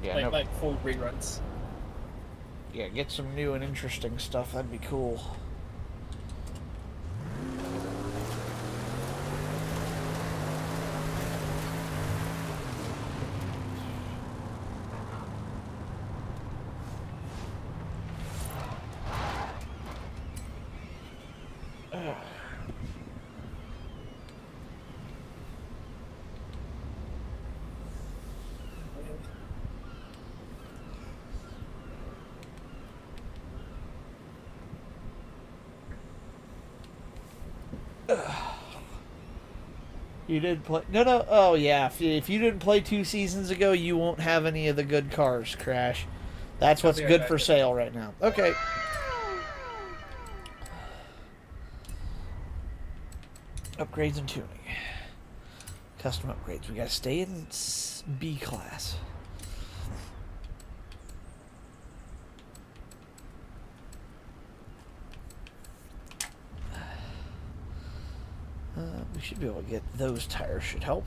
Speaker 1: Yeah,
Speaker 4: Like
Speaker 1: no,
Speaker 4: like full reruns.
Speaker 1: yeah, get some new and interesting stuff. That'd be cool. You did play... No, no. Oh, yeah. If you didn't play 2 seasons ago, you won't have any of the good cars, Crash. That's what's
Speaker 4: I'll be
Speaker 1: good
Speaker 4: right
Speaker 1: for
Speaker 4: back.
Speaker 1: sale right now. Okay. Upgrades and tuning. Custom upgrades. We gotta stay in B class. We should be able to get those tires. Should help.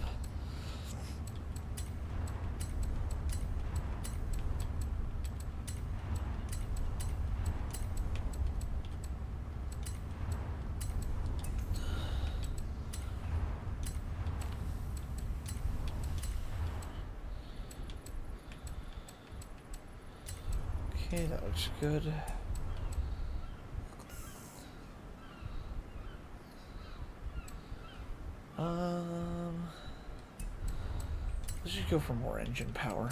Speaker 1: Okay, that looks good. Let's just go for more engine power.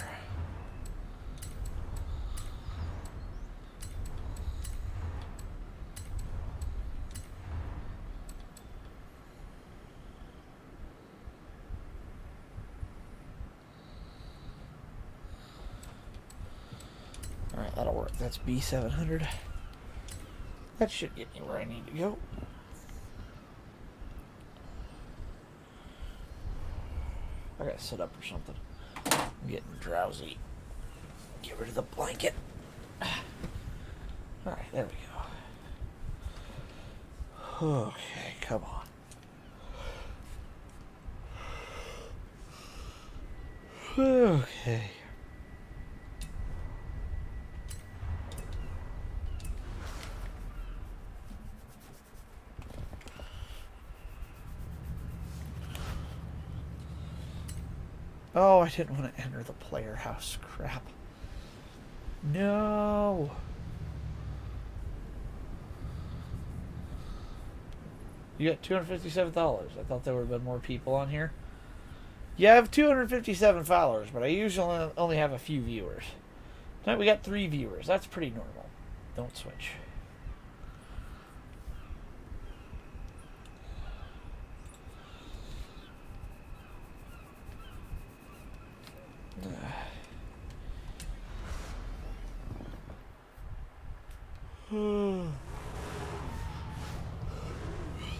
Speaker 1: That'll work. That's B700. That should get me where I need to go. I gotta sit up or something. I'm getting drowsy. Get rid of the blanket. Alright, there we go. Okay, come on. Okay. Oh, I didn't want to enter the player house. Crap. No. You got $257. I thought there would have been more people on here. Yeah, I have 257 followers, but I usually only have a few viewers. Tonight we got 3 viewers. That's pretty normal. Don't switch.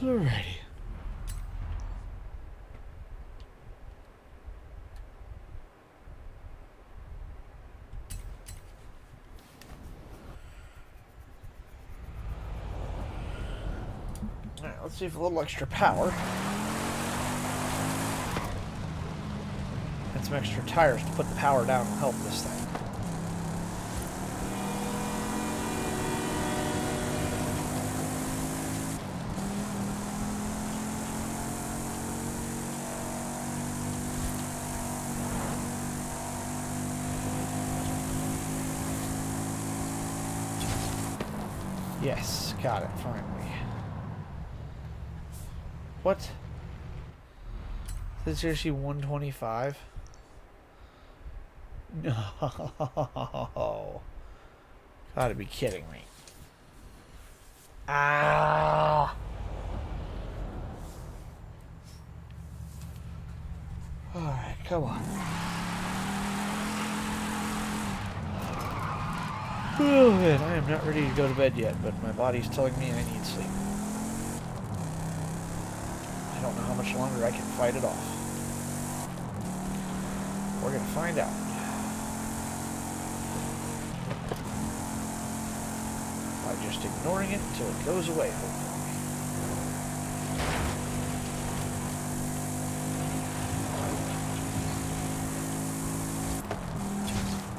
Speaker 1: Alrighty. Alright, let's see if a little extra power and some extra tires to put the power down will help this thing. Yes, got it, finally. What? Is this seriously 125? No. Gotta be kidding me. Ah! Alright, come on. Oh man, I am not ready to go to bed yet, but my body's telling me I need sleep. I don't know how much longer I can fight it off. We're gonna find out. By just ignoring it until it goes away, hopefully.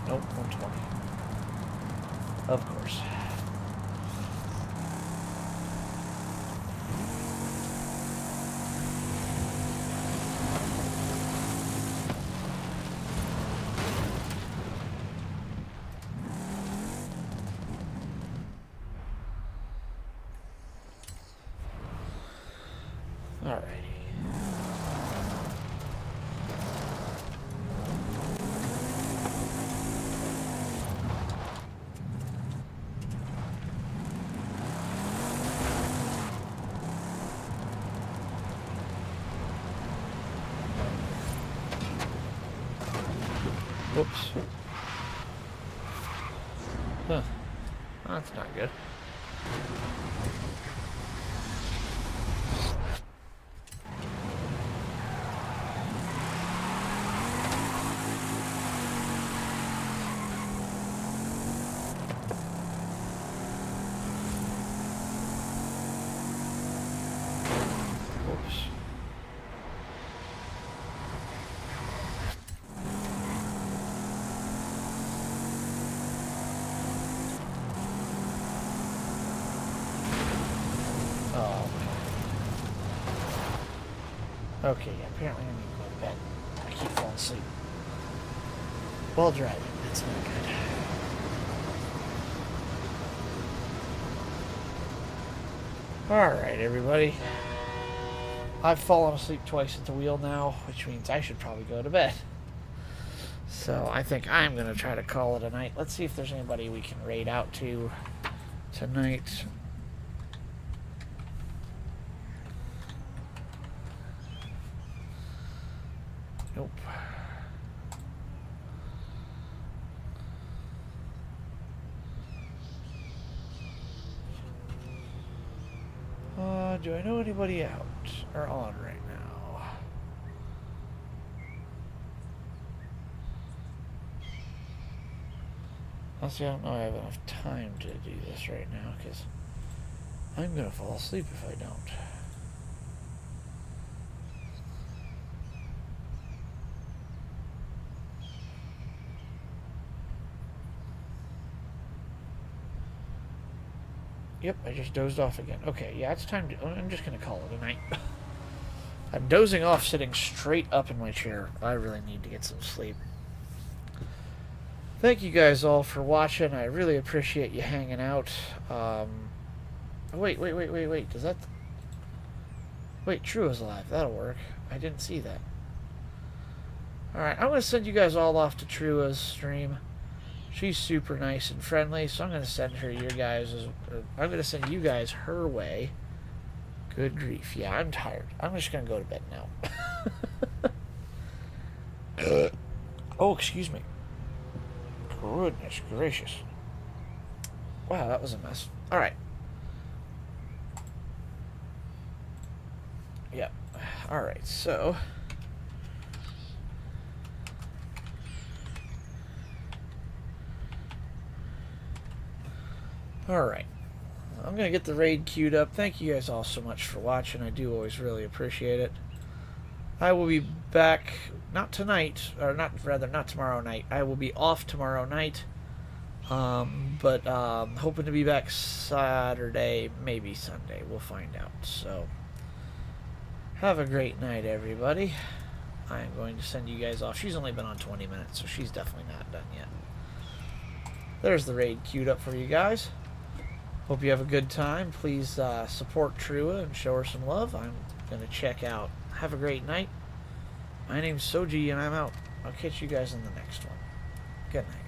Speaker 1: Nope, 120. Of course. Alrighty. Whoops. Huh. That's not good. Whoops. Oh. Okay, apparently I need to go to bed. I keep falling asleep. While driving, that's not good. Alright, everybody. I've fallen asleep twice at the wheel now, which means I should probably go to bed. So I think I'm going to try to call it a night. Let's see if there's anybody we can raid out to tonight. Nope. Do I know anybody out or on right now? Honestly, I don't know I have enough time to do this right now, because I'm gonna fall asleep if I don't. Yep, I just dozed off again. Okay, yeah, it's time to... I'm just gonna call it a night. I'm dozing off sitting straight up in my chair. I really need to get some sleep. Thank you guys all for watching. I really appreciate you hanging out. Wait. Does that... Wait, True is alive. That'll work. I didn't see that. Alright, I'm going to send you guys all off to Trua's stream. She's super nice and friendly, so I'm going to send her your guys... I'm going to send you guys her way. Good grief. Yeah, I'm tired. I'm just going to go to bed now. Oh, excuse me. Goodness gracious. Wow, that was a mess. Alright. Yep. Alright, so... Alright. I'm going to get the raid queued up. Thank you guys all so much for watching. I do always really appreciate it. I will be back, not tonight, or not tomorrow night. I will be off tomorrow night. But hoping to be back Saturday, maybe Sunday. We'll find out. So, have a great night, everybody. I'm going to send you guys off. She's only been on 20 minutes, so she's definitely not done yet. There's the raid queued up for you guys. Hope you have a good time. Please support Trua and show her some love. I'm going to check out. Have a great night. My name's Soji, and I'm out. I'll catch you guys in the next one. Good night.